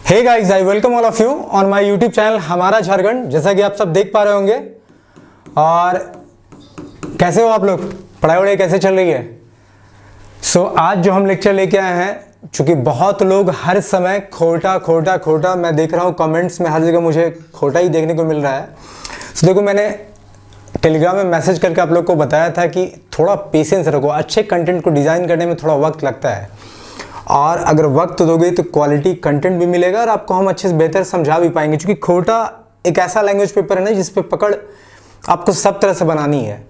Hey guys, I welcome all of you on my YouTube channel हमारा झारखंड। जैसा कि आप सब देख पा रहे होंगे। और कैसे हो आप लोग, पढ़ाई वढ़ाई कैसे चल रही है? आज जो हम लेक्चर लेके आए हैं, चूंकि बहुत लोग हर समय खोटा खोटा खोटा, मैं देख रहा हूँ कमेंट्स में हर जगह मुझे खोटा ही देखने को मिल रहा है। देखो, मैंने टेलीग्राम में मैसेज करके आप लोग को बताया था कि थोड़ा पेशेंस रखो। अच्छे कंटेंट को डिज़ाइन करने में थोड़ा वक्त लगता है, और अगर वक्त दोगे तो क्वालिटी कंटेंट भी मिलेगा और आपको हम अच्छे से बेहतर समझा भी पाएंगे। क्योंकि खोटा एक ऐसा लैंग्वेज पेपर है ना जिस पे पकड़ आपको सब तरह से बनानी है।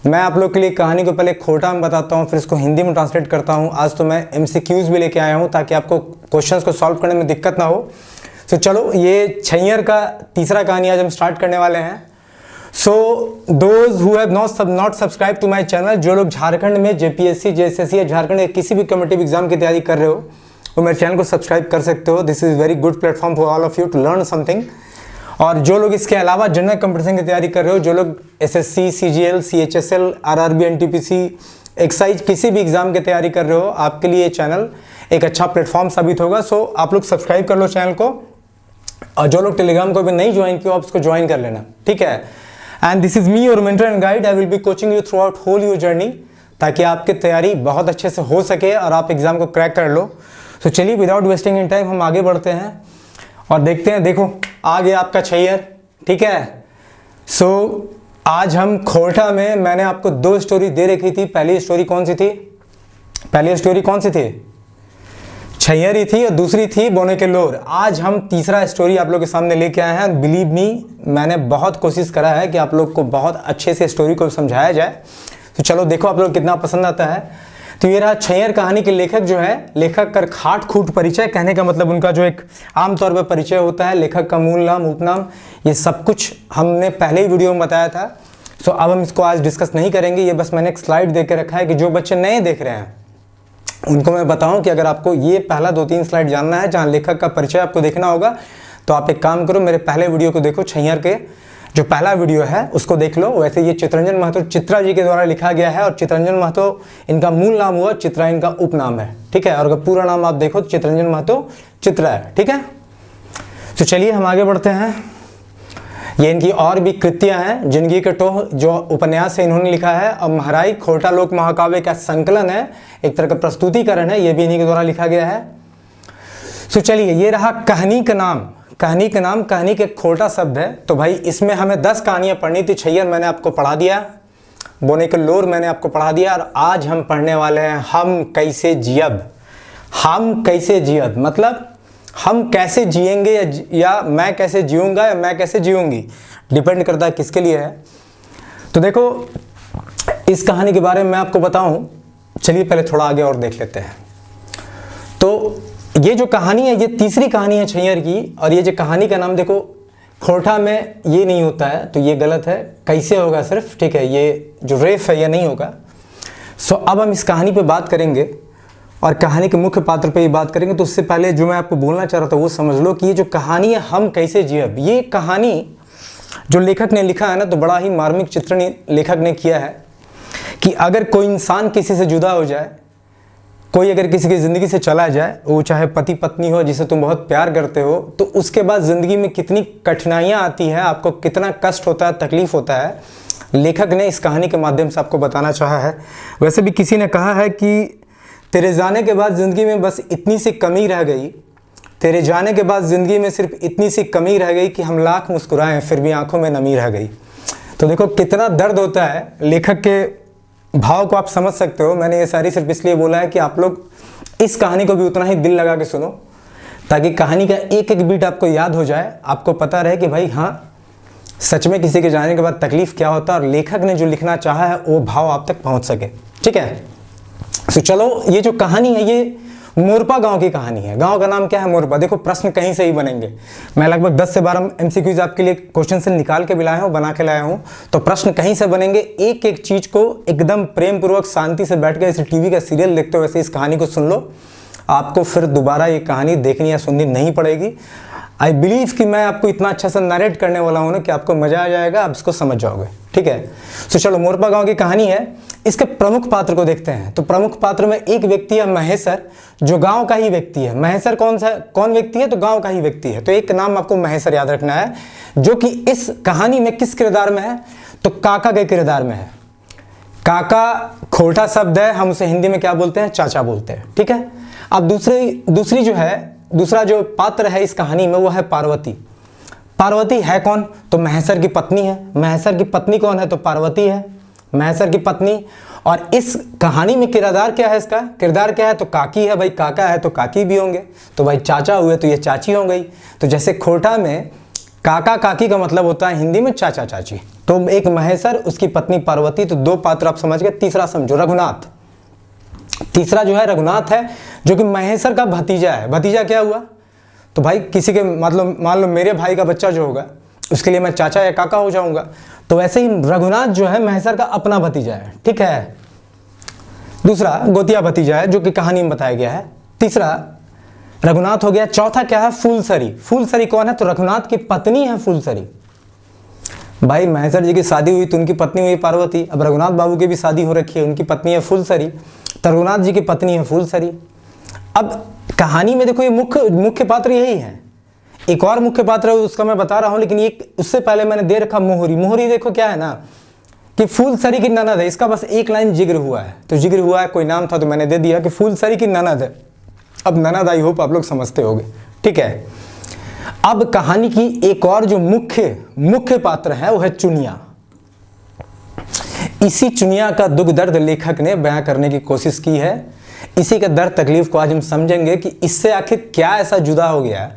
मैं आप लोग के लिए कहानी को पहले खोटा में बताता हूँ, फिर इसको हिंदी में ट्रांसलेट करता हूँ। आज तो मैं MCQs भी लेके आया हूँ ताकि आपको क्वेश्चंस को सॉल्व करने में दिक्कत ना हो। चलो, ये छैयर का तीसरा कहानी आज हम स्टार्ट करने वाले हैं। Those who have not subscribe to my channel, जो लोग झारखंड में JPSC JSSC या झारखंड के किसी भी कॉम्पिटिटिव एग्जाम की तैयारी कर रहे हो, वो मेरे चैनल को सब्सक्राइब कर सकते हो। This is very good platform for all of you to learn something. और जो लोग इसके अलावा जनरल कंपटीशन की तैयारी कर रहे हो, जो लोग SSC CGL CHSL RRB NTPC excise किसी भी एग्जाम की तैयारी कर रहे हो, आपके लिए ये चैनल एक अच्छा प्लेटफॉर्म साबित होगा। आप लोग सब्सक्राइब कर लो चैनल को, और जो लोग टेलीग्राम को भी नहीं ज्वाइन किया आप उसको ज्वाइन कर लेना, ठीक है। And this is me your mentor and guide. I will be coaching you throughout whole your journey, ताकि आपकी तैयारी बहुत अच्छे से हो सके और आप एग्जाम को क्रैक कर लो। चलिए, विदाउट वेस्टिंग इन टाइम हम आगे बढ़ते हैं और देखते हैं। देखो, आ गया आपका छैयर, ठीक है। आज हम खोटा में मैंने आपको 2 स्टोरी दे रखी थी। पहली स्टोरी कौन सी थी? छैयर ही थी, और दूसरी थी बोने के लोर। आज हम तीसरा स्टोरी आप लोग के सामने लेके आए हैं। बिलीव मी, मैंने बहुत कोशिश करा है कि आप लोग को बहुत अच्छे से स्टोरी को समझाया जाए। चलो देखो आप लोग कितना पसंद आता है। ये रहा छैयर कहानी के लेखक जो है, लेखक का खाट खूट परिचय। कहने का मतलब उनका जो एक आमतौर पर परिचय होता है, लेखक का मूल नाम, उपनाम, ये सब कुछ हमने पहले ही वीडियो में बताया था। अब हम इसको आज डिस्कस नहीं करेंगे। ये बस मैंने एक स्लाइड दे के रखा है कि जो बच्चे नए देख रहे हैं उनको मैं बताऊं कि अगर आपको ये पहला 2-3 स्लाइड जानना है जहां लेखक का परिचय आपको देखना होगा, तो आप एक काम करो, मेरे पहले वीडियो को देखो। छैयर के जो पहला वीडियो है उसको देख लो। वैसे ये चित्रंजन महतो चित्रा जी के द्वारा लिखा गया है, और चित्रंजन महतो इनका मूल नाम हुआ, चित्रा इनका उपनाम है, ठीक है। और अगर पूरा नाम आप देखो तो चित्रंजन महतो चित्रा है, ठीक है। चलिए हम आगे बढ़ते हैं। ये इनकी और भी कृतियां हैं। जिंदगी के टोह जो उपन्यास है इन्होंने लिखा है, और महाराई खोटा लोक महाकाव्य का संकलन है, एक तरह का प्रस्तुतिकरण है, ये भी इन्हीं के द्वारा लिखा गया है। चलिए, ये रहा कहानी का नाम। कहानी के खोटा शब्द है। तो भाई इसमें हमें 10 कहानियां पढ़नी थी। छैयर मैंने आपको पढ़ा दिया, बोने के लोर मैंने आपको पढ़ा दिया, और आज हम पढ़ने वाले हैं हम कैसे जियब। हम कैसे जियब मतलब हम कैसे जिएंगे, या मैं कैसे जीऊंगा, या मैं कैसे जीऊंगी, डिपेंड करता है किसके लिए है। तो देखो, इस कहानी के बारे में मैं आपको बताऊं। चलिए पहले थोड़ा आगे और देख लेते हैं। तो ये जो कहानी है, ये तीसरी कहानी है छैयर की, और ये जो कहानी का नाम देखो, खोटा में ये नहीं होता है तो ये गलत है, कैसे होगा सिर्फ, ठीक है। ये जो रेफ है ये नहीं होगा। अब हम इस कहानी पे बात करेंगे और कहानी के मुख्य पात्र पे ही बात करेंगे। तो उससे पहले जो मैं आपको बोलना चाह रहा था वो समझ लो कि ये जो कहानी है हम कैसे जियब, ये कहानी जो लेखक ने लिखा है ना, तो बड़ा ही मार्मिक चित्रण लेखक ने किया है कि अगर कोई इंसान किसी से जुदा हो जाए, कोई अगर किसी की ज़िंदगी से चला जाए, वो चाहे पति पत्नी हो जिसे तुम बहुत प्यार करते हो, तो उसके बाद ज़िंदगी में कितनी कठिनाइयाँ आती हैं, आपको कितना कष्ट होता है, तकलीफ़ होता है, लेखक ने इस कहानी के माध्यम से आपको बताना चाहा है। वैसे भी किसी ने कहा है कि तेरे जाने के बाद ज़िंदगी में बस इतनी सी कमी रह गई, तेरे जाने के बाद ज़िंदगी में सिर्फ इतनी सी कमी रह गई कि हम लाख मुस्कुराएं फिर भी आंखों में नमी रह गई। तो देखो कितना दर्द होता है। लेखक के भाव को आप समझ सकते हो। मैंने ये सारी सिर्फ इसलिए बोला है कि आप लोग इस कहानी को भी उतना ही दिल लगा के सुनो, ताकि कहानी का एक एक बीट आपको याद हो जाए, आपको पता रहे कि भाई हाँ, सच में किसी के जाने के बाद तकलीफ़ क्या होता है, और लेखक ने जो लिखना चाहा है वो भाव आप तक पहुँच सके, ठीक है। चलो, ये जो कहानी है ये मोरपा गांव की कहानी है। गांव का नाम क्या है? मोरपा। देखो, प्रश्न कहीं से ही बनेंगे। मैं लगभग 10 से 12 MCQs आपके लिए क्वेश्चन से निकाल के भी लाया हूँ, बना के लाया हूँ। तो प्रश्न कहीं से बनेंगे। एक एक चीज को एकदम प्रेम पूर्वक शांति से बैठ के जैसे टीवी का सीरियल देखते हो वैसे इस कहानी को सुन लो। आपको फिर दोबारा ये कहानी देखनी या सुननी नहीं पड़ेगी। आई बिलीव कि मैं आपको इतना अच्छा सा नरेट करने वाला हूँ ना कि आपको मजा आ जाएगा, आप इसको समझ जाओगे। ठीक है, तो चलो मोरपा गांव की कहानी है। इसके प्रमुख पात्र को देखते हैं। तो प्रमुख पात्र में एक व्यक्ति है महेसर, जो गांव का ही व्यक्ति है। महेसर कौन व्यक्ति है? तो गांव का ही व्यक्ति है। तो एक नाम आपको महेसर याद रखना है, जो कि इस कहानी में किस किरदार में है? तो काका के किरदार में है। काका खोटा शब्द है, हम उसे हिंदी में क्या बोलते हैं? चाचा बोलते हैं। ठीक है, अब दूसरा जो पात्र है इस कहानी में वो है पार्वती। पार्वती है कौन? तो महेसर की पत्नी है। महेसर की पत्नी कौन है? तो पार्वती है, महेसर की पत्नी। और इस कहानी में किरदार क्या है? इसका किरदार क्या है? तो काकी है। भाई काका है तो काकी भी होंगे, तो भाई चाचा हुए तो ये चाची हो गई। तो जैसे खोटा में काका काकी का मतलब होता है हिंदी में चाचा चाची। तो एक महेसर, उसकी पत्नी पार्वती, तो दो पात्र आप समझ गए। तीसरा समझो, रघुनाथ। तीसरा जो है रघुनाथ है, जो कि महेसर का भतीजा है। भतीजा क्या हुआ? तो भाई किसी के मतलब मान लो मेरे भाई का बच्चा जो होगा उसके लिए मैं चाचा या काका हो जाऊंगा। तो वैसे ही रघुनाथ जो है महेसर का अपना भतीजा है। ठीक है, दूसरा गोतिया भतीजा है जो कि कहानी में बताया गया है। तीसरा रघुनाथ हो गया। चौथा क्या है? फूलसरी। फूलसरी कौन है? तो रघुनाथ की पत्नी है फूलसरी। भाई महेसर जी की शादी हुई तो उनकी पत्नी हुई पार्वती। अब रघुनाथ बाबू की भी शादी हो रखी है, उनकी पत्नी है फूलसरी, तो रघुनाथ जी की पत्नी है फूलसरी। अब कहानी में देखो ये मुख्य पात्र यही है। एक और मुख्य पात्र है उसका मैं बता रहा हूं, लेकिन एक उससे पहले मैंने दे रखा मोहरी। मोहरी देखो क्या है ना कि फूलसरी की ननद है। इसका बस एक लाइन जिक्र हुआ है, तो जिक्र हुआ है, कोई नाम था तो मैंने दे दिया कि फूलसरी की ननद है। अब ननद आई होप आप लोग समझते होंगे। ठीक है, अब कहानी की एक और जो मुख्य पात्र है वो है चुनिया। इसी चुनिया का दुख दर्द लेखक ने बयां करने की कोशिश की है। इसी का दर्द तकलीफ को आज हम समझेंगे कि इससे आखिर क्या ऐसा जुदा हो गया,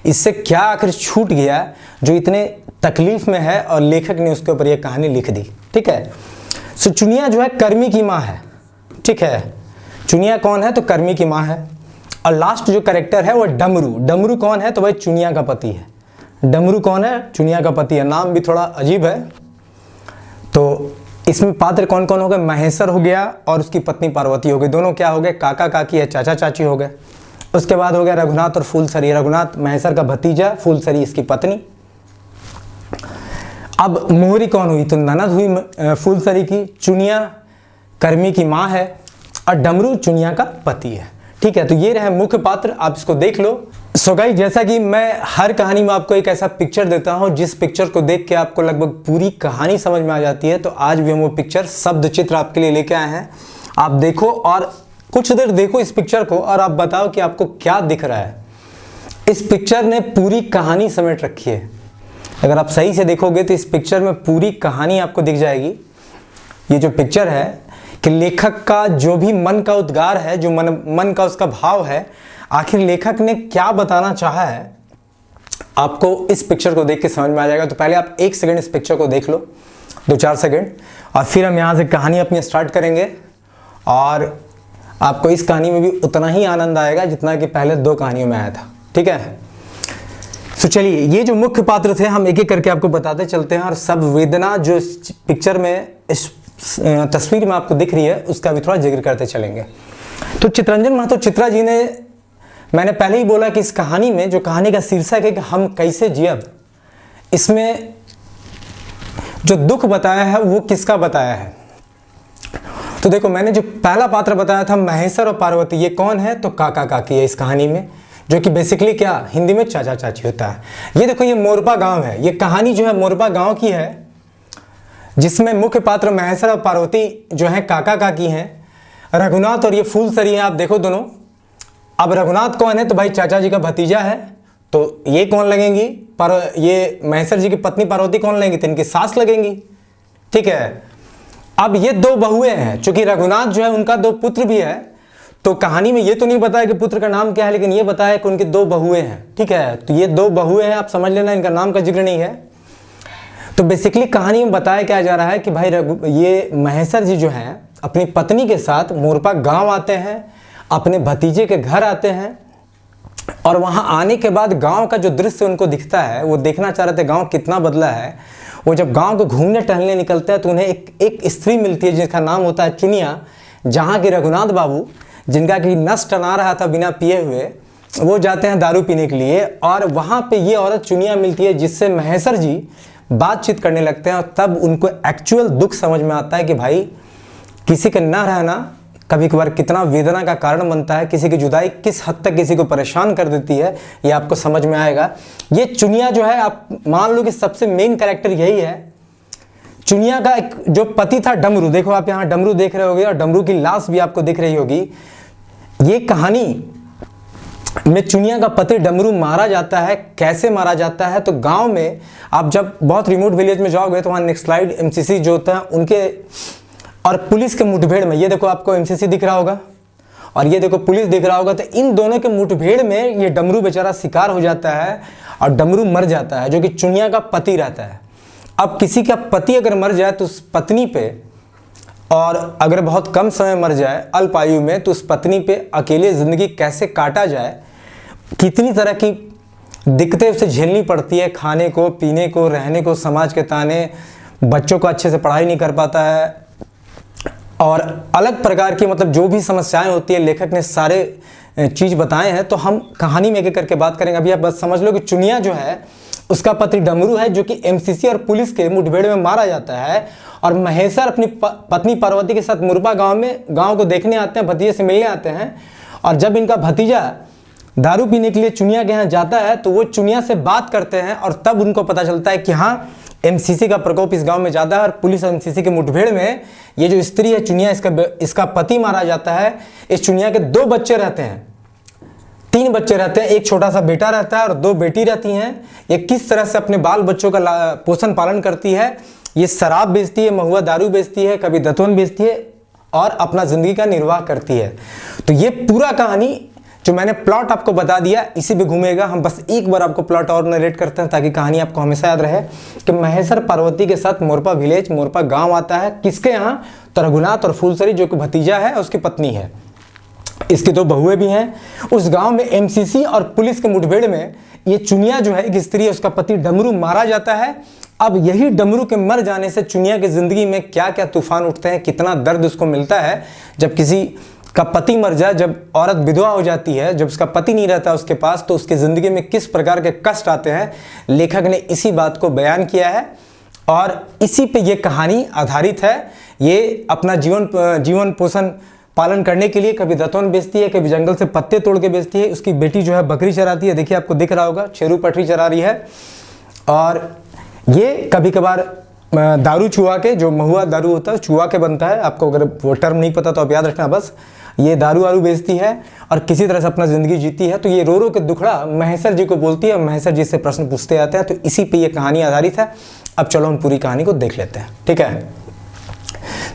इससे क्या आखिर छूट गया जो इतने तकलीफ में है और लेखक ने उसके ऊपर यह कहानी लिख दी। ठीक है, सो चुनिया जो है कर्मी की माँ है। ठीक है, चुनिया कौन है? तो कर्मी की माँ है। और लास्ट जो कैरेक्टर है वो डमरू। डमरू कौन है? तो भाई चुनिया का पति है। डमरू कौन है? चुनिया का पति है। नाम भी थोड़ा अजीब है। तो इसमें पात्र कौन कौन हो गए? महेसर हो गया और उसकी पत्नी पार्वती हो गई। दोनों क्या हो गए? काका काकी है, चाचा चाची हो गए। उसके बाद हो गया रघुनाथ और फूलसरी। रघुनाथ महेसर का भतीजा, फूलसरी इसकी पत्नी। अब मोहरी कौन हुई? तो ननद हुई फूलसरी की। चुनिया कर्मी की माँ है और डमरू चुनिया का पति है। ठीक है, तो ये रहे मुख्य पात्र, आप इसको देख लो। सो गाइस, जैसा कि मैं हर कहानी में आपको एक ऐसा पिक्चर देता हूं जिस पिक्चर को देख के आपको लगभग पूरी कहानी समझ में आ जाती है, तो आज भी हम वो पिक्चर शब्द चित्र आपके लिए लेके आए हैं। आप देखो और कुछ देर देखो इस पिक्चर को और आप बताओ कि आपको क्या दिख रहा है। इस पिक्चर ने पूरी कहानी समेट रखी है। अगर आप सही से देखोगे तो इस पिक्चर में पूरी कहानी आपको दिख जाएगी। ये जो पिक्चर है कि लेखक का जो भी मन का उद्गार है, जो मन का उसका भाव है, आखिर लेखक ने क्या बताना चाहा है, आपको इस पिक्चर को देख के समझ में आ जाएगा। तो पहले आप 1 सेकंड इस पिक्चर को देख लो, 2-4 सेकंड, और फिर हम यहाँ से कहानी अपनी स्टार्ट करेंगे। और आपको इस कहानी में भी उतना ही आनंद आएगा जितना कि पहले 2 कहानियों में आया था। ठीक है, तो चलिए, ये जो मुख्य पात्र थे हम एक एक करके आपको बताते चलते हैं और सब वेदना जो इस पिक्चर में, इस तस्वीर में आपको दिख रही है, उसका भी थोड़ा जिक्र करते चलेंगे। तो चित्रंजन महतो चित्रा जी ने, मैंने पहले ही बोला कि इस कहानी में जो कहानी का शीर्षक है कि हम कैसे जियब, इसमें जो दुख बताया है वो किसका बताया है? तो देखो, मैंने जो पहला पात्र बताया था महेसर और पार्वती, ये कौन है? तो काका काकी है इस कहानी में, जो कि बेसिकली क्या हिंदी में चाचा चाची होता है। ये देखो, ये मोरपा गांव है। ये कहानी जो है मोरपा गांव की है, जिसमें मुख्य पात्र महेसर और पार्वती जो है काका काकी हैं। रघुनाथ और ये फूलसरी हैं, आप देखो दोनों। अब रघुनाथ कौन है? तो भाई चाचा जी का भतीजा है। तो ये कौन लगेंगी? पर ये महेसर जी की पत्नी पार्वती कौन लगेंगी? तो इनकी सास लगेंगी। ठीक है, अब ये 2 बहुएं हैं। चूंकि रघुनाथ जो है उनका 2 पुत्र भी है, तो कहानी में ये तो नहीं बताया कि पुत्र का नाम क्या है, लेकिन ये बताया कि उनके 2 बहुएं हैं। ठीक है, तो ये 2 बहुएं हैं, आप समझ लेना, इनका नाम का जिक्र नहीं है। तो बेसिकली कहानी में बताया क्या जा रहा है कि भाई ये महेसर जी जो हैं अपनी पत्नी के साथ मोरपा गांव आते हैं, अपने भतीजे के घर आते हैं, और वहां आने के बाद गांव का जो दृश्य उनको दिखता है वो देखना चाह रहे थे, गांव कितना बदला है। वो जब गांव को घूमने टहलने निकलते हैं तो उन्हें एक स्त्री मिलती है जिसका नाम होता है चुनिया, जहाँ के रघुनाथ बाबू, जिनका कि नस टना रहा था बिना पिए हुए, वो जाते हैं दारू पीने के लिए और वहाँ पे ये औरत चुनिया मिलती है, जिससे महेश्वर जी बातचीत करने लगते हैं। और तब उनको एक्चुअल दुख समझ में आता है कि भाई किसी का ना रहना कभी कभार कितना वेदना का कारण बनता है, किसी की जुदाई किस हद तक किसी को परेशान कर देती है, ये आपको समझ में आएगा। ये चुनिया जो है, आप मान लो कि सबसे मेन कैरेक्टर यही है। चुनिया का एक जो पति था डमरू, देखो आप यहाँ डमरू देख रहे होगे और डमरू की लाश भी आपको दिख रही होगी। ये कहानी में चुनिया का पति डमरू मारा जाता है। कैसे मारा जाता है? तो गांव में आप जब बहुत रिमोट विलेज में जाओगे तो वहाँ नेक्स्ट स्लाइड एमसीसी जो होता है उनके और पुलिस के मुठभेड़ में, ये देखो आपको एमसीसी दिख रहा होगा और ये देखो पुलिस दिख रहा होगा, तो इन दोनों के मुठभेड़ में ये डमरू बेचारा शिकार हो जाता है और डमरू मर जाता है, जो कि चुनिया का पति रहता है। अब किसी का पति अगर मर जाए तो उस पत्नी पे, और अगर बहुत कम समय मर जाए अल्प आयु में, तो उस पत्नी पे अकेले ज़िंदगी कैसे काटा जाए, कितनी तरह की दिक्कतें उसे झेलनी पड़ती है, खाने को, पीने को, रहने को, समाज के ताने, बच्चों को अच्छे से पढ़ाई नहीं कर पाता है और अलग प्रकार की मतलब जो भी समस्याएं होती है, लेखक ने सारे चीज़ बताए हैं। तो हम कहानी में एक करके बात करेंगे। अभी आप बस समझ लो कि चुनिया जो है उसका पति डमरू है, जो कि एमसीसी और पुलिस के मुठभेड़ में मारा जाता है और महेश्वर अपनी पत्नी पार्वती के साथ मुरबा गांव को देखने आते हैं, भतीजे से मिलने आते हैं। और जब इनका भतीजा दारू पीने के लिए चुनिया के यहाँ जाता है तो वो चुनिया से बात करते हैं और तब उनको पता चलता है कि हाँ, एमसीसी का प्रकोप इस गांव में ज़्यादा है और पुलिस और एमसीसी के मुठभेड़ में ये जो स्त्री है चुनिया, इसका पति मारा जाता है। इस चुनिया के 2 बच्चे रहते हैं, 3 बच्चे रहते हैं, एक छोटा सा बेटा रहता है और 2 बेटी रहती हैं। ये किस तरह से अपने बाल बच्चों का पोषण पालन करती है, ये शराब बेचती है, महुआ दारू बेचती है, कभी दतवन बेचती है और अपना ज़िंदगी का निर्वाह करती है। तो ये पूरा कहानी जो मैंने प्लॉट आपको बता दिया इसी पे घूमेगा। हम बस एक बार आपको प्लॉट और नरेट करते हैं ताकि कहानी आपको हमेशा याद रहे कि महेश्वर पार्वती के साथ मोरपा विलेज, मोरपा गांव आता है। किसके यहाँ? तो रघुनाथ और फूलसरी, जो कि भतीजा है, उसकी पत्नी है, इसकी 2 बहुएं भी हैं। उस गांव में एमसीसी और पुलिस के मुठभेड़ में ये चुनिया जो है, एक स्त्री है, उसका पति डमरू मारा जाता है। अब यही डमरू के मर जाने से चुनिया की जिंदगी में क्या क्या तूफान उठते हैं, कितना दर्द उसको मिलता है जब किसी का पति मर जाए, जब औरत विधवा हो जाती है, जब उसका पति नहीं रहता उसके पास, तो उसकी ज़िंदगी में किस प्रकार के कष्ट आते हैं। लेखक ने इसी बात को बयान किया है और इसी पे ये कहानी आधारित है। ये अपना जीवन पोषण पालन करने के लिए कभी दतवन बेचती है, कभी जंगल से पत्ते तोड़ के बेचती है। उसकी बेटी जो है बकरी चराती है, देखिए आपको दिख रहा होगा, छेरू पटरी चरा रही है। और ये कभी कभार दारू चुहा के, जो महुआ दारू होता है चुहा के बनता है, आपको अगर वो टर्म नहीं पता तो आप याद रखना बस। ये दारू वारू बेचती है और किसी तरह से अपना ज़िंदगी जीती है। तो ये रो रो के दुखड़ा महेश्वर जी को बोलती है, महेश्वर जी से प्रश्न पूछते आते हैं। तो इसी पे ये कहानी आधारित है। अब चलो हम पूरी कहानी को देख लेते हैं, ठीक है।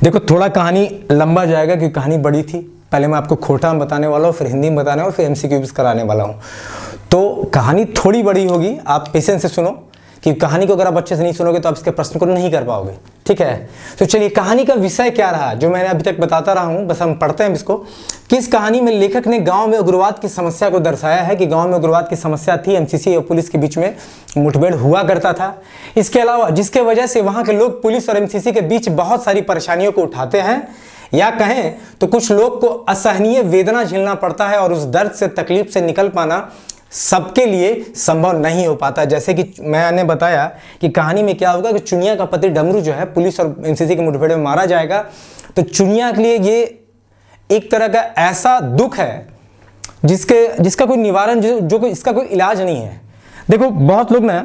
देखो थोड़ा कहानी लंबा जाएगा क्योंकि कहानी बड़ी थी। पहले मैं आपको खोटा में बताने वाला हूँ, फिर हिंदी में बताने वाला हूँ, फिर एमसीक्यूज कराने वाला हूँ। तो कहानी थोड़ी बड़ी होगी, आप पेशेंस से सुनो कि कहानी को अगर आप अच्छे से नहीं सुनोगे तो आप इसके प्रश्न को नहीं कर पाओगे, ठीक है। तो चलिए कहानी का विषय क्या रहा, जो मैंने अभी तक बताता रहा हूँ, बस हम पढ़ते हैं इसको। कि इस कहानी में लेखक ने गांव में उग्रवाद की समस्या को दर्शाया है कि गांव में उग्रवाद की समस्या थी, एमसीसी और पुलिस के बीच में मुठभेड़ हुआ करता था। इसके अलावा जिसके वजह से वहाँ के लोग पुलिस और एमसीसी के बीच बहुत सारी परेशानियों को उठाते हैं, या कहें तो कुछ लोग को असहनीय वेदना झेलना पड़ता है और उस दर्द से, तकलीफ से निकल पाना सबके लिए संभव नहीं हो पाता। जैसे कि मैंने बताया कि कहानी में क्या होगा कि चुनिया का पति डमरू जो है पुलिस और एमसीसी के मुठभेड़ में मारा जाएगा। तो चुनिया के लिए ये एक तरह का ऐसा दुख है जिसका कोई निवारण, जो इसका कोई इलाज नहीं है। देखो बहुत लोग ना,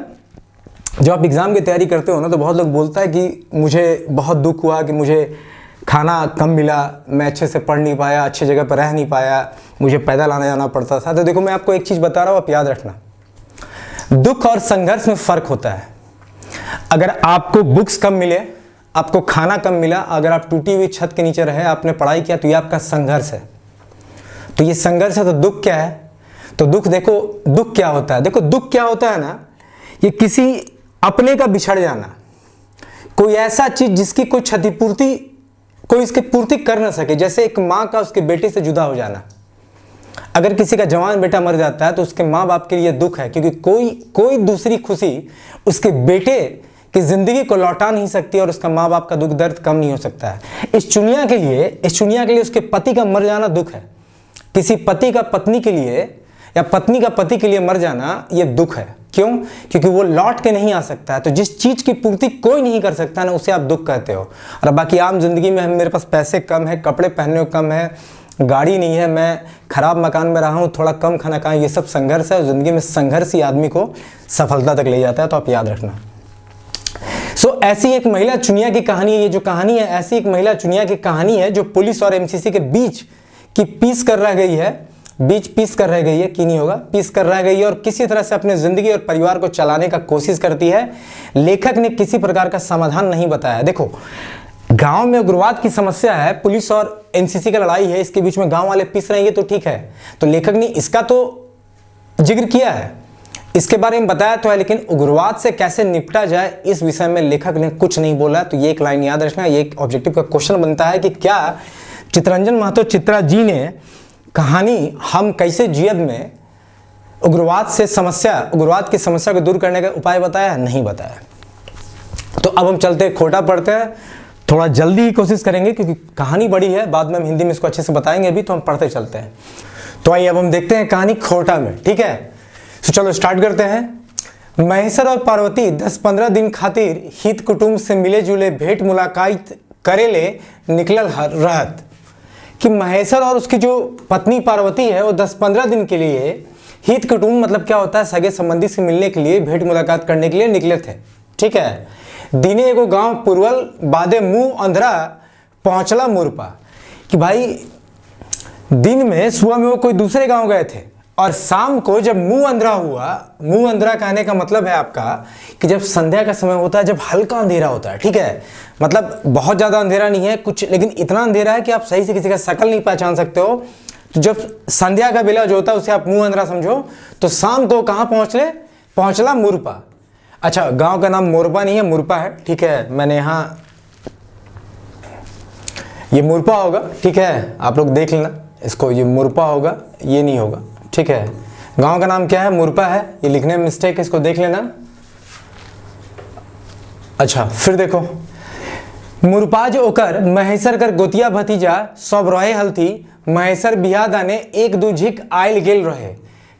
जब आप एग्ज़ाम की तैयारी करते हो ना, तो बहुत लोग बोलता है कि मुझे बहुत दुख हुआ कि मुझे खाना कम मिला, मैं अच्छे से पढ़ नहीं पाया, अच्छी जगह पर रह नहीं पाया, मुझे पैदल आना जाना पड़ता था। तो देखो मैं आपको एक चीज़ बता रहा हूँ, आप याद रखना, दुख और संघर्ष में फ़र्क होता है। अगर आपको बुक्स कम मिले, आपको खाना कम मिला, अगर आप टूटी हुई छत के नीचे रहे, आपने पढ़ाई किया, तो ये आपका संघर्ष है। तो ये संघर्ष है। तो दुख क्या है? तो दुख, देखो दुख क्या होता है, देखो दुख क्या होता है ना, ये किसी अपने का बिछड़ जाना, कोई ऐसा चीज़ जिसकी कोई क्षतिपूर्ति, कोई इसकी पूर्ति कर ना सके। जैसे एक माँ का उसके बेटे से जुदा हो जाना। अगर किसी का जवान बेटा मर जाता है तो उसके माँ बाप के लिए दुख है, क्योंकि कोई दूसरी खुशी उसके बेटे की जिंदगी को लौटा नहीं सकती और उसका माँ बाप का दुख दर्द कम नहीं हो सकता है। इस चुनिया के लिए उसके पति का मर जाना दुख है। किसी पति का पत्नी के लिए या पत्नी का पति के लिए मर जाना ये दुख है। क्यों? क्योंकि वो लौट के नहीं आ सकता है। तो जिस चीज की पूर्ति कोई नहीं कर सकता ना, उसे आप दुख कहते हो। और बाकी आम जिंदगी में मेरे पास पैसे कम है, कपड़े पहनने को कम है, गाड़ी नहीं है, मैं खराब मकान में रहा हूँ, थोड़ा कम खाना खाएं, ये सब संघर्ष है। जिंदगी में संघर्ष ही आदमी को सफलता तक ले जाता है, तो आप याद रखना। ऐसी एक महिला चुनिया की कहानी है। ये जो कहानी है, ऐसी एक महिला चुनिया की कहानी है जो पुलिस और एमसीसी के बीच की पीस कर रह गई है। पीस कर रह गई है कि नहीं होगा, पीस कर रह गई है, और किसी तरह से अपने जिंदगी और परिवार को चलाने का कोशिश करती है। लेखक ने किसी प्रकार का समाधान नहीं बताया। देखो, गांव में उग्रवाद की समस्या है, पुलिस और एनसीसी का लड़ाई है, इसके बीच में गांव वाले पिस रहे हैं, तो ठीक है। तो लेखक ने इसका तो जिक्र किया है, इसके बारे में बताया तो है, लेकिन उग्रवाद से कैसे निपटा जाए इस विषय में लेखक ने कुछ नहीं बोला। तो ये एक लाइन याद रखना, ये एक ऑब्जेक्टिव का क्वेश्चन बनता है कि क्या चित्तरंजन महतो चित्रा जी ने कहानी हम कैसे जियब में उग्रवाद की समस्या को दूर करने का उपाय बताया? नहीं बताया। तो अब हम चलते हैं, खोटा पढ़ते हैं, थोड़ा जल्दी ही कोशिश करेंगे क्योंकि कहानी बड़ी है, बाद में हम हिंदी में इसको अच्छे से बताएंगे। अभी तो हम पढ़ते चलते हैं। तो आइए अब हम देखते हैं कहानी खोटा में, ठीक है। तो चलो स्टार्ट करते हैं। महेश्वर और पार्वती 10-15 दिन खातिर हित कुटुंब से मिले जुले भेंट मुलाकात करेले निकलल रहत कि महेश्वर और उसकी जो पत्नी पार्वती है वो 10-15 दिन के लिए हित कुटुंब मतलब क्या होता है, सगे संबंधी से मिलने के लिए, भेंट मुलाकात करने के लिए निकले थे, ठीक है। दिने एगो गांव पुरवल बादे मुंह अंधरा पहुंचला मुरपा कि भाई दिन में सुबह में वो कोई दूसरे गांव गए थे और शाम को जब मुंह अंधेरा हुआ, मुंह अंधेरा कहने का मतलब है आपका कि जब संध्या का समय होता है, जब हल्का अंधेरा होता है, ठीक है, मतलब बहुत ज्यादा अंधेरा नहीं है कुछ, लेकिन इतना अंधेरा है कि आप सही से किसी का शक्ल नहीं पहचान सकते हो। तो जब संध्या का बेला जो होता है उसे आप मुंह अंधेरा समझो। तो शाम को कहाँ पहुंचला मुरपा। अच्छा, गांव का नाम मोरपा नहीं है, मुरपा है, ठीक है। मैंने यहाँ ये मुरपा होगा, ठीक है, आप लोग देख लेना इसको, ये मुरपा होगा, ये नहीं होगा, ठीक है। गांव का नाम क्या है? मुरपा है। ये लिखने में मिस्टेक है, इसको देख लेना। अच्छा, फिर देखो, मुरपाज ओकर महेश्वर कर गोतिया भतीजा सब रहे हलथी, महेश्वर बिहा दाने एक दू झिक आयल गेल रहे।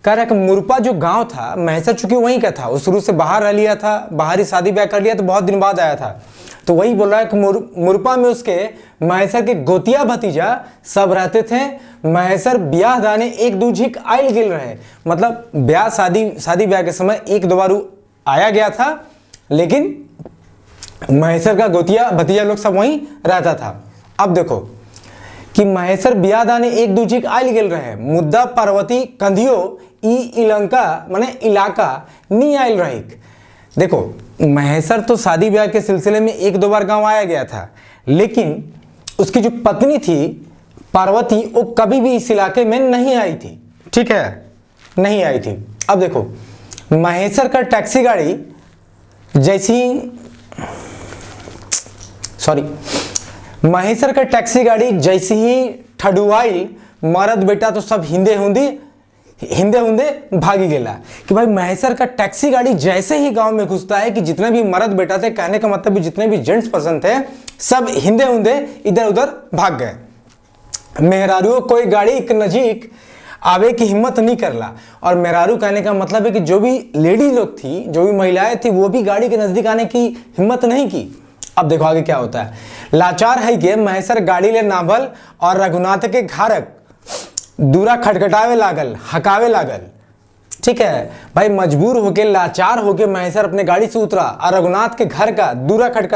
कह रहा कि मुरपा जो गांव था, महेश्वर चूंकि वहीं का था, वो शुरू से बाहर रह लिया था, बाहर ही शादी ब्याह कर लिया, तो बहुत दिन बाद आया था। तो वही बोल रहा है कि मुरपा में उसके महेश्वर के गोतिया भतीजा सब रहते थे। महेश्वर ब्याह दाने एक दू झिक आयल गेल रहे, मतलब ब्याह शादी ब्याह के समय एक दो बार आया गया था, लेकिन महेश्वर का गोतिया भतीजा लोग सब वहीं रहता था। अब देखो कि महेश्वर ब्याह दाने एक दू झिक आयल गेल रहे, मुद्दा पार्वती कंधियो ई इलंका माने इलाका नहीं आयल रही। देखो, महेश्वर तो शादी ब्याह के सिलसिले में एक दो बार गांव आया गया था, लेकिन उसकी जो पत्नी थी पार्वती वो कभी भी इस इलाके में नहीं आई थी, ठीक है, नहीं आई थी। अब देखो, महेश्वर का टैक्सी गाड़ी जैसी ही ठडुआई मरद बेटा तो सब हिंदे हुंदे भागी गेला कि भाई महेश्वर का टैक्सी गाड़ी जैसे ही गांव में घुसता है कि जितने भी मर्द बेटा थे, कहने का मतलब भी जितने भी जेंट्स पर्सन थे, सब हिंदे हुंदे इधर उधर भाग गए। मेहरारू कोई गाड़ी के नजीक आवे की हिम्मत नहीं करला, और मेहरारू कहने का मतलब है कि जो भी लेडी लोग थी, जो भी महिलाएं थी, वो भी गाड़ी के नजदीक आने की हिम्मत नहीं की। अब देखो आगे क्या होता है। लाचार है कि महेश्वर गाड़ी ले नाभल और रघुनाथ के घारक दूरा खटखटावे लागल, हकावे लागल, ठीक है। भाई मजबूर होके, लाचार होके महेश्वर अपने गाड़ी से उतरा और रघुनाथ के घर का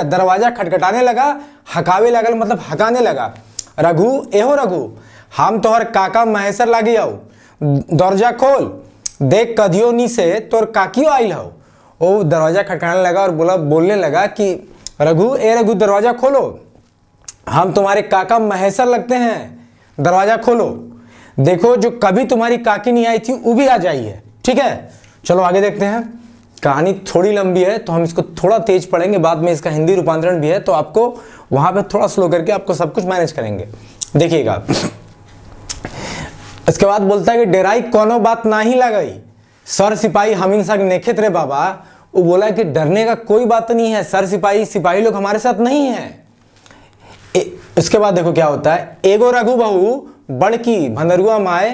दरवाजा खटखटाने लगा, हकावे लागल मतलब हकाने लगा। रघु हम तोहर काका महेश्वर लागी आओ, दरवाजा खोल, देख कधियो नी से तोर काकियो आइल हो। वो दरवाजा खटखटाने लगा और बोलने लगा कि रघु दरवाजा खोलो, हम तुम्हारे काका महेश्वर लगते हैं, दरवाजा खोलो, देखो जो कभी तुम्हारी काकी नहीं आई थी वो भी आ जाइए, ठीक है। चलो आगे देखते हैं। कहानी थोड़ी लंबी है तो हम इसको थोड़ा तेज पढ़ेंगे, बाद में इसका हिंदी रूपांतरण भी है, तो आपको वहां पे थोड़ा स्लो करके आपको सब कुछ मैनेज करेंगे, देखिएगा। इसके बाद बोलता है कि डेराई कोनो बात ना ही लगाई, सर सिपाही हमीन संग नेखित रे बाबा। वो बोला कि डरने का कोई बात नहीं है, सर सिपाही लोग हमारे साथ नहीं है। इसके बाद देखो क्या होता है। एगो रघु बहू बड़की भंदरुआ माए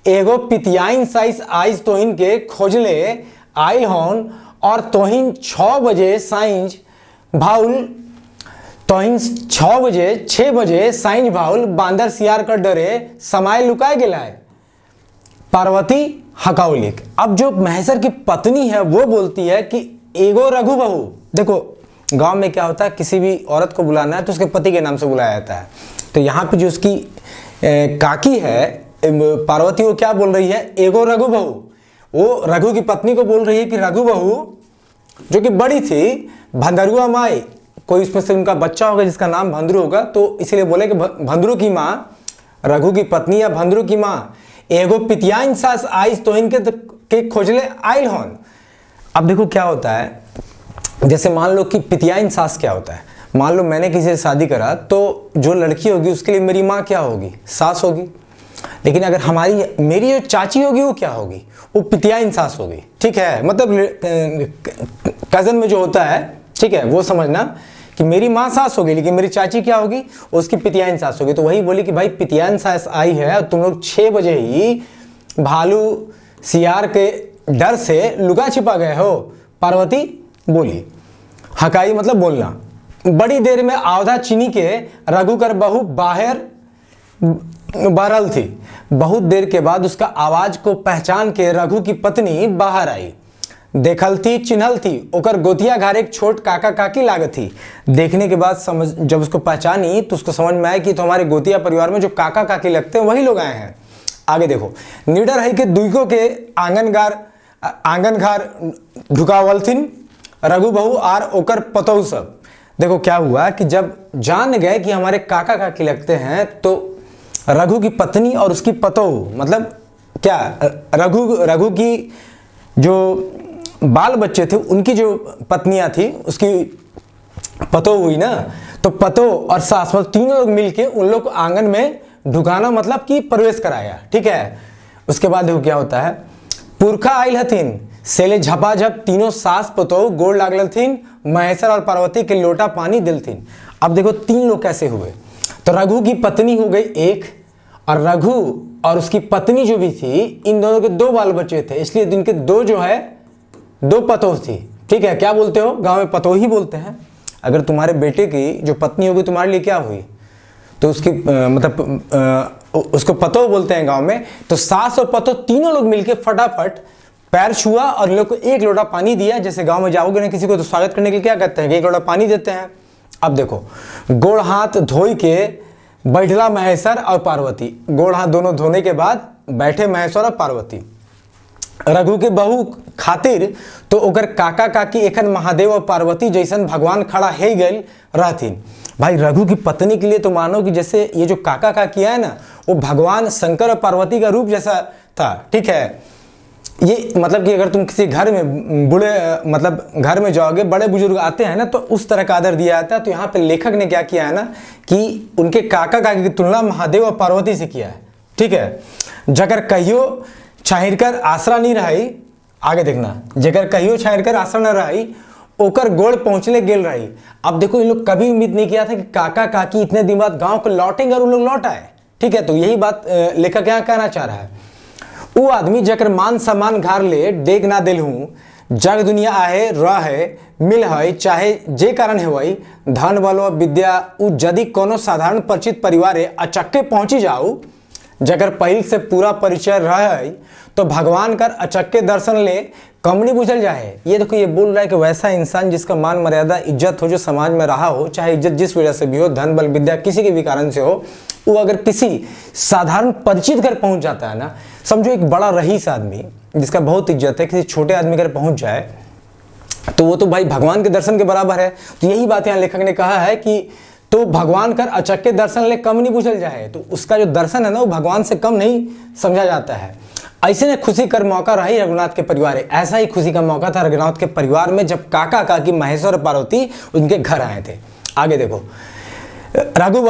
एगो पितियाइन साइज आइज तोहिन के खोजले आइल हन और तोहिन 6 बजे साइंज भाउल तोहिन 6 बजे साइंज भाउल बांदर सियार कर डरे समाय लुकाए गेला है। पार्वती हकाउलिक। अब जो महेश्वर की पत्नी है वो बोलती है कि एगो रघु बहू। देखो गांव में क्या होता है, किसी भी औरत को बुलाना है तो उसके पति के नाम से बुलाया जाता है। तो यहाँ पे जो उसकी काकी है पार्वती, वो क्या बोल रही है, एगो रघु बहू। वो रघु की पत्नी को बोल रही है कि रघु बहू, जो कि बड़ी थी, भंदरुआ माई, कोई उसमें से उनका बच्चा होगा जिसका नाम भंदरू होगा, तो इसीलिए बोले कि भंदरू की माँ, रघु की पत्नी या भंदरू की माँ, एगो पितियाइन सास आइस तो इनके खोजले आइल हन। अब देखो क्या होता है, जैसे मान लो कि पितियाइन सास क्या होता है, मान लो मैंने किसी से शादी करा तो जो लड़की होगी उसके लिए मेरी माँ क्या होगी, सास होगी। लेकिन अगर मेरी जो चाची होगी वो क्या होगी, वो पितियाइन सास होगी। ठीक है, मतलब कजन में जो होता है, ठीक है, वो समझना कि मेरी माँ सास होगी लेकिन मेरी चाची क्या होगी, उसकी पितियाइन सास होगी। तो वही बोली कि भाई पितियाइन सास आई है और तुम लोग 6 बजे ही भालू सियार के डर से लुका छिपा गए हो। पार्वती बोली। हकाई मतलब बोलना। बड़ी देर में आवधा चीनी के रघु कर बहू बाहर बरल थी। बहुत देर के बाद उसका आवाज को पहचान के रघु की पत्नी बाहर आई। देखल थी, चिन्हल थी, ओकर गोतिया घर एक छोट काका काकी लागत थी। देखने के बाद जब उसको पहचानी तो उसको समझ में आया कि तो हमारे गोतिया परिवार में जो काका काकी लगते हैं वही लोग आए हैं। आगे देखो, निडर है के दुईको के आंगन घर ढुकावल थीन रघु बहू आर ओकर पतौ सब। देखो क्या हुआ कि जब जान गए कि हमारे काका काकी लगते हैं तो रघु की पत्नी और उसकी पतौ, मतलब क्या, रघु की जो बाल बच्चे थे उनकी जो पत्नियां थी उसकी पतौ हुई ना, तो पतौ और सास मतलब तीनों लोग मिलके उन लोग को आंगन में ढुकाना मतलब कि प्रवेश कराया। ठीक है, उसके बाद देखो क्या होता है, पुरखा आइल हथिन सेले झपाझप तीनों सास पतौ गोड़ लागल थीन, महेश्वर और पार्वती के लोटा पानी दिलथिन। अब देखो 3 लोग कैसे हुए, तो रघु की पत्नी हो गई एक, और रघु और उसकी पत्नी जो भी थी इन दोनों के 2 बाल बच्चे थे, इसलिए इनके 2 जो है 2 पतोह थी। ठीक है, क्या बोलते हो, गांव में पतोह ही बोलते हैं। अगर तुम्हारे बेटे की जो पत्नी होगी तुम्हारे लिए क्या हुई, तो उसकी उसको पतोह बोलते हैं गांव में। तो सास और पतोह तीनों लोग मिलके फटाफट पैर छुआ और लोग को 1 लोटा पानी दिया। जैसे गांव में जाओगे ना किसी को तो स्वागत करने के लिए क्या कहते हैं कि 1 लोटा पानी देते हैं। अब देखो, गोड़ हाथ धोई के बैठला महेश्वर और पार्वती। गोड़ हाथ दोनों धोने के बाद बैठे महेश्वर और पार्वती। रघु के बहू खातिर तो ओकर काका काकी एखन महादेव और पार्वती जैसन भगवान खड़ा है गए रहथिन। भाई रघु की पत्नी के लिए तो मानो कि जैसे ये जो काका काकी है ना वो भगवान शंकर और पार्वती का रूप जैसा था। ठीक है, ये मतलब कि अगर तुम किसी घर में मतलब घर में जाओगे, बड़े बुजुर्ग आते हैं ना तो उस तरह का आदर दिया जाता है। तो यहाँ पे लेखक ने क्या किया है ना कि उनके काका काकी की तुलना महादेव और पार्वती से किया है। ठीक है, जगर कहियो छाहिरकर आसरा नहीं रही, आगे देखना, जगर कहियो छाहिरकर आसरा न रही ओकर गोड़ पहुंचले गेल रही। अब देखो, ये लोग कभी उम्मीद नहीं किया था कि काका काकी इतने दिन बाद गांव को लौटेंगे और उन लोग लौट आए। ठीक है, तो यही बात लेखक यहाँ कहना चाह रहा है। वो आदमी जकर मान सम्मान घार ले डेग ना दिल हूँ, जग दुनिया आहे रहे मिल है चाहे जे कारण है वही धन बल व विद्या उ यदि कोनो साधारण परिचित परिवारे अचक्के पहुंची जाऊ, जगर पहिल से पूरा परिचय रहे तो भगवान कर अचक्के दर्शन ले कमनी बुझल जाए। ये देखो, ये बोल रहा है कि वैसा इंसान जिसका मान मर्यादा इज्जत हो, जो समाज में रहा हो, चाहे इज्जत जिस वजह से भी हो, धन बल विद्या किसी के भी कारण से हो, वो अगर किसी साधारण परिचित घर पहुंच जाता है ना, समझो एक बड़ा रईस आदमी जिसका बहुत इज्जत है, किसी छोटे आदमी घर पहुंच जाए तो वो तो भाई भगवान के दर्शन के बराबर है। तो यही बात यहाँ लेखक ने कहा है कि तो भगवान कर अचक्के दर्शन ले कम नहीं बुझल जाए। तो उसका जो दर्शन है ना वो भगवान से कम नहीं समझा जाता है। ऐसे ने खुशी कर मौका रही रघुनाथ के परिवार। ऐसा ही खुशी का मौका था रघुनाथ के परिवार में जब काका काकी महेश्वर और पार्वती उनके घर आए थे। आगे देखो, रघु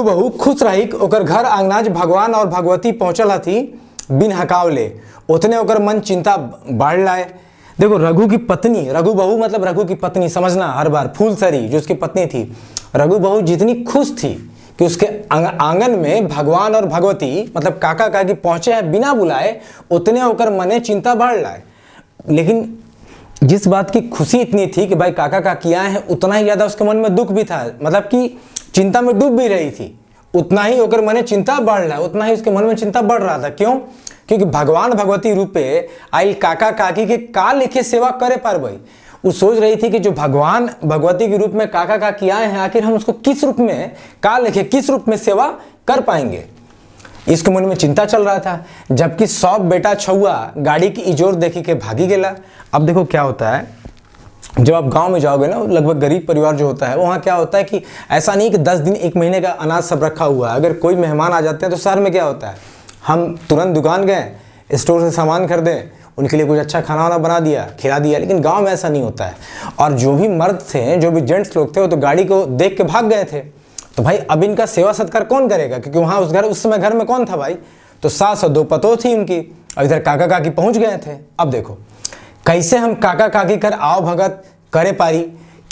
बहू खुश रही ओकर घर आंगनाज भगवान और भगवती पहुंचल हथी बिन हकावले, उतने ओकर मन चिंता बढ़ लाए। देखो, रघु की पत्नी, रघु बहू मतलब रघु की पत्नी, समझना हर बार फूलसरी जो उसकी पत्नी थी, रघु बहू जितनी खुश थी कि उसके आंगन में भगवान और भगवती मतलब काका काकी पहुंचे हैं बिना बुलाए, उतने होकर मने चिंता बढ़ लाए। लेकिन जिस बात की खुशी इतनी थी कि भाई काका काकी आए हैं, उतना ही ज़्यादा उसके मन में दुख भी था, मतलब कि चिंता में डूब भी रही थी। उतना ही होकर मने चिंता बढ़ रहा है, उतना ही उसके मन में चिंता बढ़ रहा था। क्यों? क्योंकि भगवान भगवती रूपे आई काका काकी के का लिखे सेवा करे पार भाई। वो सोच रही थी कि जो भगवान भगवती के रूप में काका काकी आए हैं, आखिर हम उसको किस रूप में का लिखे किस रूप में सेवा कर पाएंगे, इसके मन में चिंता चल रहा था। जबकि सब बेटा छुआ गाड़ी की इजोर देखी के भागी गेला। अब देखो क्या होता है, जब आप गांव में जाओगे ना, लगभग गरीब परिवार जो होता है, वहाँ क्या होता है कि ऐसा नहीं कि 10 दिन 1 महीने का अनाज सब रखा हुआ है। अगर कोई मेहमान आ जाते हैं तो शहर में क्या होता है, हम तुरंत दुकान गए, स्टोर से सामान खरीदें, उनके लिए कुछ अच्छा खाना वाना बना दिया, खिला दिया। लेकिन गांव में ऐसा नहीं होता है। और जो भी मर्द थे, जो भी जेंट्स लोग थे, वो तो गाड़ी को देख के भाग गए थे। तो भाई अब इनका सेवा सत्कार कौन करेगा, क्योंकि वहाँ उस समय घर में कौन था भाई, तो सास और 2 पतोह थी उनकी, और इधर काका काकी पहुँच गए थे। अब देखो कैसे हम काका काकी कर आओ भगत करे पारी,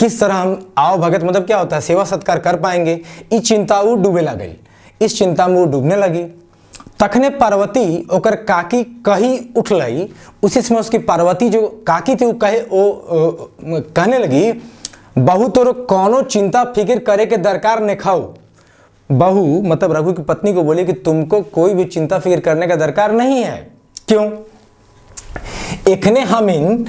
किस तरह हम आओ भगत मतलब क्या होता है, सेवा सत्कार कर पाएंगे। इस चिंता वो डूबे लगी, इस चिंता में वो डूबने लगी। तखने पार्वती ओकर काकी कही उठ लई। उसी समय उसकी पार्वती जो काकी थी वो कहने लगी, बहू तोरो कौनो चिंता फिक्र करे के दरकार ने खाओ। बहू मतलब रघु की पत्नी को बोली कि तुमको कोई भी चिंता फिक्र करने का दरकार नहीं है। क्यों? एखने हम इन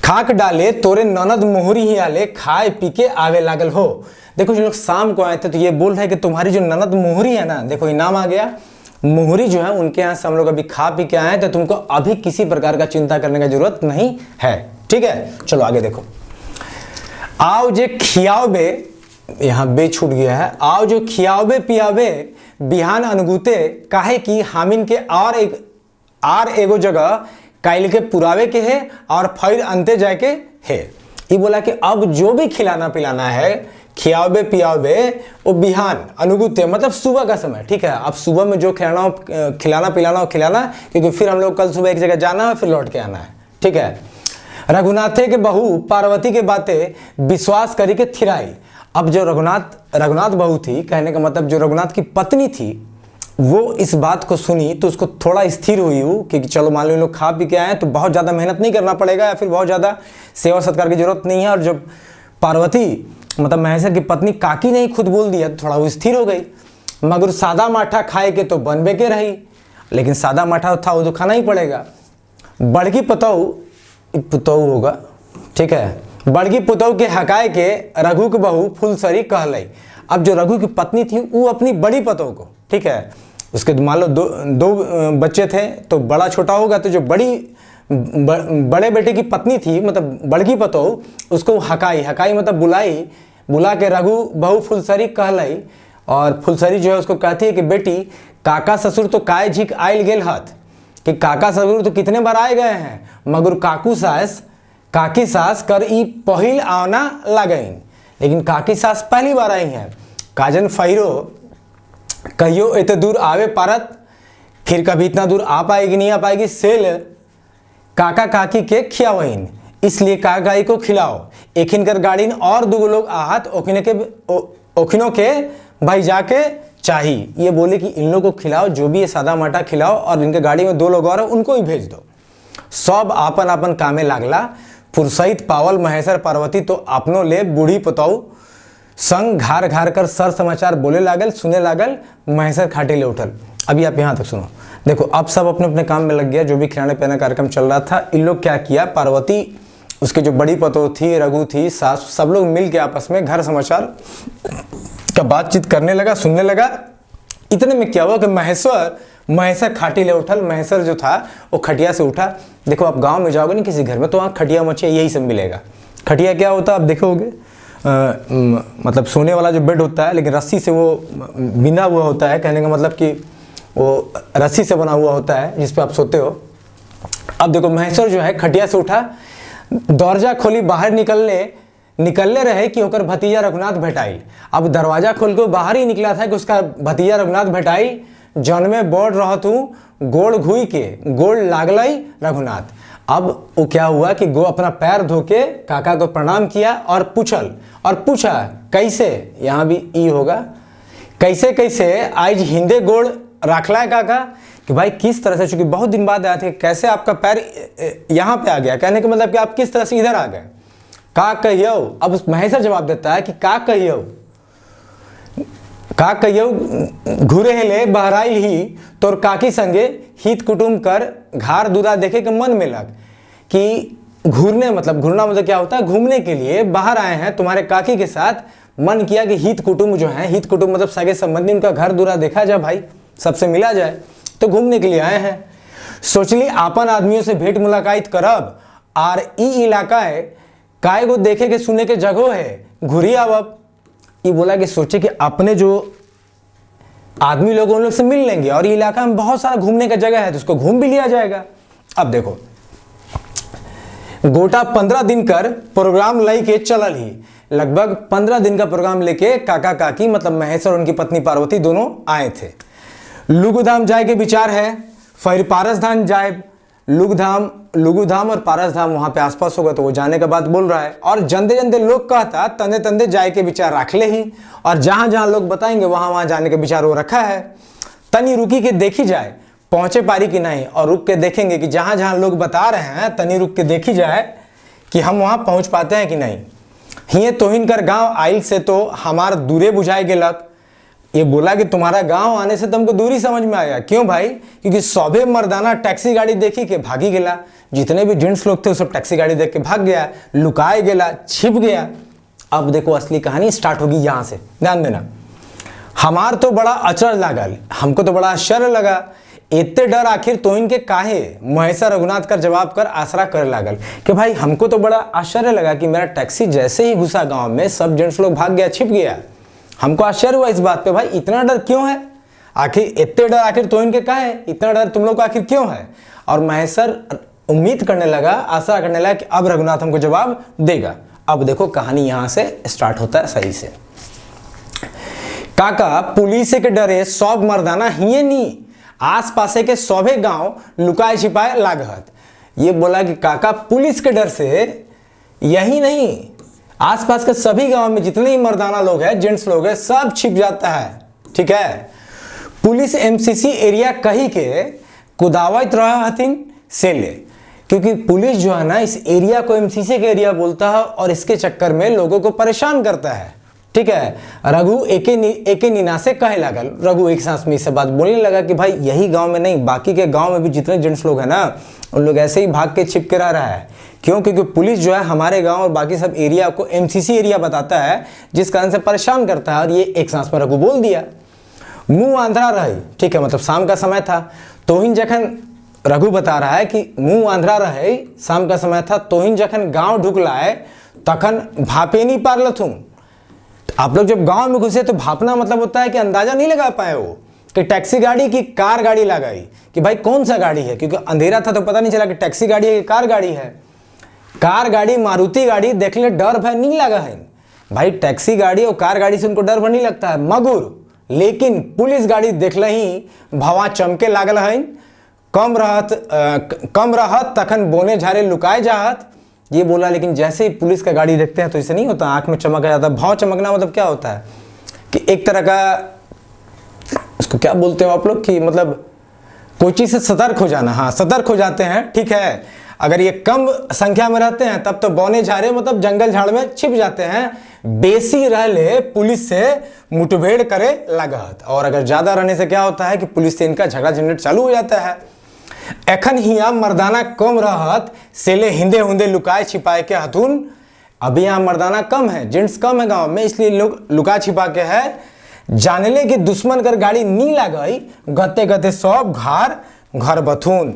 खाक डाले तोरे ननद मोहरी ही आले खाए पी के आवे लागल हो। देखो जो लोग शाम को आए थे तो ये बोल रहे हैं कि तुम्हारी जो ननद मोहरी है ना, देखो इनाम आ गया, मोहरी जो है उनके यहाँ से हम लोग अभी खा पी के आए, तो तुमको अभी किसी प्रकार का चिंता करने का जरूरत नहीं है। ठीक है, चलो आगे देखो। आओ जे खियाओबे, यहाँ बे छूट गया है, आओ जो खियाओबे पियाबे बिहान अनुगूते, काहे कि हामिन के और एगो जगह काइल के पुरावे के है और फिर अंते जाके है। ये बोला कि अब जो भी खिलाना पिलाना है, खियावे पियावे, वो बिहान अनुगुते मतलब सुबह का समय। ठीक है, अब सुबह में जो खिलाना पिलाना खिलाना, क्योंकि फिर हम लोग कल सुबह एक जगह जाना है, फिर लौट के आना है। ठीक है, रघुनाथे के बहू पार्वती के बातें विश्वास करी के थिराई। अब जो रघुनाथ बहू थी, कहने का मतलब जो रघुनाथ की पत्नी थी, वो इस बात को सुनी तो उसको थोड़ा स्थिर हुई कि चलो मान लो लोग खा पी के आए तो बहुत ज़्यादा मेहनत नहीं करना पड़ेगा, या फिर बहुत ज़्यादा सेवा सत्कार की जरूरत नहीं है। और जब पार्वती मतलब महेश्वर की पत्नी काकी ने ही खुद बोल दिया तो थोड़ा वो स्थिर हो गई। मगर सादा माठा खाए के तो बनबे के रही, लेकिन सादा माठा था वो तो खाना ही पड़ेगा। बड़की पुतहु होगा, ठीक है, बड़की पुतहु के हकाए के रघु के बहू फुलसरी कहलाई। अब जो रघु की पत्नी थी वो अपनी बड़ी पतोह को, ठीक है, उसके मान लो दो बच्चे थे तो बड़ा छोटा होगा, तो जो बड़े बेटे की पत्नी थी मतलब बड़की पतोह, उसको हकाई मतलब बुला के रघु बहू फुलसरी कहलाई। और फुलसरी जो है उसको कहती है कि बेटी काका ससुर तो काय झिक आयल गेल हथ, कि काका ससुर तो कितने बार आए गए हैं, मगर काकी सास कर ई पहिल आना लगइन, लेकिन काकी सास पहली बार आई हैं। काजन फैरो कहियो इतने दूर आवे पारत, फिर कभी इतना दूर आ पाएगी नहीं आ पाएगी, सेल काका काकी के खियावइन, इसलिए काका काकी को खिलाओ। एखिन कर गाड़ीन और 2 लोग आहत ओखिनों के भाई जाके चाहिए। ये बोले कि इन लोगों को खिलाओ, जो भी ये सादा माटा खिलाओ, और इनके गाड़ी में 2 लोग और उनको ही भेज दो। सब आपन आपन कामे लागला। फुरसहित पावल महेश्वर पार्वती तो अपनों ले बूढ़ी पतौ संग घार कर सर समाचार बोले लागल, सुने लागल। महेश्वर खाटी ले उठल। अभी आप यहाँ तक सुनो। देखो अब सब अपने अपने काम में लग गया, जो भी खिलाने पिलाने कार्यक्रम चल रहा था। इन लोग क्या किया, पार्वती उसके जो बड़ी पतोह थी, रघु थी, सास, सब लोग मिल के आपस में घर समाचार का बातचीत करने लगा, सुनने लगा। इतने में क्या हुआ कि महेश्वर खाटी ले उठल। महेश्वर जो था वो खटिया से उठा। देखो आप गांव में जाओगे ना किसी घर में, तो वहाँ खटिया मछिया यही सब मिलेगा। खटिया क्या होता है आप देखोगे, मतलब सोने वाला जो बेड होता है, लेकिन रस्सी से वो बिना हुआ होता है। कहने का मतलब कि वो रस्सी से बना हुआ होता है जिस पे आप सोते हो। अब देखो महेश्वर जो है खटिया से उठा, दरवाजा खोली, बाहर निकलने रहे कि होकर भतीजा रघुनाथ भेटाई। अब दरवाजा खोल के बाहर ही निकला था कि उसका भतीजा रघुनाथ भेटाई। जन में बोल रहा तू गोड़ घुई के गोड़ लागलई रघुनाथ। अब वो क्या हुआ कि अपना पैर धो के काका को प्रणाम किया और पूछा कैसे, यहाँ भी ई होगा, कैसे कैसे आज हिंदे गोड़ रखला है काका कि भाई किस तरह से, चूंकि बहुत दिन बाद आए थे, कैसे आपका पैर यहाँ पे आ गया, कहने का मतलब कि आप किस तरह से इधर आ गए। का कहियो, अब महेश्वर जवाब देता है कि का कहियो घुरे हेले बहराइल ही तोर काकी संगे हित कुटुम कर घार दूरा देखे के मन में लग। कि घूरना मतलब क्या होता है, घूमने के लिए बाहर आए हैं तुम्हारे काकी के साथ, मन किया कि हित कुटुम जो है, हित कुटुम मतलब सगे संबंधी, उनका घर दूरा देखा जाए, भाई सबसे मिला जाए, तो घूमने के लिए आए हैं। सोचली आपन आदमियों से भेंट मुलाकात करब और ई इलाका है काय गो देखे के सुने के जगह है, घुरी अब ये बोला कि सोचे कि अपने जो आदमी लोग उन लोग से मिल लेंगे और इलाका में बहुत सारा घूमने का जगह है तो उसको घूम भी लिया जाएगा। अब देखो गोटा 15 दिन कर प्रोग्राम लेके चलल ही, लगभग 15 दिन का प्रोग्राम लेके काका काकी मतलब महेश और उनकी पत्नी पार्वती दोनों आए थे। लुगुधाम जाए के विचार है, फिर पारसधाम जाए, लुगुधाम और पारसधाम वहां पे आसपास होगा तो वो जाने का बात बोल रहा है। और जंदे जंदे लोग कहता तंदे तंदे जाए के विचार रख ले ही, और जहां जहां लोग बताएंगे वहां वहां जाने का विचार वो रखा है। तनी रुकी के देखी जाए पहुंचे पारी कि नहीं, और रुक के देखेंगे कि जहां जहां लोग बता रहे हैं तनी रुक के देखी जाए कि हम वहां पहुंच पाते हैं कि नहीं। हिये तोहिन कर गांव आइल से तो हमार दूरे बुझाए गेलक। ये बोला कि तुम्हारा गांव आने से तुमको दूरी समझ में आया। क्यों भाई? क्योंकि सौभे मर्दाना टैक्सी गाड़ी देखी के भागी गेला, जितने भी जेंट्स लोग थे वो सब टैक्सी गाड़ी देख के भाग गया, लुकाए गेला, छिप गया। अब देखो असली कहानी स्टार्ट होगी यहां से, ध्यान देना। हमार तो बड़ा अचरज लागल, हमको तो बड़ा आश्चर्य लगा, इतने डर आखिर तो इनके काहे। महेश रघुनाथ कर जवाब कर आसरा कर लागल कि भाई हमको तो बड़ा आश्चर्य लगा कि मेरा टैक्सी जैसे ही घुसा गांव में सब जेंट्स लोग भाग गया, छिप गया। हमको आश्चर्य हुआ इस बात पे, भाई इतना डर क्यों है, आखिर इतने डर आखिर तो इनके काहे, इतना डर तुम लोग को आखिर क्यों है। और महेश्वर उम्मीद करने लगा, आशा करने लगा कि अब रघुनाथ हमको जवाब देगा। अब देखो कहानी यहां से स्टार्ट होता है सही से। काका पुलिस के डरे सब मर्दाना हिये नी आस पासे के सौभे गांव लुकाए छिपाए लागत। ये बोला कि काका पुलिस के डर से यही नहीं आसपास के सभी गांव में जितने ही मर्दाना लोग हैं, जेंट्स लोग हैं, सब छिप जाता है। ठीक है, पुलिस एमसीसी एरिया कही के कुदावत रहा हथिन से ले, क्योंकि पुलिस जो है ना इस एरिया को एमसीसी के एरिया बोलता है और इसके चक्कर में लोगों को परेशान करता है। ठीक है, रघु एके नीना से कहे लागल, रघु एक सांस में इससे बात बोलने लगा कि भाई यही गांव में नहीं, बाकी के गांव में भी जितने जेंट्स लोग हैं ना उन लोग ऐसे ही भाग के छिप के रह रहा है। क्यों? क्योंकि पुलिस जो है हमारे गांव और बाकी सब एरिया को एमसीसी एरिया बताता है, जिस कारण से परेशान करता है। और ये एक सांस में रघु बोल दिया। मुंह आंधरा रहे, ठीक है, मतलब शाम का समय था। तोहिन जखन रघु बता रहा है कि मुंह आंधरा रहे, शाम का समय था, तोहिन जखन गांव ढुकलाए तखन भापे नहीं पारलथुम। आप लोग जब गांव में घुसे तो भापना मतलब होता है कि अंदाजा नहीं लगा पाए वो कि टैक्सी गाड़ी की कार गाड़ी लगाई, कि भाई कौन सा गाड़ी है, क्योंकि अंधेरा था तो पता नहीं चला कि टैक्सी गाड़ी है कि कार गाड़ी है। कार गाड़ी मारुति गाड़ी देखने डर भय नहीं लगा है भाई, टैक्सी गाड़ी और कार गाड़ी से उनको डर भय नहीं लगता है मगुर। लेकिन पुलिस गाड़ी देखल ही भवा चमके लागल है, कम रहत तखन बोने झारे लुकाए जाहत। ये बोला, लेकिन जैसे ही पुलिस का गाड़ी देखते हैं तो इसे नहीं होता, आंख में चमक आ जाता। भाव चमकना मतलब क्या होता है कि एक तरह का, उसको क्या बोलते हो आप लोग, कि मतलब कोई चीज से सतर्क हो जाना। हाँ, सतर्क हो जाते हैं। ठीक है, अगर ये कम संख्या में रहते हैं तब तो बौने झारे मतलब जंगल झाड़ में छिप जाते हैं, बेसी रहले पुलिस से मुठभेड़ करे लागत। और अगर ज्यादा रहने से क्या होता है कि पुलिस से इनका झगड़ा झंझट चालू हो जाता है। एखन हिया मर्दाना कम रहत सेले हिंदे हुंदे लुकाए छिपाए के हथुन। अभी यहाँ मर्दाना कम है, जेंट्स कम है गांव में, इसलिए लोग लुका छिपा के है। जानले कि दुश्मन कर गाड़ी नी लागई, गते गते सब घर बथुन।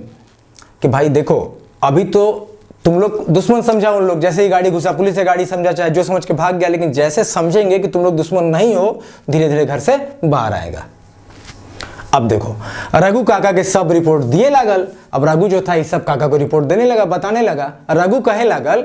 कि भाई देखो अभी तो तुम लोग दुश्मन समझा उन लोग, जैसे ही गाड़ी घुसा पुलिस से गाड़ी समझा, चाहे जो समझ के भाग गया, लेकिन जैसे समझेंगे कि तुम लोग दुश्मन नहीं हो, धीरे धीरे घर से बाहर आएगा। अब देखो रघु काका के सब रिपोर्ट दिए लागल। अब रघु जो था ये सब काका को रिपोर्ट देने लगा, बताने लगा। रघु कहे लागल,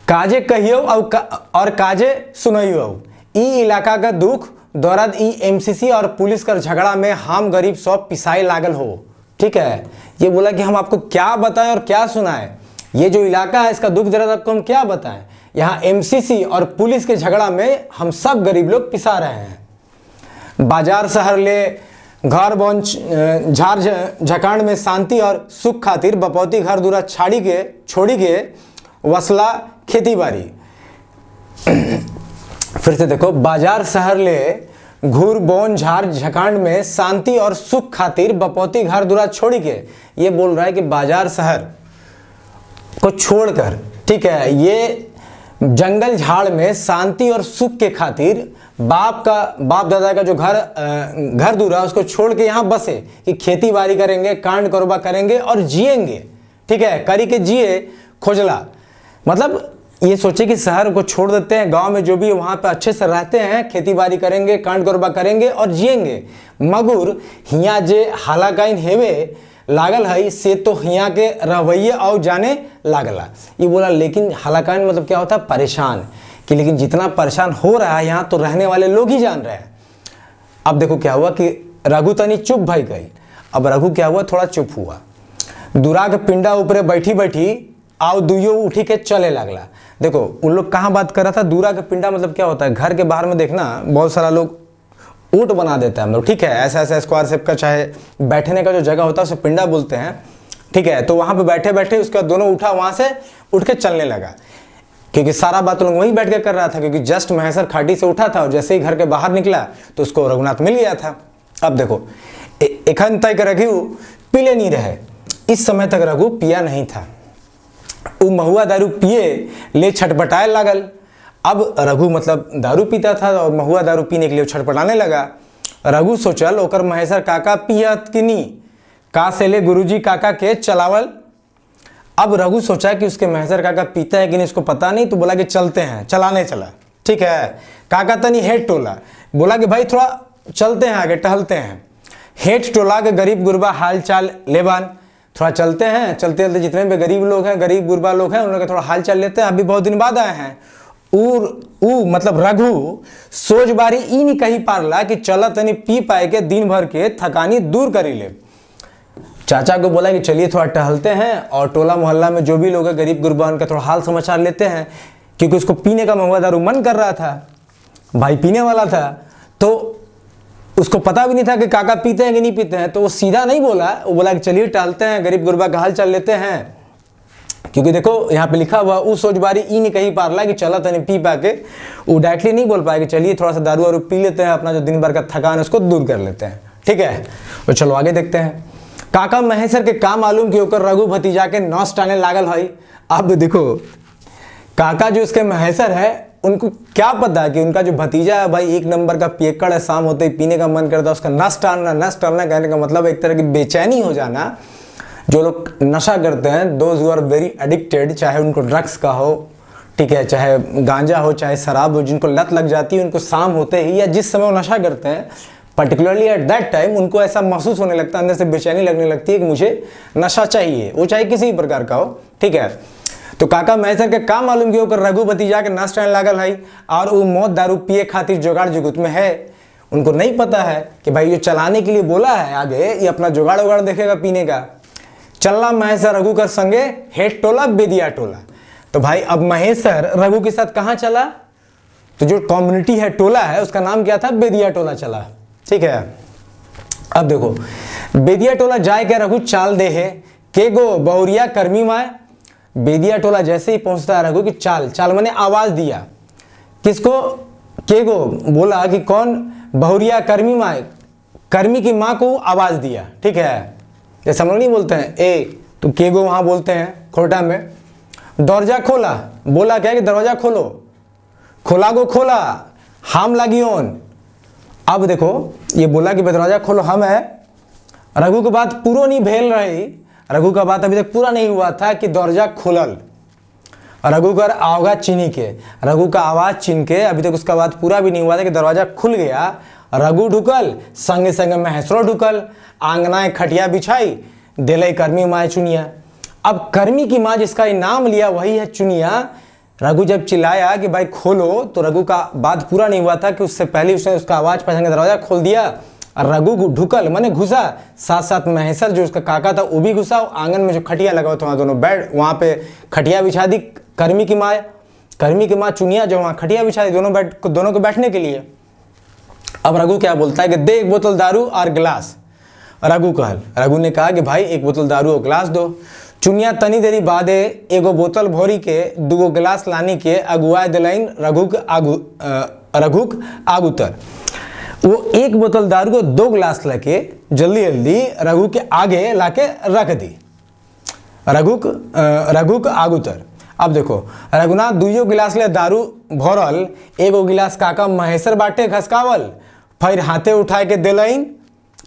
काजे कहियो और काजे सुनइयो, ई इलाका का दुख दौरान ई एमसीसी और पुलिस कर झगड़ा में हम गरीब सब पिसाए लागल हो। ठीक है, ये बोला कि हम आपको क्या बताएं और क्या सुनाएं, ये जो इलाका है इसका दुख दर्द आपको हम क्या बताएं। यहाँ एमसीसी और पुलिस के झगड़ा में हम सब गरीब लोग पिसा रहे हैं। बाजार शहर ले घर बन झाड़ झकांड में शांति और सुख खातिर बपौती घर दूरा छोड़ी के वसला खेती बाड़ी। फिर से देखो, बाजार शहर ले घूर बोन झाड़ झकांड में शांति और सुख खातिर बपौती घर दूरा छोड़ी के, ये बोल रहा है कि बाजार शहर को छोड़कर, ठीक है, ये जंगल झाड़ में शांति और सुख के खातिर बाप दादा का जो घर दूरा उसको छोड़ के यहाँ बसे कि खेती बाड़ी करेंगे, कांड कारोबार करेंगे और जिएंगे, ठीक है, करी के जिए खोजला। मतलब ये सोचे कि शहर को छोड़ देते हैं, गांव में जो भी वहाँ पे अच्छे से रहते हैं, खेती बाड़ी करेंगे, कांड कारोबार करेंगे और जिएंगे। मगर हियाँ जे हालाकाइन हेवे लागल है से तो हियाँ के रवैये और जाने लागला। ये बोला लेकिन हालाकाइन मतलब क्या होता है, परेशान, कि लेकिन जितना परेशान हो रहा है यहाँ तो रहने वाले लोग ही जान रहे हैं। अब देखो क्या हुआ कि रघु तनी चुप भाई गई। अब रघु क्या हुआ, थोड़ा चुप हुआ। दूरा के पिंडा ऊपर बैठी आओ दुइयो उठी के चले लगला। देखो उन लोग कहाँ बात कर रहा था, दूरा के पिंडा मतलब क्या होता है, घर के बाहर में देखना बहुत सारा लोग ऊँट बना देता है, मतलब ठीक है, ऐसा स्क्वायर शेप का, चाहे बैठने का जो जगह होता है उसे पिंडा बोलते हैं, ठीक है। तो वहाँ पे बैठे बैठे उसके बाद दोनों उठा, वहाँ से उठ के चलने लगा, क्योंकि सारा बात लोग वहीं बैठ के कर रहा था, क्योंकि जस्ट महेश्वर खाटी से उठा था और जैसे ही घर के बाहर निकला तो उसको रघुनाथ मिल गया था। अब देखो एखन तक रघु पीले नहीं रहे, इस समय तक रघु पिया नहीं था। वो महुआ दारू पिए ले छटपटाए लागल। अब रघु मतलब दारू पीता था और महुआ दारू पीने के लिए छटपटाने लगा। रघु सोचल ओकर महेश्वर काका पियत कि नहीं, का से ले गुरुजी काका के चलावल। अब रघु सोचा कि उसके महेश्वर काका पीता है कि नहीं इसको पता नहीं, तो बोला कि चलते हैं, चलाने चला, ठीक है। काका तनी हेठ टोला, बोला कि भाई थोड़ा चलते हैं आगे, टहलते हैं। हेठ टोला के गरीब गुरबा हाल चाल लेबान, थोड़ा चलते हैं, चलते चलते जितने भी गरीब लोग हैं, गरीब गुरबा लोग हैं, उन लोग का थोड़ा हाल चाल लेते हैं, अभी बहुत दिन बाद आए हैं। मतलब रघु सोच बारी ई नहीं कही पारला कि चल तनी पी पाए के दिन भर के थकानी दूर करी ले। चाचा को बोला कि चलिए थोड़ा टहलते हैं और टोला मोहल्ला में जो भी लोग हैं गरीब गुरबा उनका थोड़ा हाल समाचार लेते हैं, क्योंकि उसको पीने का महुआ दारू मन कर रहा था, भाई पीने वाला था। तो उसको पता भी नहीं था कि काका पीते हैं कि नहीं पीते हैं, तो वो सीधा नहीं बोला, वो बोला कि चलिए टहलते हैं, गरीब गुरबा का हाल चाल लेते हैं। क्योंकि देखो यहाँ पे लिखा हुआ वो सोच बारी ई नहीं कही पारला कि चला तने पी पा के, वो डायरेक्टली नहीं बोल पाए कि चलिए थोड़ा सा दारू वारू पी लेते हैं, अपना जो दिन भर का थकान है उसको दूर कर लेते हैं, ठीक है। तो चलो आगे देखते हैं। काका महेश्वर के काम मालूम कि ओकर रघु भतीजा के नौस टाने लागल है। अब देखो काका जो उसके महेश्वर है उनको क्या पता कि उनका जो भतीजा है भाई एक नंबर का पियक्कड़ है, शाम होते ही पीने का मन करता है, उसका नस टालना कहने का मतलब एक तरह की बेचैनी हो जाना। जो लोग नशा करते हैं, those who are very addicted, चाहे उनको ड्रग्स का हो, ठीक है, चाहे गांजा हो, चाहे शराब हो, जिनको लत लग जाती है, उनको शाम होते ही या जिस समय वो नशा करते हैं, पर्टिकुलरली एट दैट टाइम उनको ऐसा महसूस होने लगता है, अंदर से बेचैनी लगने लगती है कि मुझे नशा चाहिए, वो चाहे किसी प्रकार का हो, ठीक है। तो काका महेश्वर के काम मालूम कि ओकर रघु भतीजा के नस टाने लागल है और वो मौत दारू पिए खातिर जुगाड़ जुगुत में है। उनको नहीं पता है कि भाई जो चलाने के लिए बोला है आगे ये अपना जुगाड़ उगाड़ देखेगा पीने का। चलना महेश्वर रघु कर संगे हेठ टोला बेदिया टोला। तो भाई अब महेश्वर रघु के साथ कहाँ चला, तो जो कम्युनिटी है, टोला है, उसका नाम क्या था, बेदिया टोला चला, ठीक है। अब देखो बेदिया टोला जाए क्या रघु चाल दे है के गो बहुरिया कर्मी माए। बेदिया टोला जैसे ही पहुंचता है रघु की चाल मैंने आवाज दिया, किसको, के गो, बोला कि कौन, बहुरिया कर्मी माए, कर्मी की माँ को आवाज दिया, ठीक है। जैसे हम लोग नहीं बोलते हैं ए, तो के गो वहां बोलते हैं खोटा में। दरवाजा खोला, बोला क्या कि दरवाजा खोलो, खोला गो खोला, हम लगी ओन। अब देखो ये बोला कि दरवाजा खोलो, हम है। रघु की बात पूरा नहीं भेल रही, रघु का बात अभी तक पूरा नहीं हुआ था कि दरवाजा खुलल। रघु का आवाज चिन्ह के, रघु का आवाज चिन्ह के अभी तक उसका बात पूरा भी नहीं हुआ था कि दरवाजा खुल गया। रघु ढुकल, संगे संगे महेश्वरो ढुकल, आंगना खटिया बिछाई, दिले कर्मी माँ चुनिया। अब कर्मी की माँ जिसका नाम लिया वही है चुनिया। रघु जब चिल्लाया कि भाई खोलो, तो रघु का बात पूरा नहीं हुआ था कि उससे पहले उसने उसका आवाज पहचान के दरवाजा खोल दिया। रघु ढुकल माने घुसा, साथ साथ महेश्वर जो उसका काका था वो भी घुसा। आंगन में जो खटिया लगा हुआ था वहाँ दोनों बैठ, वहाँ पे खटिया बिछा दी कर्मी की माँ चुनिया, जो वहाँ खटिया बिछा दी दोनों को बैठने के लिए। अब रघु क्या बोलता है कि दे एक बोतल दारू और गिलास। रघु ने कहा कि भाई एक बोतल दारू और गिलास दो। चुनिया तनी देरी बादे एगो बोतल भोरी के दूगो गिलास लानी के अगुआए दिलाइन रघुक आगुतर। वो एक बोतल दारू को 2 गिलास लेके जल्दी जल्दी रघु के आगे लाके रख दी। रघुक आगुतर। अब देखो रघुनाथ दुइयो गिलास ले दारू भरल, एगो गिलास काका महेश्वर बाटे खसकावल, फिर हाथे उठाए के दिलाइन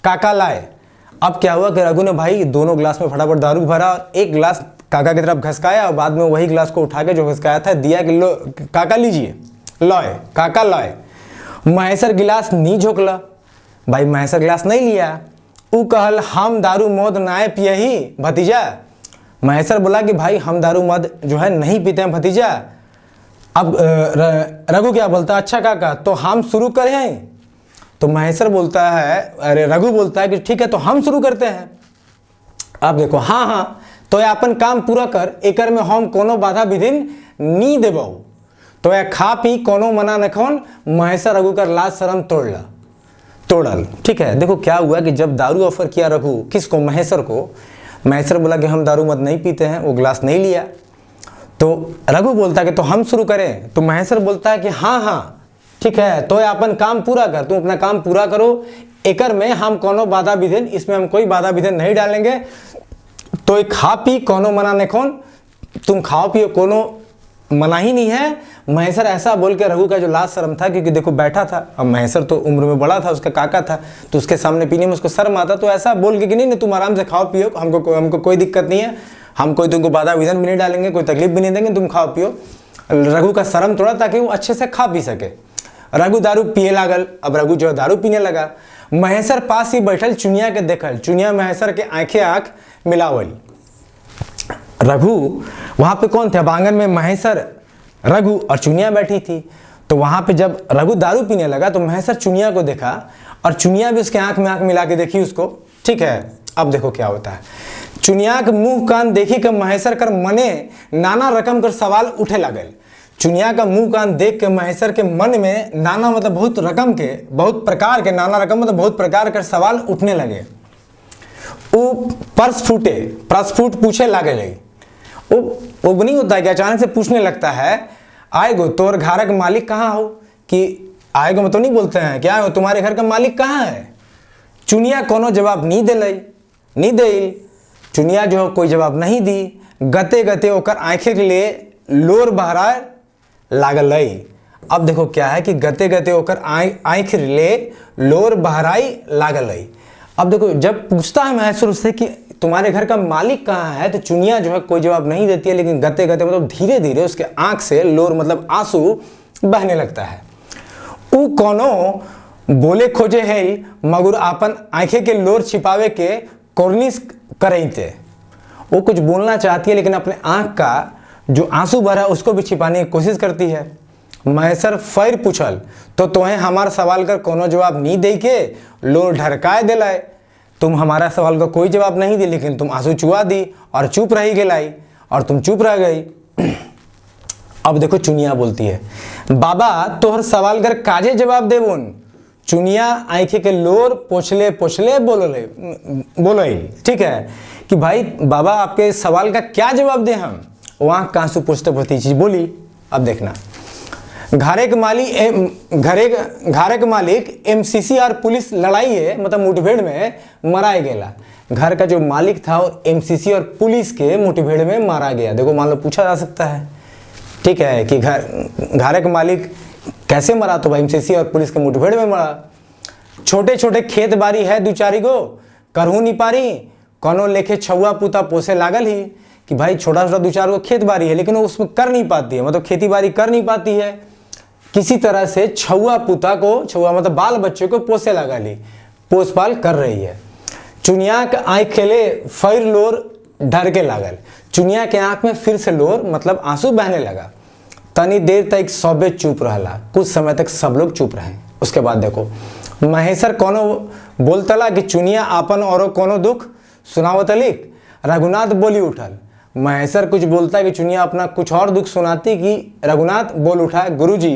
काका लाए। अब क्या हुआ कि रघु ने भाई दोनों गिलास में फटाफट दारू भरा और एक गिलास काका की तरफ घसकाया और बाद में वही गिलास को उठा के जो घसकाया था दिया कि लो काका लीजिए, लॉय काका लॉय। महेश्वर गिलास नहीं झोंकला, भाई महेश्वर गिलास नहीं लिया। ऊ कहल हम दारू मौत नाए पियही भतीजा। महेश्वर बोला कि भाई हम दारू मद जो है नहीं पीते हैं भतीजा। अब रघु क्या बोलता है, अच्छा काका तो हम शुरू करें। तो महेश्वर बोलता है, अरे रघु बोलता है कि ठीक है तो हम शुरू करते हैं। अब देखो हाँ तो अपन काम पूरा कर, एकर में हम कोनो बाधा विधिन नी देबो। तो यह खा पी कोनो मना नखोन। महेश्वर रघु का लाज शर्म तोड़ल। ठीक है, देखो क्या हुआ कि जब दारू ऑफर किया रघु किसको, महेश्वर को, महेश्वर बोला कि हम दारू मत नहीं पीते हैं, वो गिलास नहीं लिया। तो रघु बोलता है कि तो हम शुरू करें। तो महेश्वर बोलता है कि हाँ ठीक है तो अपन काम पूरा कर, तुम अपना काम पूरा करो, एकर में हम कोनो बाधा विधिन, इसमें हम कोई बाधा विधिन नहीं डालेंगे। तो खा पी कोनो मना नहीं खोन, तुम खाओ पियो कोनो मना ही नहीं है। महेश्वर ऐसा बोल के रघु का जो लाज शर्म था, क्योंकि देखो बैठा था, अब महेश्वर तो उम्र में बड़ा था, उसका काका था, तो उसके सामने पीने में उसको शर्म आता, तो ऐसा बोल के कि नहीं तुम आराम से खाओ पियो, हमको कोई दिक्कत नहीं है, हम कोई तुमको बाधा विधन भी नहीं डालेंगे, कोई तकलीफ भी नहीं देंगे, तुम खाओ पियो। रघु का शर्म तोड़ा ताकि वो अच्छे से खा पी सके। रघु दारू पिए लागल। अब रघु जो दारू पीने लगा, महेश्वर पास ही बैठल चुनिया के देखल, चुनिया महेश्वर के आंख मिलावल। रघु वहां पे कौन थे, आंगन में महेश्वर, रघु और चुनिया बैठी थी। तो वहां पे जब रघु दारू पीने लगा तो महेश्वर चुनिया को देखा और चुनिया भी उसके आंख में आंख मिला के देखी उसको। ठीक है, अब देखो क्या होता है। चुनिया के मुंह कान देखी के महेश्वर कर मने नाना रकम कर सवाल उठे लागल। चुनिया का मुंह कान देख के महेश्वर के मन में नाना मतलब बहुत रकम के, बहुत प्रकार के, नाना रकम मतलब बहुत प्रकार के सवाल उठने लगे। वो प्रश्न पूछे लागे। वो नहीं होता है कि अचानक से पूछने लगता है, आएगो तोर घर का मालिक कहाँ हो, कि आएगो मतलब नहीं बोलते हैं, क्या हो तुम्हारे घर का मालिक कहाँ है। चुनिया कोनो जवाब नहीं दे। चुनिया जो कोई जवाब नहीं दी, गते गते ओकर आंखें के लिए लोर बहराए लागल। अब देखो क्या है कि गते गते ओकर आंख ले लोर बहराई लागल। अब देखो जब पूछता है महेश्वर उससे कि तुम्हारे घर का मालिक कहाँ है, तो चुनिया जो है कोई जवाब नहीं देती है, लेकिन गते गते मतलब धीरे धीरे उसके आंख से लोर मतलब आंसू बहने लगता है। ऊ कोनो बोले खोजे है मगर अपन आंखें के लोर छिपावे के कोर्निश करई थे। वो कुछ बोलना चाहती है लेकिन अपने आंख का जो आंसू भरा उसको भी छिपाने की कोशिश करती है। महेश्वर फिर पूछल तो तुम्हें हमारा सवाल कर कोनो जवाब नहीं दे के लोर ढरकाए दिलाए। तुम हमारा सवाल का कोई जवाब नहीं दी, लेकिन तुम आंसू चुआ दी और चुप रही गेलाई, और तुम चुप रह गई। अब देखो चुनिया बोलती है, बाबा तोहर सवाल कर काजे जवाब देबोन। चुनिया आंखें के लोर पोछले बोलो। ठीक है कि भाई बाबा आपके सवाल का क्या जवाब दे हम। वहां कांसू पूछते पूछती चीज बोली। अब देखना, घरे के मालिक एमसीसी और पुलिस लड़ाई है मतलब मुठभेड़ में मराया गया। घर का जो मालिक था और एमसीसी और पुलिस के मुठभेड़ में मारा गया। देखो मान लो पूछा जा सकता है, ठीक है, कि घरे का मालिक कैसे मरा, तो भाई एमसीसी और पुलिस के मुठभेड़ में मरा। छोटे छोटे खेत बाड़ी है 2-4 गो, करहू नहीं पारी, कोनो लेखे छुआ पुता पोसे लागल ही, कि भाई छोटा छोटा 2-4 गो खेत बाड़ी है लेकिन वो उसमें कर नहीं पाती है, मतलब खेती बाड़ी कर नहीं पाती है। किसी तरह से छुआ पुता को, छुआ मतलब बाल बच्चे को पोसे लगा ली, पोस पाल कर रही है। चुनिया के आँख खेले फिर लोर डर के लागल। चुनिया के आँख में फिर से लोर मतलब आंसू बहने लगा। तनी देर तक सबे चुप रहला, कुछ समय तक सब लोग चुप रहे। उसके बाद देखो महेश्वर कोनो बोलतला कि चुनिया आपन औरो कोनो दुख सुनावतलिक। रघुनाथ बोली उठल। महेश्वर कुछ बोलता है कि चुनिया अपना कुछ और दुख सुनाती कि रघुनाथ बोल उठा, गुरुजी।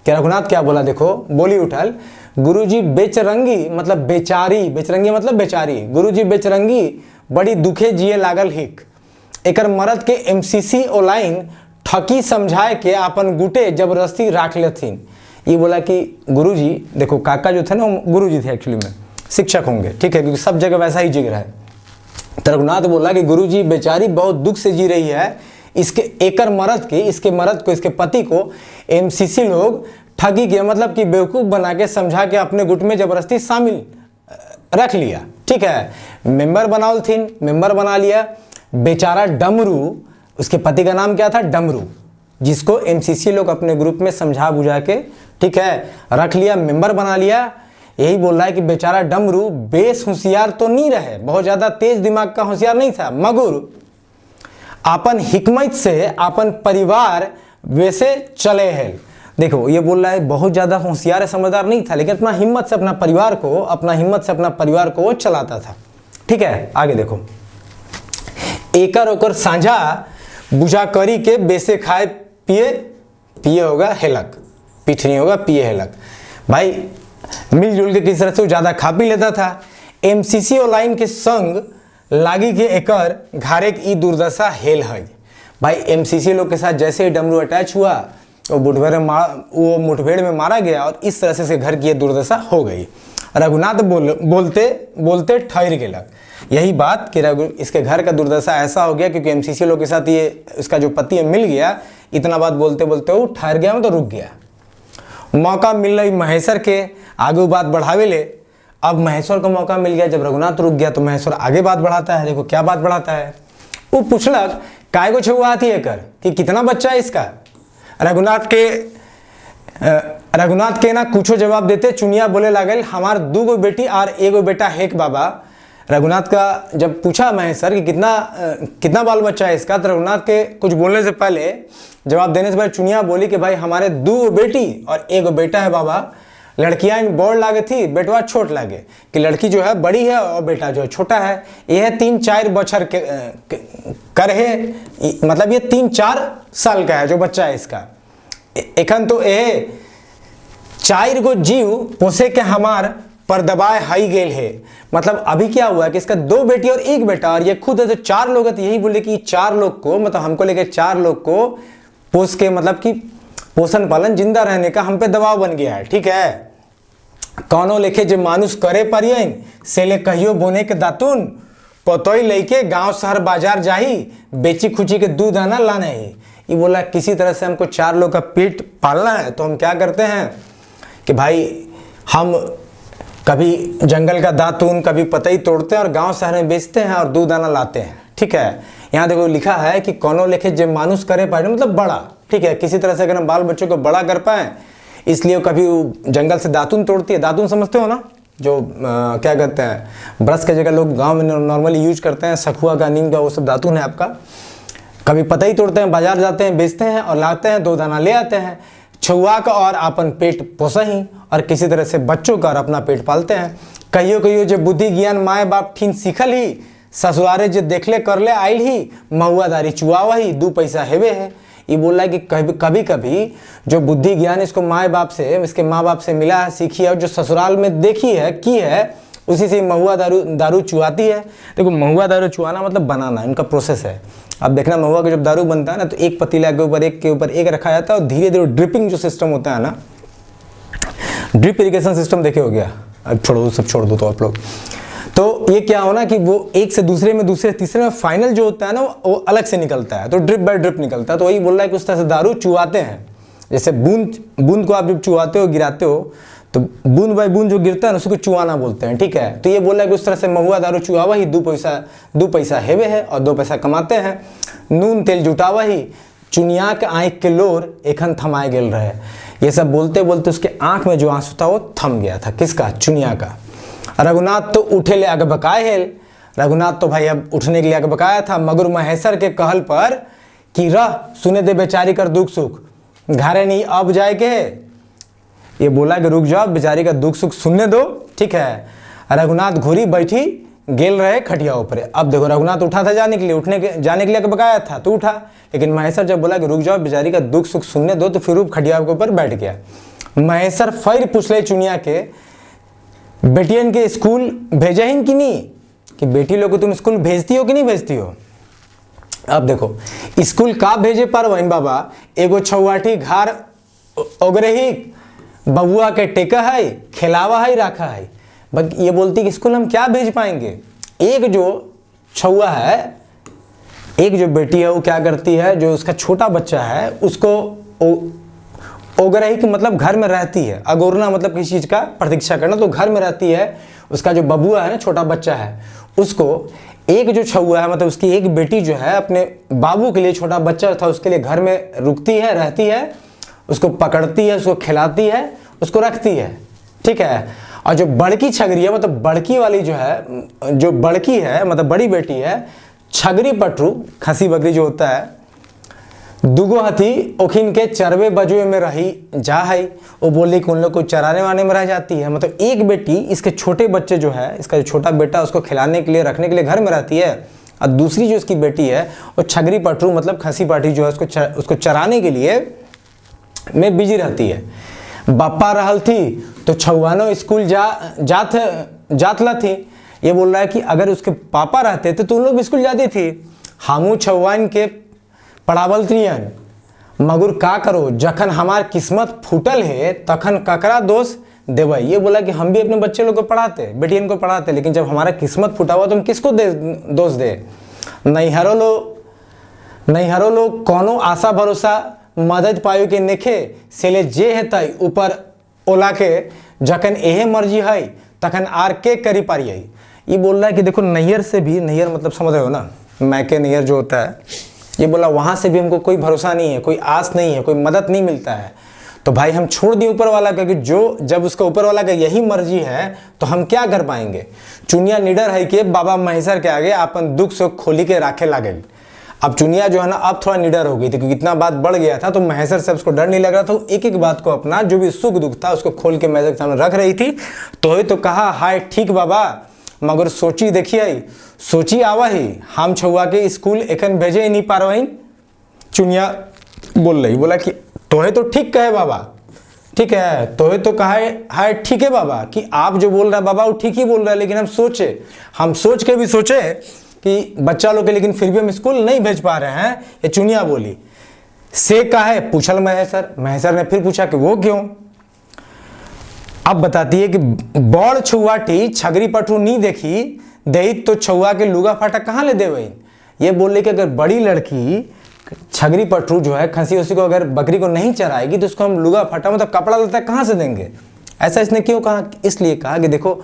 क्या रघुनाथ क्या बोला, देखो बोली उठल, गुरुजी बेचरंगी मतलब बेचारी, बेचरंगी मतलब बेचारी, गुरुजी बेचरंगी बड़ी दुखे जिए लागल हिक, एकर मरद के एमसीसी ऑनलाइन ठकी समझाए के अपन गुटे जबरदस्ती राख लेथिन। ये बोला कि गुरुजी, देखो काका जो थे ना वो गुरुजी थे एक्चुअली में, शिक्षक होंगे, ठीक है, क्योंकि सब जगह वैसा ही जिक्र है। तो रघुनाथ बोला कि गुरुजी बेचारी बहुत दुख से जी रही है, इसके एकर मरद के, इसके मरद को, इसके पति को एमसीसी लोग ठगी के मतलब कि बेवकूफ़ बना के समझा के अपने गुट में जबरदस्ती शामिल रख लिया, ठीक है, मेंबर बनाओ थीन, मेंबर बना लिया। बेचारा डमरू, उसके पति का नाम क्या था, डमरू, जिसको एमसीसी लोग अपने ग्रुप में समझा बुझा के, ठीक है, रख लिया, मेंबर बना लिया। यही बोल रहा है कि बेचारा डमरू बेस होशियार तो नहीं रहे, बहुत ज़्यादा तेज दिमाग का होशियार नहीं था, मगर अपन हिकमत से अपन परिवार वैसे चले हैं। देखो ये बोल रहा है बहुत ज़्यादा होशियार है, समझदार नहीं था, लेकिन अपना हिम्मत से अपना परिवार को वो चलाता था, ठीक है। आगे देखो, एकर ओकर साझा बुझा करी के बेसे खाए पिए, पिए होगा हेलक, पीठ नहीं होगा पिए हेलक। भाई मिलजुल के किस तरह से वो ज़्यादा खा पी लेता था। एमसीसी ऑनलाइन के संग लागी के एकर घारे की दुर्दशा हेल है। भाई एमसीसी लोग के साथ जैसे ही डमरू अटैच हुआ वो मुठभेड़ में मारा गया और इस तरह से इसके घर की ये दुर्दशा हो गई। रघुनाथ बोलते बोलते ठहर गेलक। यही बात कि इसके घर का दुर्दशा ऐसा हो गया क्योंकि एमसीसी लोग के साथ ये इसका जो पति है मिल गया। इतना बात बोलते बोलते वो ठहर गया, तो रुक गया। मौका मिल रही महेश्वर के आगे बात बढ़ावे ले। अब महेश्वर को मौका मिल गया, जब रघुनाथ रुक गया तो महेश्वर आगे बात बढ़ाता है। देखो क्या बात बढ़ाता है। वो पूछलक काय को छुआ आती है कर कि कितना बच्चा है इसका। रघुनाथ के ना कुछो जवाब देते चुनिया बोले लागल हमार 2 गो बेटी और 1 गो बेटा हेक बाबा। रघुनाथ का जब पूछा महेश्वर कि कितना बाल बच्चा है इसका, तो रघुनाथ के कुछ बोलने से पहले, जवाब देने से पहले चुनिया बोली कि भाई हमारे 2 गो बेटी और 1 गो बेटा है बाबा। लड़कियां इन बड़ लागे थी, बेटवा छोट लागे, कि लड़की जो है बड़ी है और बेटा जो है छोटा है। यह 3-4 बछर कर है, मतलब ये 3-4 साल का है जो बच्चा है इसका। एखन तो ये 4 गो जीव पोसे के हमार पर दबाए हाई गेल है। मतलब अभी क्या हुआ कि इसका 2 बेटी और 1 बेटा, और ये खुद है तो 4 लोग है। तो यही बोले कि 4 लोग को, मतलब हमको लेके 4 लोग को पोस के, मतलब कि पोषण पालन जिंदा रहने का हम पे दबाव बन गया है, ठीक है। कौनो लेखे जो मानुष करे परियन से ले कहियो बोने के दातुन, पतोई लेके गांव शहर बाजार जाही, बेची खुची के दूध आना लाना ही। ये बोला किसी तरह से हमको 4 लोग का पेट पालना है, तो हम क्या करते हैं कि भाई हम कभी जंगल का दातून, कभी पतई तोड़ते हैं और गांव शहर में बेचते हैं और दूध आना लाते हैं, ठीक है। यहाँ देखो लिखा है कि कौनो लेखे जो मानुष करे पाए, मतलब बड़ा, ठीक है, किसी तरह से अगर हम बाल बच्चों को बड़ा कर पाए, इसलिए कभी जंगल से दातून तोड़ती है। दातून समझते हो ना, जो क्या कहते हैं, ब्रश की जगह लोग गांव में नॉर्मली यूज करते हैं, सखुआ का, नीम का, वो सब दातून है आपका। कभी पता ही तोड़ते हैं, बाजार जाते हैं, बेचते हैं और लाते हैं, 2 दाना ले आते हैं। छुआ का और अपन पेट पोसही और किसी तरह से बच्चों का और अपना पेट पालते हैं। कहियो जो बुद्धि ज्ञान माए बाप ठीन सीखल ही, ससुरारे जो देखले करले आयल ही, महुआदारी चुआवा ही, 2 पैसा हेवे है। ये बोल रहा है कि कभी कभी जो बुद्धि ज्ञान इसको माए बाप से, इसके माँ बाप से मिला है, सीखी है, और जो ससुराल में देखी है, की है, उसी से महुआ दारू चुआती है। देखो महुआ दारू चुआना मतलब बनाना, इनका प्रोसेस है। अब देखना महुआ का जब दारू बनता है ना, तो एक पतीला के ऊपर एक रखा जाता है और धीरे धीरे ड्रिपिंग जो सिस्टम होता है ना, ड्रिप इरिगेशन सिस्टम देखे हो गया। अब सब छोड़ दो तो आप लोग। तो ये क्या होना कि वो एक से दूसरे में, दूसरे तीसरे में, फाइनल जो होता है ना वो अलग से निकलता है, तो ड्रिप बाय ड्रिप निकलता है। तो वही बोल रहा है कि उस तरह से दारू चुआते हैं। जैसे बूंद को आप जब चुआते हो, गिराते हो, तो बूंद बाय बूंद जो गिरता है ना उसको चुआना बोलते हैं, ठीक है। तो ये बोल रहा है कि उस तरह से महुआ दारू चुआवा ही, 2 पैसा हेवे है और 2 पैसा कमाते हैं। नून तेल जुटावा ही, चुनिया के आँख के लोर एखन थमाए गेल रहे। ये सब बोलते बोलते उसके आंख में जो आंसू था वो थम गया था। किसका? चुनिया का। रघुनाथ तो उठे ले आगे बकाए हेल। रघुनाथ तो भाई अब उठने के लिए आगे बकाया था, मगर महेश्वर के कहल पर कि रह सुने दे बेचारी कर दुख सुख, घरे नहीं अब जाए के। ये बोला कि रुक जाओ, बेचारी का दुख सुख सुनने दो, ठीक है। रघुनाथ घोरी बैठी गेल रहे खटिया ऊपर। अब देखो रघुनाथ उठा था जाने के लिए, जाने के लिए बकाया था तो उठा, लेकिन महेश्वर जब बोला कि रुक जाओ बेचारी का दुख सुख सुनने दो, तो फिर खटिया के ऊपर बैठ गया। महेश्वर फिर पूछ ले चुनिया के बेटियन के स्कूल भेजे हैं कि नहीं, कि बेटी लोग को तुम स्कूल भेजती हो कि नहीं भेजती हो। अब देखो स्कूल का भेजे पर वही बाबा, एगो छौआठी घर ओगरे ही बबुआ के टेका है, खिलावा है, रखा है। बट ये बोलती कि स्कूल हम क्या भेज पाएंगे। एक जो छौआ है, एक जो बेटी है, वो क्या करती है, जो उसका छोटा बच्चा है उसको ओगरही की मतलब घर में रहती है। अगोरना मतलब किसी चीज़ का प्रतीक्षा करना, तो घर में रहती है। उसका जो बबुआ है ना, छोटा बच्चा है, उसको एक जो छौआ है मतलब उसकी एक बेटी जो है अपने बाबू के लिए, छोटा बच्चा था उसके लिए घर में रुकती है, रहती है, उसको पकड़ती है, उसको खिलाती है, उसको रखती है, ठीक है। और जो बड़की छगरी है मतलब बड़की वाली जो है, जो बड़की है मतलब बड़ी बेटी है, छगरी पटरू खसी बकरी जो होता है, दुगो हथी ओखिन के चरवे बजुए में रही जा है। वो बोली कि उन लोग को चराने वाने में रह जाती है। मतलब एक बेटी इसके छोटे बच्चे जो है, इसका जो छोटा बेटा उसको खिलाने के लिए, रखने के लिए घर में रहती है, और दूसरी जो इसकी बेटी है वो छगरी पटरू मतलब खसी पाठी जो है उसको चराने के लिए में बिजी रहती है। बापा रहल थी तो छौआनो स्कूल जात ला थी। ये बोल रहा है कि अगर उसके पापा रहते तो उन लोग स्कूल जाती थी। हमू छौआन के पढ़ावल त्रियन, मगर का करो जखन हमार किस्मत फूटल है तखन ककरा दोष देवे। ये बोला कि हम भी अपने बच्चे लोग को पढ़ाते, बेटियन को पढ़ाते, लेकिन जब हमारा किस्मत फूटा हुआ तो हम किसको दोष दे। नैहरो लोग कोनो आशा भरोसा मदद पायो के नेखे सेले जे हेतै ऊपर ओला के, जखन एहे मर्जी है तखन आर के करी पारिये। ये बोल रहा है कि देखो नैहर से भी, नैहर मतलब समझ रहे हो ना, मैके नैहर जो होता है, ये बोला वहाँ से भी हमको कोई भरोसा नहीं है, कोई आस नहीं है, कोई मदद नहीं मिलता है। तो भाई हम छोड़ दिए ऊपर वाला का, कि जो जब उसका ऊपर वाला का यही मर्जी है तो हम क्या कर पाएंगे। चुनिया निडर है कि बाबा महेश्वर के आगे अपन दुख सुख खोली के राखे लागल। अब चुनिया जो है ना अब थोड़ा निडर हो गई थी, क्योंकि इतना बात बढ़ गया था तो महेश्वर से उसको डर नहीं लग रहा था। एक एक बात को अपना जो भी सुख दुख था उसको खोल के महेश्वर के सामने रख रही थी। तो कहा हाय ठीक बाबा, मगर सोची देखिए, सोची आवा ही हम छुआ के स्कूल एखन भेजे ही नहीं पा रही। चुनिया बोल रही, बोला कि तोहे तो ठीक कहे बाबा, ठीक है, तोहे तो कहा है ठीक है बाबा, कि आप जो बोल रहे हैं बाबा वो ठीक ही बोल रहा है, लेकिन हम सोच के भी सोचे कि बच्चा लोग के, लेकिन फिर भी हम स्कूल नहीं भेज पा रहे हैं। ये चुनिया बोली। से कहा पूछल महेश्वर ने फिर पूछा कि वो क्यों। अब बताती है कि बड़ छुआटी छगरी पटरू नहीं देखी दे तो छुआ के लुगा फाटा कहाँ ले देवे। ये बोल रही कि अगर बड़ी लड़की छगरी पटरू जो है खसी उसी को अगर बकरी को नहीं चराएगी तो उसको हम लुगा फाटा मतलब कपड़ा लता कहाँ से देंगे। ऐसा इसने क्यों कहा, इसलिए कहा कि देखो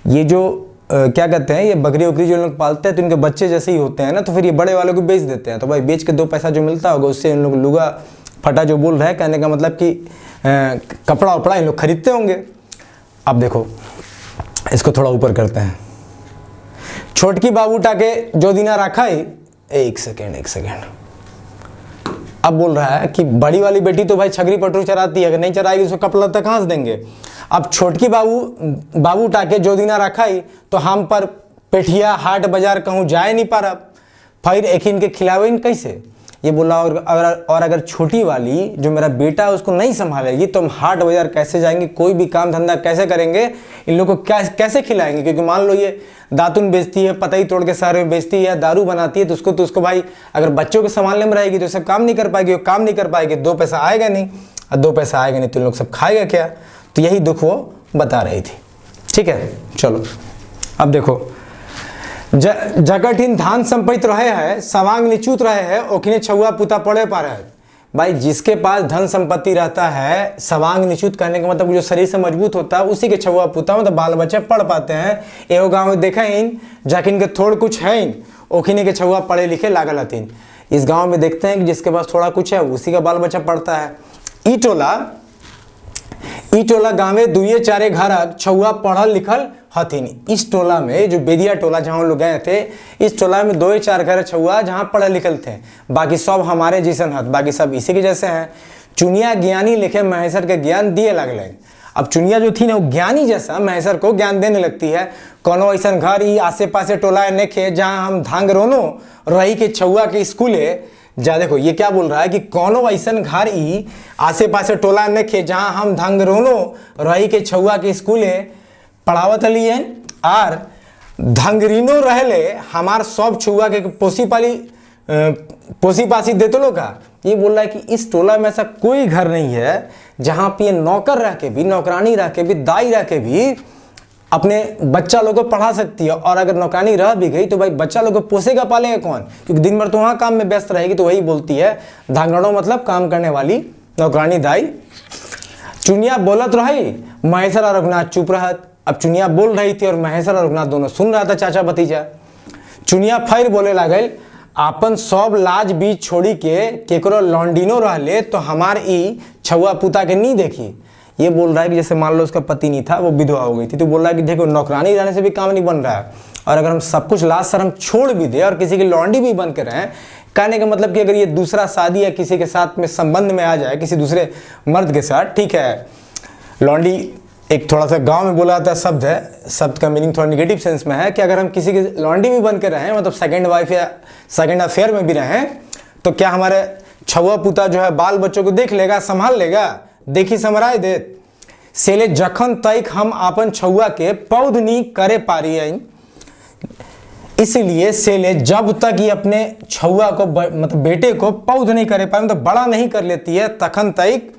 ये जो क्या कहते हैं, ये बकरी वकरी जो लोग पालते हैं तो इनके बच्चे जैसे ही होते हैं ना, तो फिर ये बड़े वालों को बेच देते हैं। तो भाई बेच के 2 पैसा जो मिलता होगा उससे इन लोग लुगा फटा जो बोल रहे हैं, कहने का मतलब कि कपड़ा वपड़ा इन लोग खरीदते होंगे। अब देखो इसको थोड़ा ऊपर करते हैं। छोटकी बाबूटा के जो दिना रखा है, एक सेकेंड, अब बोल रहा है कि बड़ी वाली बेटी तो भाई छगरी पटरू चराती है, अगर नहीं चराएगी उसको कपड़ा तक कहाँ से देंगे। अब छोटकी बाबू टाके जो दिना रखाई तो हम पर पेठिया हाट बाजार कहूँ जाए नहीं पा रहा, फिर एक इनके खिलावे इन कैसे। ये बोला और अगर छोटी वाली जो मेरा बेटा है उसको नहीं संभालेगी तो हम हाट बाजार कैसे जाएंगे, कोई भी काम धंधा कैसे करेंगे, इन लोगों को कैसे खिलाएंगे। क्योंकि मान लो ये दातुन बेचती है, पतई तोड़ के शहर में बेचती है, दारू बनाती है, तो उसको भाई अगर बच्चों के संभालने में रहेगी तो सब काम नहीं कर पाएगी, वो काम नहीं कर पाएगी, 2 पैसा आएगा नहीं, और 2 पैसा आएगा नहीं तो इन लोग सब खाएगा क्या। तो यही दुख वो बता रही थी। ठीक है, चलो अब देखो, जगठिन धान संपत्ति रहे है, सवांग निचूत रहे है, ओखिने छुआ पुता पड़े पा रहे। भाई जिसके पास धन संपत्ति रहता है, सवांग निचूत कहने का मतलब जो शरीर से मजबूत होता है उसी के छुआ पुता मतलब बाल बच्चे पढ़ पाते हैं। एगो गाँव में देखा इन जाकिन के थोड़ कुछ है इन, ओखिने के छुआ पढ़े लिखे लागल हथिन। इस गाँव में देखते हैं कि जिसके पास थोड़ा कुछ है उसी का बाल बच्चा पढ़ता है। ई टोला गाँव 2-4 घर छुआ पढ़ल लिखल हथिन। इस टोला में जो बेदिया टोला जहाँ लोग गए थे, इस टोला में 2-4 घर छुआ जहाँ पढ़े लिखल थे, बाकी सब हमारे जैसन हथ, बाकी सब इसी के जैसे हैं। चुनिया ज्ञानी लिखे महेश्वर के ज्ञान दिए लगले। अब चुनिया जो थी ना वो ज्ञानी जैसा महेश्वर को ज्ञान देने लगती है। कोनो ऐसा घर ही आसे पासे टोला नेखे जहाँ हम धांग रोनो रही के छुआ के स्कूले जा। देखो ये क्या बोल रहा है कि कोनो ऐसन घर ही आसे पासे टोला नेखे जहाँ हम धांग रोनो रही के छुआ के स्कूले पढ़ावत लिए और धंगरीनो रहले हमार सब छुआ के पोसी पासी देते लोग का। ये बोल रहा है कि इस टोला में ऐसा कोई घर नहीं है जहां पे नौकर रह के भी, नौकरानी रह के भी, दाई रह के भी अपने बच्चा लोग को पढ़ा सकती है। और अगर नौकरानी रह भी गई तो भाई बच्चा लोग को पोसेगा पालेगा कौन, क्योंकि दिन भर तो वहाँ काम में व्यस्त रहेगी। तो वही बोलती है धांगड़ो मतलब काम करने वाली नौकरानी दाई। चुनिया बोलत रही, महेश्वर और रघुनाथ चुप रहत। अब चुनिया बोल रही थी और महेश्वर और रघुनाथ दोनों सुन रहा था, चाचा भतीजा। चुनिया फिर बोले लागल, आपन सब लाज बीच छोड़ी के केकरो लॉन्डिनो रहले तो हमार ई छुआ पुता के नहीं देखी। ये बोल रहा है कि जैसे मान लो उसका पति नहीं था, वो विधवा हो गई थी, तो बोल रहा है कि देखो नौकरानी रहने से भी काम नहीं बन रहा है, और अगर हम सब कुछ लाज शर्म छोड़ भी दे और किसी की लॉन्डी भी बन के रहें, कहने का मतलब कि अगर ये दूसरा शादी या किसी के साथ में संबंध में आ जाए, किसी दूसरे मर्द के साथ, ठीक है। लॉन्डी एक थोड़ा सा गांव में बोला जाता है शब्द है, शब्द का मीनिंग थोड़ा निगेटिव सेंस में है कि अगर हम किसी की लॉन्डी भी बन के रहें, मतलब सेकंड वाइफ या सेकंड अफेयर में भी रहें, तो क्या हमारे छुआ पुता जो है बाल बच्चों को देख लेगा, संभाल लेगा, देखी समराय दे। सेले जखन तक हम अपन छुआ के पौध नहीं करे पा रही है, इसलिए सेले जब तक ये अपने छुआ को मतलब बेटे को पौध नहीं करे पाए, मतलब बड़ा नहीं कर लेती है, तखन तक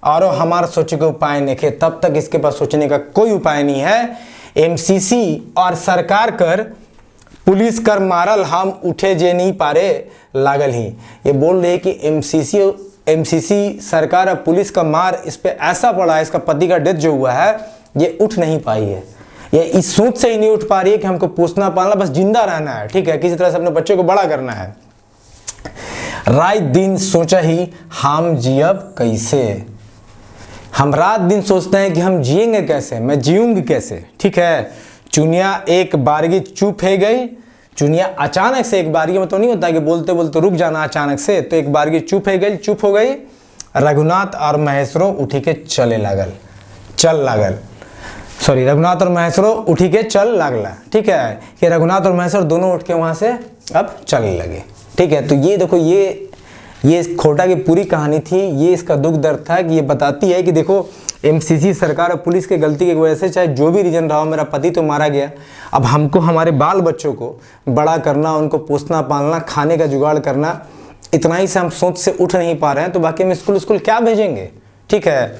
और हमारा सोचे के उपाय नहीं है, तब तक इसके पास सोचने का कोई उपाय नहीं है। एमसीसी और सरकार कर पुलिस कर मारल हम उठे जे नहीं पारे लागल ही। ये बोल रहे कि एमसीसी सरकार और पुलिस का मार इस पे ऐसा पड़ा है, इसका पति का डेथ जो हुआ है ये उठ नहीं पाई है, ये इस सोच से ही नहीं उठ पा रही है कि हमको पोसना पालना, बस जिंदा रहना है, ठीक है, किसी तरह से अपने बच्चे को बड़ा करना है। रात दिन सोचा ही हम जियब कैसे, हम रात दिन सोचते हैं कि हम जिएंगे कैसे, मैं जीऊंगी कैसे, ठीक है। चुनिया एक बारगी चुप है गई। चुनिया अचानक से एक बारगी में तो नहीं होता कि बोलते बोलते रुक जाना अचानक से, तो एक बारगी चुप है गई, चुप हो गई। रघुनाथ और महेश्वरो उठी के चले लागल, रघुनाथ और महेश्वरो उठी के चल लागला, ठीक है, कि रघुनाथ और महेश्वर दोनों उठ के वहां से अब चलने लगे, ठीक है। तो ये देखो, ये खोटा की पूरी कहानी थी, ये इसका दुख दर्द था कि ये बताती है कि देखो एमसीसी सरकार और पुलिस के गलती की वजह से चाहे जो भी रीजन रहा हो, मेरा पति तो मारा गया, अब हमको हमारे बाल बच्चों को बड़ा करना, उनको पोसना पालना, खाने का जुगाड़ करना, इतना ही से हम सोच से उठ नहीं पा रहे हैं, तो बाकी हम स्कूल क्या भेजेंगे, ठीक है।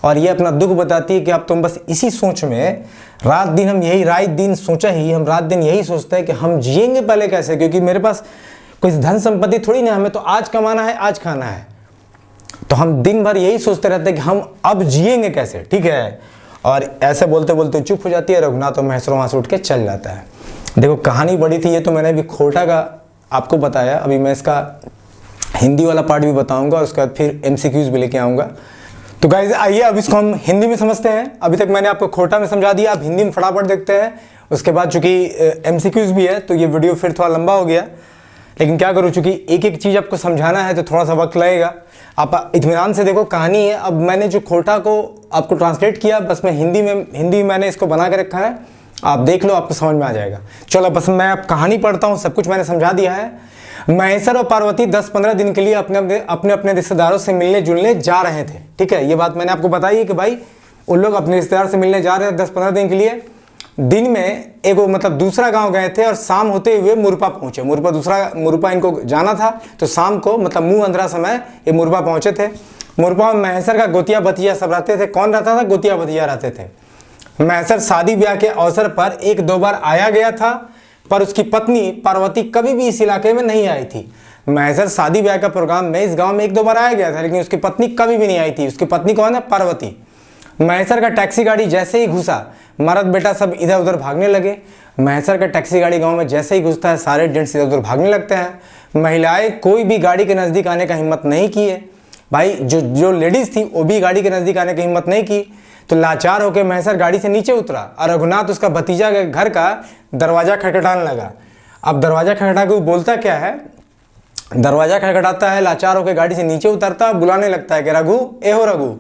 और ये अपना दुख बताती है कि अब तुम बस इसी सोच में रात दिन हम रात दिन यही सोचते हैं कि हम जिएंगे पहले कैसे, क्योंकि मेरे पास कोई धन संपत्ति थोड़ी ना, हमें तो आज कमाना है, आज खाना है, तो हम दिन भर यही सोचते रहते हैं कि हम अब जिएंगे कैसे, ठीक है। और ऐसे बोलते बोलते चुप हो जाती है। रघुनाथ और महेश्वर वहां से उठ के चल जाता है। देखो कहानी बड़ी थी, ये तो मैंने अभी खोटा का आपको बताया, अभी मैं इसका हिंदी वाला पार्ट भी बताऊंगा और उसके बाद फिर एमसीक्यूज भी लेके आऊंगा। तो गाइज आइए अब इसको हम हिंदी में समझते हैं। अभी तक मैंने आपको खोटा में समझा दिया, अब हिंदी में फटाफट देखते हैं। उसके बाद चूंकि एमसीक्यूज भी है तो ये वीडियो फिर थोड़ा लंबा हो गया, लेकिन क्या करूँ, चूंकि एक एक चीज़ आपको समझाना है तो थोड़ा सा वक्त लगेगा। आप इत्मीनान से देखो, कहानी है। अब मैंने जो खोटा को आपको ट्रांसलेट किया, बस मैं हिंदी में मैंने इसको बना के रखा है, आप देख लो, आपको समझ में आ जाएगा। चलो बस मैं अब कहानी पढ़ता हूँ, सब कुछ मैंने समझा दिया है। महेश्वर और पार्वती 10-15 दिन के लिए अपने रिश्तेदारों से मिलने जुलने जा रहे थे, ठीक है। ये बात मैंने आपको बताई है कि भाई उन लोग अपने रिश्तेदार से मिलने जा रहे थे 10-15 दिन के लिए। दिन में एगो मतलब दूसरा गांव गए थे और शाम होते हुए मुरपा पहुंचे। मुरपा इनको जाना था, तो शाम को मतलब मुंह अंधेरा समय ये मुरपा पहुंचे थे। मुरपा में महेश्वर का गोतिया भतीजा सब रहते थे। कौन रहता था? गोतिया भतीजा रहते थे। महेश्वर शादी ब्याह के अवसर पर 1-2 बार आया गया था, पर उसकी पत्नी पार्वती कभी भी इस इलाके में नहीं आई थी। महेश्वर शादी ब्याह का प्रोग्राम में इस गांव में 1-2 बार आया गया था, लेकिन उसकी पत्नी कभी भी नहीं आई थी। उसकी पत्नी कौन है? पार्वती। महेश्वर का टैक्सी गाड़ी जैसे ही घुसा, मर्द बेटा सब इधर उधर भागने लगे। महेश्वर का टैक्सी गाड़ी गांव में जैसे ही घुसता है, सारे जेंट्स इधर उधर भागने लगते हैं। महिलाएं कोई भी गाड़ी के नज़दीक आने का हिम्मत नहीं किए। भाई जो लेडीज़ थी वो भी गाड़ी के नज़दीक आने की हिम्मत नहीं की। तो लाचार होकर महेश्वर गाड़ी से नीचे उतरा और रघुनाथ उसका भतीजा के घर का दरवाज़ा खटखटाने लगा। अब दरवाज़ा खटखटा के वो बोलता क्या है? दरवाज़ा खटखटाता है, लाचार होकर गाड़ी से नीचे उतरता, बुलाने लगता है कि रघु, ए हो रघु,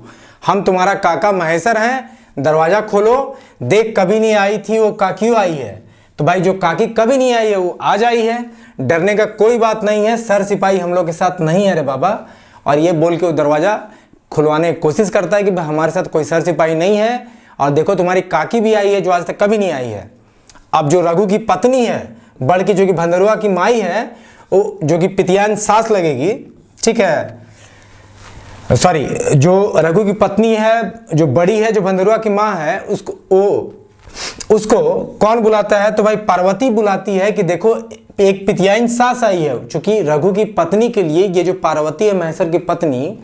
हम तुम्हारा काका महेश्वर हैं, दरवाज़ा खोलो। देख कभी नहीं आई थी वो काकियों आई है। तो भाई जो काकी कभी नहीं आई है वो आज आई है, डरने का कोई बात नहीं है, सर सिपाही हम लोग के साथ नहीं है रे बाबा। और ये बोल के वो दरवाज़ा खुलवाने की कोशिश करता है कि भाई हमारे साथ कोई सर सिपाही नहीं है और देखो तुम्हारी काकी भी आई है जो आज तक कभी नहीं आई है। अब जो रघु की पत्नी है बड़की, जो कि भंदरुआ की माई है, वो जो कि पितियान सास लगेगी, ठीक है, सॉरी, जो रघु की पत्नी है, जो बड़ी है, जो भंदरुआ की माँ है, उसको कौन बुलाता है? तो भाई पार्वती बुलाती है कि देखो एक पितियाइन सास आई है। चूंकि रघु की पत्नी के लिए ये जो पार्वती है, महेश्वर की पत्नी,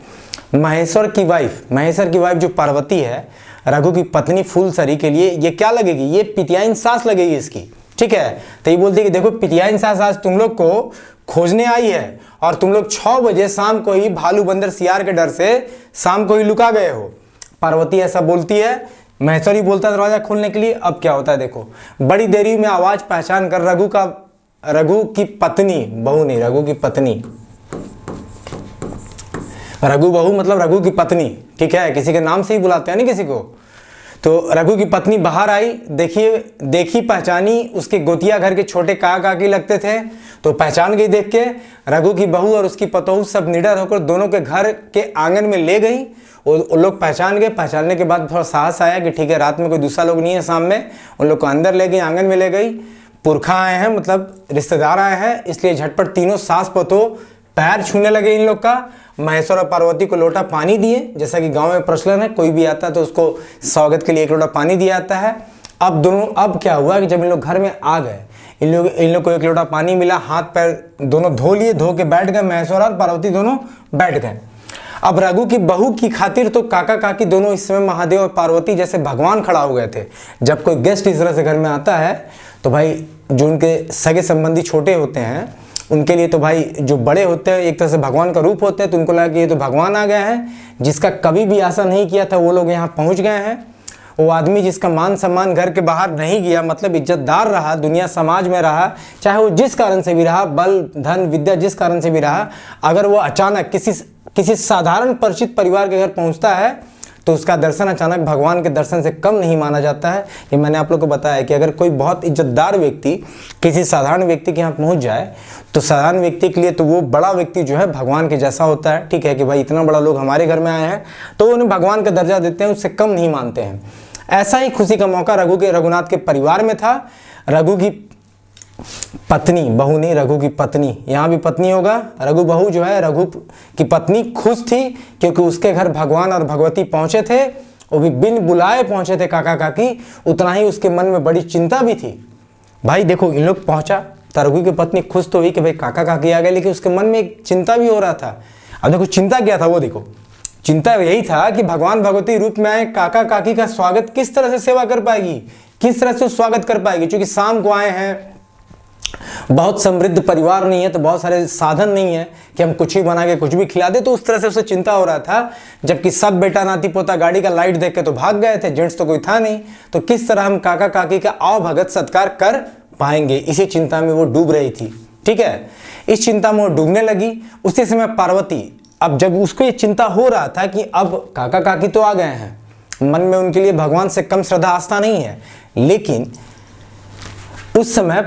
महेश्वर की वाइफ जो पार्वती है, रघु की पत्नी फूलसरी के लिए ये क्या लगेगी? ये पितियाइन सास लगेगी इसकी, ठीक है। तो ये बोलती है कि देखो पितियाइन सास आज तुम लोग को खोजने आई है और तुम लोग 6 बजे शाम को ही भालू बंदर सियार के डर से शाम को ही लुका गए हो। पार्वती ऐसा बोलती है, महेश्वर ही बोलता है दरवाजा खोलने के लिए। अब क्या होता है देखो, बड़ी देरी में आवाज पहचान कर रघु की पत्नी, बहू नहीं, रघु की पत्नी, रघु बहू मतलब रघु की पत्नी, ठीक है, किसी के नाम से ही बुलाते हैं नहीं किसी को। तो रघु की पत्नी बाहर आई, देखी पहचानी, उसके गोतिया घर के छोटे काकी लगते थे, तो पहचान गई देख के। रघु की बहू और उसकी पतोहू सब निडर होकर दोनों के घर के आंगन में ले गई। वो लोग पहचान गए। पहचानने के बाद थोड़ा साहस आया कि ठीक है रात में कोई दूसरा लोग नहीं है सामने। उन लोग को अंदर ले गई, आंगन में ले गई। पुरखा आए हैं, मतलब रिश्तेदार आए हैं, इसलिए झटपट तीनों सास पतो पैर छूने लगे इन लोग का। महेश्वर और पार्वती को लोटा पानी दिए, जैसा कि गांव में प्रचलन है, कोई भी आता है तो उसको स्वागत के लिए एक लोटा पानी दिया जाता है। अब क्या हुआ कि जब इन लोग घर में आ गए, इन लोग को एक लोटा पानी मिला, हाथ पैर दोनों धो लिए, धो के बैठ गए। महेश्वर और पार्वती दोनों बैठ गए। अब रघु की बहू की खातिर तो काका काकी दोनों इस समय महादेव और पार्वती जैसे भगवान खड़ा हो गए थे। जब कोई गेस्ट इस तरह से घर में आता है तो भाई जो उनके सगे संबंधी छोटे होते हैं उनके लिए तो भाई जो बड़े होते हैं एक तरह से भगवान का रूप होते हैं। तो उनको लगा कि ये तो भगवान आ गए हैं, जिसका कभी भी आशा नहीं किया था वो लोग यहाँ पहुँच गए हैं। वो आदमी जिसका मान सम्मान घर के बाहर नहीं गया, मतलब इज्जतदार रहा, दुनिया समाज में रहा, चाहे वो जिस कारण से भी रहा, बल धन विद्या जिस कारण से भी रहा, अगर वो अचानक किसी साधारण परिचित परिवार के घर पहुंचता है तो उसका दर्शन अचानक भगवान के दर्शन से कम नहीं माना जाता है। ये मैंने आप लोग को बताया कि अगर कोई बहुत इज्जतदार व्यक्ति किसी साधारण व्यक्ति के यहाँ पहुंच जाए तो साधारण व्यक्ति के लिए तो वो बड़ा व्यक्ति जो है भगवान के जैसा होता है, ठीक है, कि भाई इतना बड़ा लोग हमारे घर में आए हैं तो उन्हें भगवान का दर्जा देते हैं, उससे कम नहीं मानते हैं। ऐसा ही खुशी का मौका रघुनाथ के परिवार में था। रघु की पत्नी, बहू नहीं, रघु की पत्नी, यहाँ भी पत्नी होगा। रघु बहू जो है, रघु की पत्नी खुश थी क्योंकि उसके घर भगवान और भगवती पहुंचे थे, वो भी बिन बुलाए पहुंचे थे काका काकी। उतना ही उसके मन में बड़ी चिंता भी थी। भाई देखो इन लोग पहुंचा तो रघु की पत्नी खुश तो हुई कि भाई काका काकी आ गए, लेकिन उसके मन में एक चिंता भी हो रहा था। अब देखो चिंता क्या था, वो देखो चिंता यही था कि भगवान भगवती रूप में आए काका काकी का स्वागत किस तरह से सेवा कर पाएगी, किस तरह से स्वागत कर पाएगी। क्योंकि शाम को आए हैं, बहुत समृद्ध परिवार नहीं है, तो बहुत सारे साधन नहीं है कि हम कुछ ही बना के कुछ भी खिला दे, तो उस तरह से उसे चिंता हो रहा था। जबकि सब बेटा नाती पोता गाड़ी का लाइट देख के तो भाग गए थे, जेंट्स तो कोई था नहीं, तो किस तरह हम काका काकी का आवभगत सत्कार कर पाएंगे, इसी चिंता में वो डूब रही थी, ठीक है। इस चिंता में वो डूबने लगी। उसी समय पार्वती, अब जब उसको ये चिंता हो रहा था कि अब काका काकी तो आ गए हैं, मन में उनके लिए भगवान से कम श्रद्धा आस्था नहीं है, लेकिन उस समय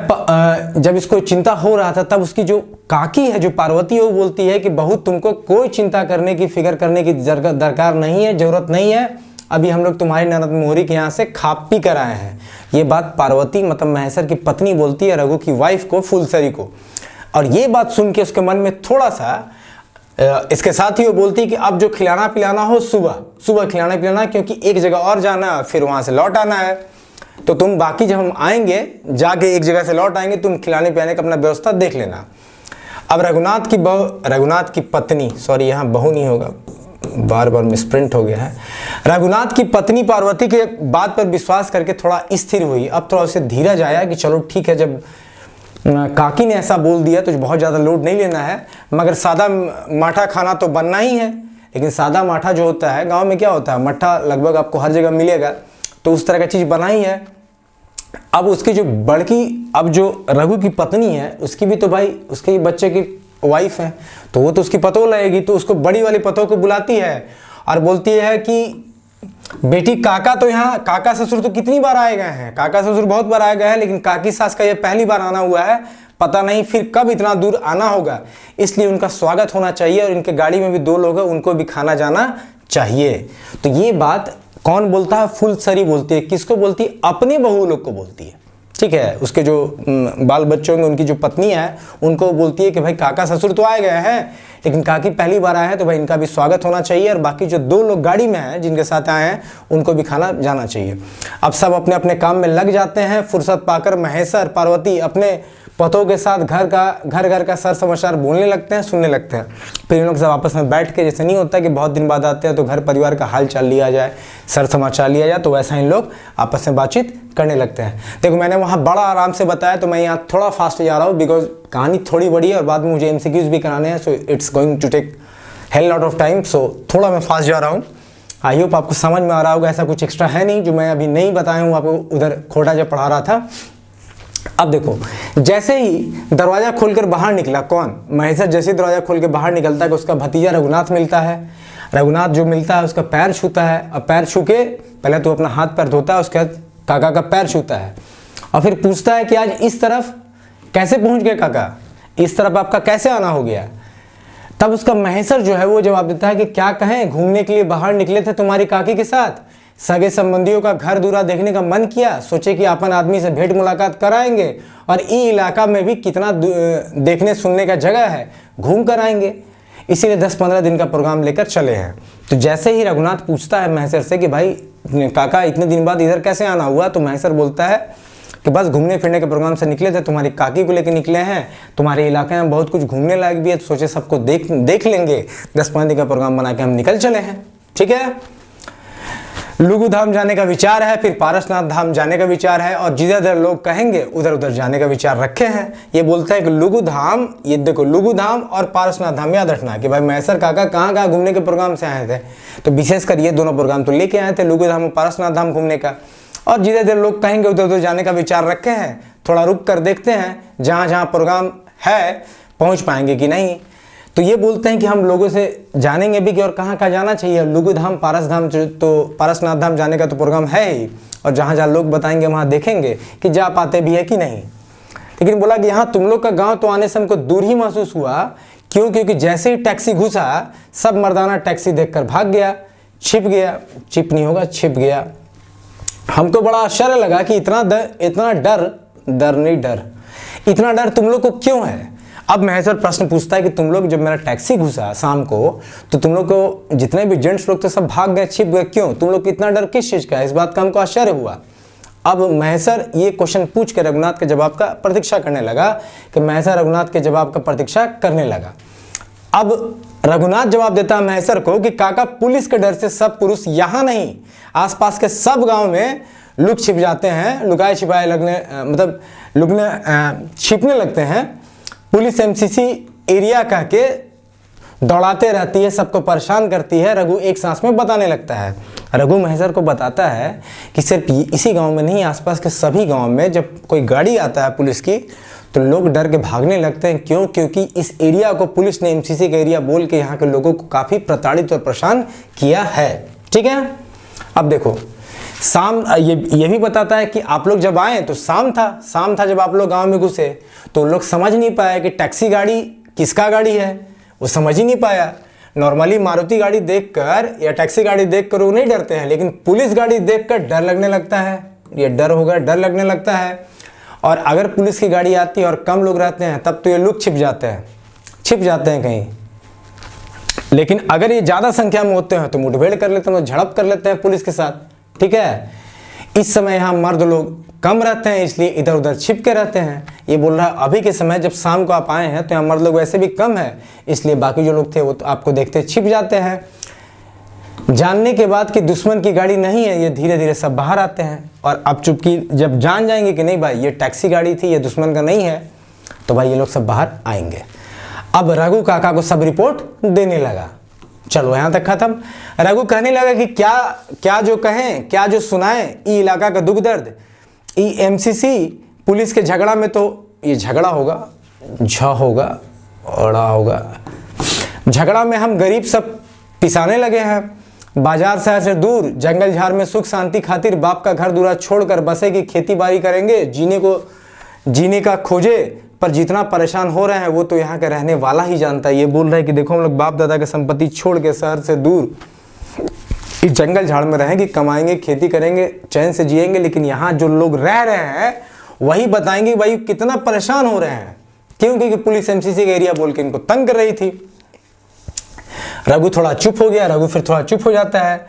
जब इसको चिंता हो रहा था तब उसकी जो काकी है, जो पार्वती है, वो बोलती है कि बहू तुमको कोई चिंता करने की, फिक्र करने की दरकार नहीं है, जरूरत नहीं है। अभी हम लोग तुम्हारी ननद मोहरी के यहाँ से खा पी कर आए हैं। ये बात पार्वती मतलब महेश्वर की पत्नी बोलती है रघु की वाइफ को, फूलसरी को। और ये बात सुन के उसके मन में थोड़ा सा, इसके साथ ही वो बोलती है कि अब जो खिलाना पिलाना हो सुबह खिलाना पिलाना, क्योंकि एक जगह और जाना है, फिर वहाँ से लौट आना है। तो तुम बाकी जब हम आएंगे, जाके एक जगह से लौट आएंगे, तुम खिलाने पिलाने का अपना व्यवस्था देख लेना। अब रघुनाथ की पत्नी, सॉरी यहाँ बहू नहीं होगा, बार बार मिसप्रिंट हो गया है। रघुनाथ की पत्नी पार्वती के बात पर विश्वास करके थोड़ा स्थिर हुई। अब थोड़ा उसे धीरज आया कि चलो ठीक है, जब काकी ने ऐसा बोल दिया तो बहुत ज़्यादा लोड नहीं लेना है, मगर सादा माठा खाना तो बनना ही है। लेकिन सादा माठा जो होता है, गांव में क्या होता है, मट्ठा लगभग आपको हर जगह मिलेगा, तो उस तरह का चीज़ बनाई है। अब उसकी जो अब जो रघु की पत्नी है, उसकी भी तो भाई उसके बच्चे की वाइफ है, तो वो तो उसकी पतोह लगेगी, तो उसको बड़ी वाली पतोह को बुलाती है और बोलती है कि बेटी काका तो यहाँ, काका ससुर तो कितनी बार आए गए हैं, काका ससुर बहुत बार आए गए हैं, लेकिन काकी सास का ये पहली बार आना हुआ है, पता नहीं फिर कब इतना दूर आना होगा, इसलिए उनका स्वागत होना चाहिए और इनके गाड़ी में भी 2 लोग हैं, उनको भी खाना जाना चाहिए। तो ये बात कौन बोलता है? फुलसरी बोलती है। किसको बोलती है? अपनी बहू लोग को बोलती है, ठीक है। उसके जो बाल बच्चों में उनकी जो पत्नी है उनको बोलती है कि भाई काका ससुर तो आए गए हैं, लेकिन काकी पहली बार आए हैं तो भाई इनका भी स्वागत होना चाहिए, और बाकी जो 2 लोग गाड़ी में हैं जिनके साथ आए हैं उनको भी खाना जाना चाहिए। अब सब अपने अपने काम में लग जाते हैं। फुर्सत पाकर महेश्वर पार्वती अपने पतों के साथ घर का सर समाचार बोलने लगते हैं, सुनने लगते हैं। फिर इन लोग सब आपस में बैठ के, जैसे नहीं होता कि बहुत दिन बाद आते हैं तो घर परिवार का हाल चाल लिया जाए, सर समाचार लिया जाए, तो वैसा इन लोग आपस में बातचीत करने लगते हैं। देखो मैंने वहाँ बड़ा आराम से बताया, तो मैं यहाँ थोड़ा फास्ट जा रहा हूँ बिकॉज कहानी थोड़ी बड़ी है और बाद में मुझे एमसीक्यूज भी कराने हैं, so it's going to take hell lot of time, so थोड़ा मैं फास्ट जा रहा हूँ। आई होप आपको समझ में आ रहा होगा। ऐसा कुछ एक्स्ट्रा है नहीं जो मैं अभी नहीं बताया हूँ आपको, उधर खोटा जब पढ़ा रहा था। अब देखो, जैसे ही दरवाजा खोलकर बाहर निकला, कौन? महेश्वर जैसे ही दरवाजा खोल के बाहर निकलता है कि उसका भतीजा रघुनाथ मिलता है। रघुनाथ जो मिलता है उसका पैर छूता है, और पैर छू के पहले तो अपना हाथ पैर धोता है, उसके बाद काका का पैर छूता है और फिर पूछता है कि आज इस तरफ कैसे पहुंच गए काका, इस तरफ आपका कैसे आना हो गया? तब उसका महेश्वर जो है वो जवाब देता है कि क्या कहें, घूमने के लिए बाहर निकले थे तुम्हारी काकी के साथ, सगे संबंधियों का घर दूरा देखने का मन किया, सोचे कि अपन आदमी से भेंट मुलाकात कराएंगे और ई इलाका में भी कितना देखने सुनने का जगह है, घूम कर आएंगे, इसीलिए 10-15 दिन का प्रोग्राम लेकर चले हैं। तो जैसे ही रघुनाथ पूछता है महेश्वर से कि भाई काका इतने दिन बाद इधर कैसे आना हुआ, तो महेश्वर बोलता है कि बस घूमने फिरने के प्रोग्राम से निकले थे, तुम्हारी काकी को लेकर निकले हैं, तुम्हारे इलाके में बहुत कुछ घूमने लायक भी है, तो सोचे सबको देख लेंगे, 10-15 दिन का प्रोग्राम बना के हम निकल चले हैं, ठीक है। लुगु धाम जाने का विचार है, फिर पारसनाथ धाम जाने का विचार है, और जिधर लोग कहेंगे उधर उधर जाने का विचार रखे हैं। ये बोलता है कि लुगु धाम, ये देखो लुगु धाम और पारसनाथ धाम याद रखना कि भाई महेश्वर काका कहाँ कहाँ घूमने के प्रोग्राम से आए थे, तो विशेषकर ये दोनों प्रोग्राम तो लेके आए थे, लुगु धाम और पारसनाथ धाम घूमने का। और जिधर लोग कहेंगे उधर उधर जाने का विचार रखे हैं, थोड़ा रुक कर देखते हैं जहाँ जहाँ प्रोग्राम है पहुँच पाएंगे कि नहीं। तो ये बोलते हैं कि हम लोगों से जानेंगे भी कि और कहाँ कहाँ जाना चाहिए। लुगु धाम पारस धाम तो पारसनाथ धाम जाने का तो प्रोग्राम है ही, और जहाँ जहाँ लोग बताएंगे वहाँ देखेंगे कि जा पाते भी है कि नहीं। लेकिन बोला कि यहाँ तुम लोग का गांव तो आने से हमको दूर ही महसूस हुआ, क्यों? क्योंकि जैसे ही टैक्सी घुसा सब मर्दाना टैक्सी देखकर भाग गया, छिप गया, छिप नहीं होगा छिप गया। हमको बड़ा आश्चर्य लगा कि इतना डर तुम लोग को क्यों है। अब महेश्वर प्रश्न पूछता है कि तुम लोग जब मेरा टैक्सी घुसा शाम को, तो तुम लोग को जितने भी जेंट्स लोग थे सब भाग गए, छिप गए, क्यों? तुम लोग को इतना डर किस चीज़ का है? इस बात का हमको आश्चर्य हुआ। अब महेश्वर ये क्वेश्चन पूछ के रघुनाथ के जवाब का प्रतीक्षा करने लगा, कि महेश्वर रघुनाथ के जवाब का प्रतीक्षा करने लगा। अब रघुनाथ जवाब देता है महेश्वर को कि काका पुलिस के डर से सब पुरुष यहाँ नहीं, आसपास के सब गाँव में लुक छिप जाते हैं, लुकाए छिपाए छिपने लगते हैं। पुलिस एमसीसी एरिया कह के दौड़ाते रहती है, सबको परेशान करती है। रघु एक सांस में बताने लगता है। रघु महेश्वर को बताता है कि सिर्फ इसी गांव में नहीं, आसपास के सभी गांव में जब कोई गाड़ी आता है पुलिस की तो लोग डर के भागने लगते हैं। क्यों? क्योंकि इस एरिया को पुलिस ने एमसीसी का एरिया बोल के यहाँ के लोगों को काफ़ी प्रताड़ित और परेशान किया है, ठीक है। अब देखो शाम ये भी बताता है कि आप लोग जब आए तो शाम था जब आप लोग गांव में घुसे, तो लोग समझ नहीं पाया कि टैक्सी गाड़ी किसका गाड़ी है, वो समझ ही नहीं पाया। नॉर्मली मारुति गाड़ी देखकर या टैक्सी गाड़ी देखकर वो नहीं डरते हैं, लेकिन पुलिस गाड़ी देखकर डर लगने लगता है। ये डर लगने लगता है। और अगर पुलिस की गाड़ी आती है और कम लोग रहते हैं तब तो ये लोग छिप जाते हैं कहीं। लेकिन अगर ये ज़्यादा संख्या में होते हैं तो मुठभेड़ कर लेते हैं, झड़प कर लेते हैं पुलिस के साथ, ठीक है। इस समय यहाँ मर्द लोग कम रहते हैं, इसलिए इधर उधर छिप के रहते हैं। ये बोल रहा है अभी के समय जब शाम को आप आए हैं तो यहाँ मर्द लोग वैसे भी कम है, इसलिए बाकी जो लोग थे वो तो आपको देखते छिप जाते हैं। जानने के बाद कि दुश्मन की गाड़ी नहीं है, ये धीरे धीरे सब बाहर आते हैं। और अब चुपकी जब जान जाएंगे कि नहीं भाई ये टैक्सी गाड़ी थी, ये दुश्मन का नहीं है, तो भाई ये लोग सब बाहर आएंगे। अब रघु काका को सब रिपोर्ट देने लगा। चलो यहाँ तक खत्म। रघु कहने लगा कि क्या जो कहें, क्या जो सुनाएं, ई इलाका का दुख दर्द, ई एमसीसी पुलिस के झगड़ा में, तो ये झगड़ा होगा, होगा, अड़ा होगा। झगड़ा में हम गरीब सब पिसाने लगे हैं। बाजार शहर से दूर जंगल झाड़ में सुख शांति खातिर बाप का घर दूरा छोड़कर बसे की खेती बाड़ी करेंगे, जीने का खोजे, पर जितना परेशान हो रहे हैं वो तो यहाँ के रहने वाला ही जानता है। ये बोल रहा है कि देखो हम लोग बाप दादा की संपत्ति छोड़ के शहर से दूर इस जंगल झाड़ में रहेंगे, कमाएंगे, खेती करेंगे, चैन से जिएंगे, लेकिन यहाँ जो लोग रह रहे हैं वही बताएंगे भाई कितना परेशान हो रहे हैं। क्यों? क्योंकि पुलिस एमसीसी का एरिया बोल के इनको तंग कर रही थी। रघु थोड़ा चुप हो गया, रघु फिर थोड़ा चुप हो जाता है।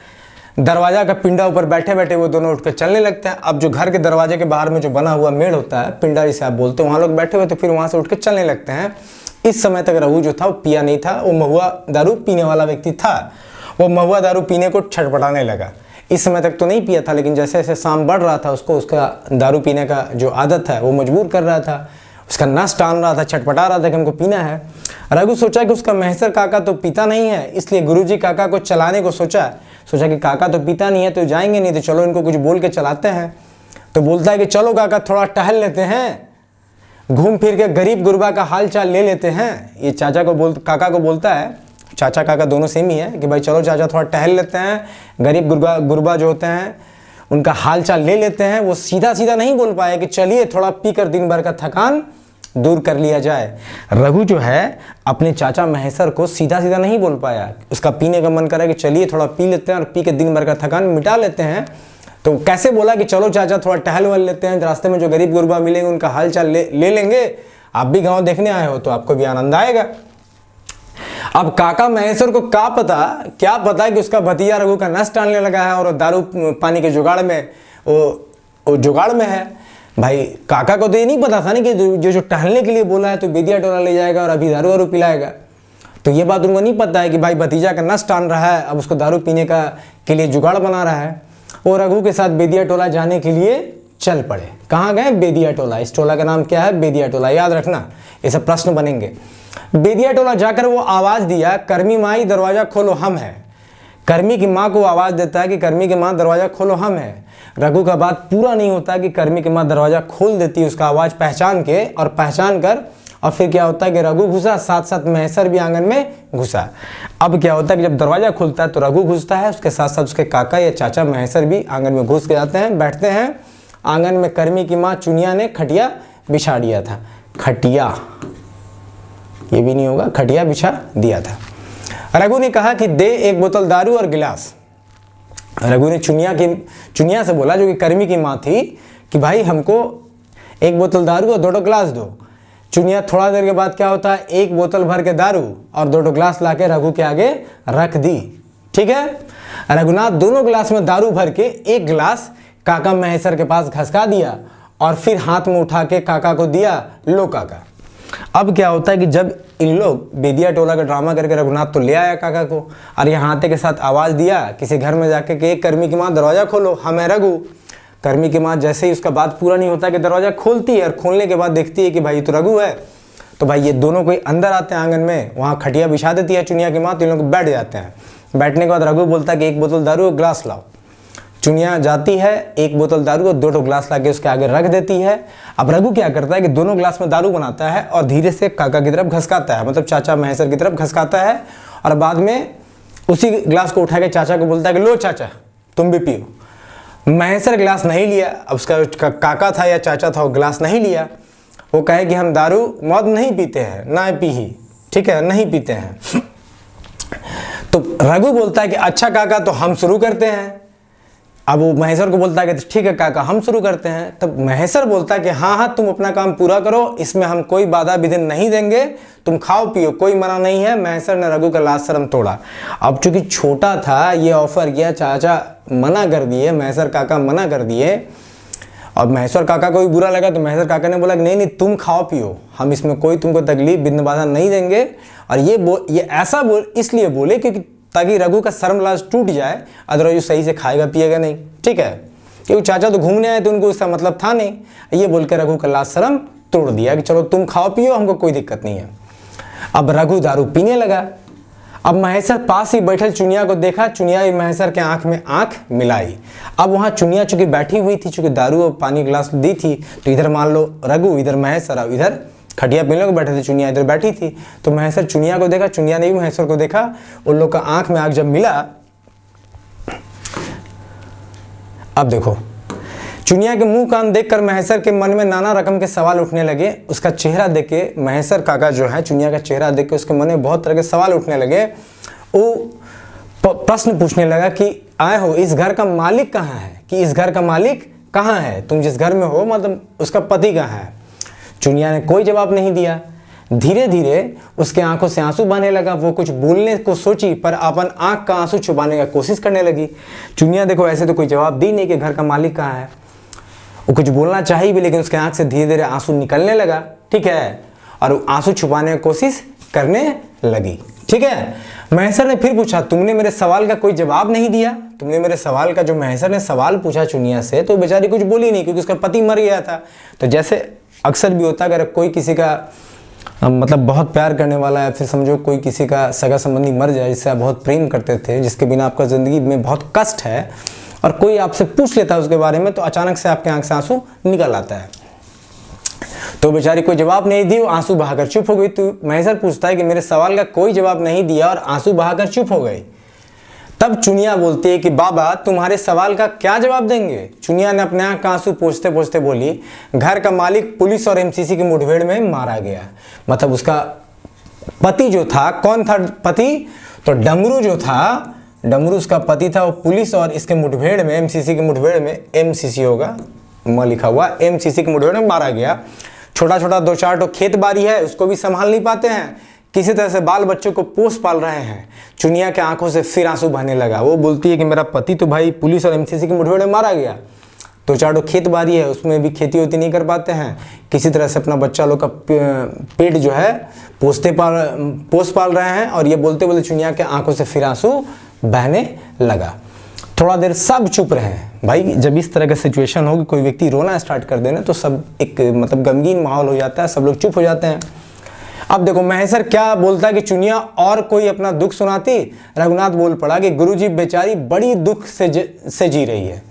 दरवाजा का पिंडा ऊपर बैठे बैठे वो दोनों उठ कर चलने लगते हैं। अब जो घर के दरवाजे के बाहर में जो बना हुआ मेड़ होता है, पिंडा जिसे आप बोलते हैं, वहाँ लोग बैठे हुए तो फिर वहाँ से उठ कर चलने लगते हैं। इस समय तक रघु जो था वो पिया नहीं था, वो महुआ दारू पीने वाला व्यक्ति था। वो महुआ दारू पीने को छटपटाने लगा। इस समय तक तो नहीं पिया था, लेकिन जैसे जैसे शाम बढ़ रहा था उसको उसका दारू पीने का जो आदत है वो मजबूर कर रहा था, उसका नस टान रहा था, छटपटा रहा था कि हमको पीना है। रघु सोचा कि उसका महेश्वर काका तो पीता नहीं है, इसलिए गुरुजी काका को चलाने को सोचा कि काका तो पीता नहीं है तो जाएंगे नहीं, तो चलो इनको कुछ बोल के चलाते हैं। तो बोलता है कि चलो काका थोड़ा टहल लेते हैं, घूम फिर के गरीब गुरबा का हाल चाल ले लेते हैं। ये काका को बोलता है, चाचा काका दोनों सेम ही है, कि भाई चलो चाचा थोड़ा टहल लेते हैं, गरीब गुरबा जो होते हैं उनका हाल चाल ले लेते हैं। वो सीधा सीधा नहीं बोल पाया कि चलिए थोड़ा पीकर दिन भर का थकान दूर कर लिया जाए। रघु जो है अपने चाचा महेश्वर को सीधा सीधा नहीं बोल पाया, उसका पीने का मन करा कि चलिए थोड़ा पी लेते हैं और पी के दिन भर का थकान मिटा लेते हैं। तो कैसे बोला कि चलो चाचा थोड़ा टहल वहल लेते हैं, रास्ते में जो गरीब गुरबा मिलेंगे उनका हाल चाल ले लेंगे। आप भी गाँव देखने आए हो तो आपको भी आनंद आएगा। अब काका महेश्वर को क्या पता कि उसका भतीजा रघु का नस टालने लगा है और दारू पानी के जुगाड़ में वो जुगाड़ में है। भाई काका को तो ये नहीं पता था ना कि जो टहलने के लिए बोला है तो बेदिया टोला ले जाएगा और अभी दारू वारू पिलाएगा। तो ये बात उनको नहीं पता है कि भाई भतीजा का नस टान रहा है, अब उसको दारू पीने के लिए जुगाड़ बना रहा है। वो रघु के साथ बेदिया टोला जाने के लिए चल पड़े। कहाँ गए? बेदिया टोला। इस टोला का नाम क्या है? बेदिया टोला। याद रखना, ये सब प्रश्न बनेंगे। बेदिया टोला जाकर वो आवाज दिया, कर्मी माई दरवाजा खोलो हम है। कर्मी की माँ को आवाज देता है कि कर्मी की माँ दरवाजा खोलो हम है। रघु का बात पूरा नहीं होता कि कर्मी की माँ दरवाजा खोल देती है उसका आवाज पहचान कर, और फिर क्या होता है कि रघु घुसा, साथ साथ महेश्वर भी आंगन में घुसा। अब क्या होता है कि जब दरवाजा खुलता है तो रघु घुसता है, उसके साथ साथ उसके काका या चाचा महेश्वर भी आंगन में घुस के जाते हैं, बैठते हैं। आंगन में कर्मी की माँ चुनिया ने खटिया बिछा दिया था। खटिया ये भी नहीं होगा, खटिया बिछा दिया था। रघु ने कहा कि दे एक बोतल दारू और गिलास। रघु ने चुनिया से बोला, जो कि कर्मी की माँ थी, कि भाई हमको एक बोतल दारू और 2 गिलास दो। चुनिया थोड़ा देर के बाद क्या होता है, एक बोतल भर के दारू और 2 गिलास लाके रघु के आगे रख दी। ठीक है, रघुनाथ दोनों गिलास में दारू भर के एक गिलास काका महेश्वर के पास घसका दिया और फिर हाथ में उठा के काका को दिया, लो काका। अब क्या होता है कि जब इन लोग बेदिया टोला का ड्रामा करके रघुनाथ तो ले आया काका को, और यहाँ आते के साथ आवाज़ दिया किसी घर में जाके कि एक कर्मी की माँ दरवाज़ा खोलो, हम है रघु। कर्मी की माँ जैसे ही उसका बात पूरा नहीं होता कि दरवाज़ा खोलती है, और खोलने के बाद देखती है कि भाई तो रघु है। तो भाई ये दोनों कोई अंदर आते हैं आंगन में, वहाँ खटिया बिछा देती है चुनिया की माँ, तो इन लोग बैठ जाते हैं। बैठने के बाद रघु बोलता है कि एक बोतल दारू और गिलास लाओ। चुनिया जाती है, एक बोतल दारू और 2 गिलास लाके उसके आगे रख देती है। अब रघु क्या करता है कि दोनों गिलास में दारू बनाता है और धीरे से काका की तरफ घसकाता है, मतलब चाचा महेश्वर की तरफ घसकाता है, और बाद में उसी गिलास को उठा के चाचा को बोलता है कि लो चाचा तुम भी पियो। महेश्वर गिलास नहीं लिया। अब उसका काका था या चाचा था वो गिलास नहीं लिया। वो कहे कि हम दारू मौत नहीं पीते हैं, ना पी ही, ठीक है, नहीं पीते हैं। तो रघु बोलता है कि अच्छा काका तो हम शुरू करते हैं। अब वो महेश्वर को बोलता है कि ठीक है काका हम शुरू करते हैं। तब महेश्वर बोलता है कि हाँ तुम अपना काम पूरा करो, इसमें हम कोई बाधा विघ्न नहीं देंगे, तुम खाओ पियो, कोई मना नहीं है। महेश्वर ने रघु का लाज शर्म तोड़ा। अब चूंकि छोटा था, ये ऑफर किया, चाचा मना कर दिए, महेश्वर काका मना कर दिए, और महेश्वर काका को भी बुरा लगा। तो महेश्वर काका ने बोला कि नहीं तुम खाओ पियो, हम इसमें कोई तुमको तकलीफ विघ्न बाधा नहीं देंगे। और ये ऐसा इसलिए बोले क्योंकि ताकि रघु का शर्म लाज टूट जाए, अदरवाइज सही से खाएगा पिएगा नहीं। ठीक है, क्योंकि चाचा तो घूमने आए तो उनको इसका मतलब था नहीं। ये बोल के रघु का लाज शर्म तोड़ दिया कि चलो तुम खाओ पियो, हमको कोई दिक्कत नहीं है। अब रघु दारू पीने लगा। अब महेश्वर पास ही बैठल चुनिया को देखा, चुनिया भी महेश्वर के आंख में आंख मिलाई। अब वहाँ चुनिया चूंकि बैठी हुई थी, चूंकि दारू और पानी गिलास दी थी, तो इधर मान लो रघु, इधर महेश्वर, और इधर खटिया पीने को बैठे थे, चुनिया इधर बैठी थी। तो महेश्वर चुनिया को देखा, चुनिया ने भी महेश्वर को देखा। उन लोग का आंख में आंख जब मिला, अब देखो चुनिया के मुंह कान देखकर महेश्वर के मन में नाना रकम के सवाल उठने लगे। उसका चेहरा देख के महेश्वर काका जो है, चुनिया का चेहरा देख के उसके मन में बहुत तरह के सवाल उठने लगे। वो प्रश्न पूछने लगा कि आए हो, इस घर का मालिक कहाँ है, कि इस घर का मालिक कहाँ है, तुम जिस घर में हो मतलब उसका पति कहाँ है। चुनिया ने कोई जवाब नहीं दिया। धीरे धीरे उसके आंखों से आंसू बहने लगा। वो कुछ बोलने को सोची पर अपन आंख का आंसू छुपाने का कोशिश करने लगी। चुनिया देखो ऐसे तो कोई जवाब दी नहीं कि घर का मालिक कहाँ है। वो कुछ बोलना चाहिए भी, लेकिन उसके आंख से धीरे धीरे आंसू निकलने लगा, ठीक है, और आंसू छुपाने की कोशिश करने लगी, ठीक है। महेश्वर ने फिर पूछा, तुमने मेरे सवाल का कोई जवाब नहीं दिया। तुमने मेरे सवाल का, जो महेश्वर ने सवाल पूछा चुनिया से, तो बेचारी कुछ बोली नहीं क्योंकि उसका पति मर गया था। तो जैसे अक्सर भी होता है, अगर कोई किसी का मतलब बहुत प्यार करने वाला है, फिर समझो कोई किसी का सगा संबंधी मर जाए जिससे आप बहुत प्रेम करते थे, जिसके बिना आपका ज़िंदगी में बहुत कष्ट है, और कोई आपसे पूछ लेता है उसके बारे में, तो अचानक से आपके आंख से आंसू निकल आता है। तो बेचारी कोई जवाब नहीं दी, वो आंसू बहाकर चुप हो गई। तो महेश्वर पूछता है कि मेरे सवाल का कोई जवाब नहीं दिया और आंसू बहाकर चुप हो गई। तब चुनिया बोलती है कि बाबा तुम्हारे सवाल का क्या जवाब देंगे। चुनिया ने अपने आंख का आंसू पोंछते पोंछते बोली, घर का मालिक पुलिस और एमसीसी की मुठभेड़ में मारा गया। मतलब उसका पति जो था, कौन था पति, तो डमरू जो था, डमरू उसका पति था, वो पुलिस और इसके मुठभेड़ में, एमसीसी की मुठभेड़ में, एमसीसी होगा म लिखा हुआ, एमसीसी की मुठभेड़ में मारा गया। छोटा छोटा 2-4 तो खेत बाड़ी है, उसको भी संभाल नहीं पाते हैं, किसी तरह से बाल बच्चों को पोस पाल रहे हैं। चुनिया के आंखों से फिर आंसू बहने लगा। वो बोलती है कि मेरा पति तो भाई पुलिस और एमसीसी की मुठभेड़ में मारा गया, 2-4 खेत बाड़ी है, उसमें भी खेती होती नहीं कर पाते हैं, किसी तरह से अपना बच्चा लोग का पेट जो है पोस पाल रहे हैं। और ये बोलते बोलते चुनिया के आंखों से फिर आंसू बहने लगा। थोड़ा देर सब चुप रहे। भाई जब इस तरह का सिचुएशन हो कि कोई व्यक्ति रोना स्टार्ट कर देना, तो सब एक मतलब गमगीन माहौल हो जाता है, सब लोग चुप हो जाते हैं। अब देखो महेश्वर क्या बोलता है कि चुनिया और कोई अपना दुख सुनाती। रघुनाथ बोल पड़ा कि गुरुजी बेचारी बड़ी दुख से जी रही है।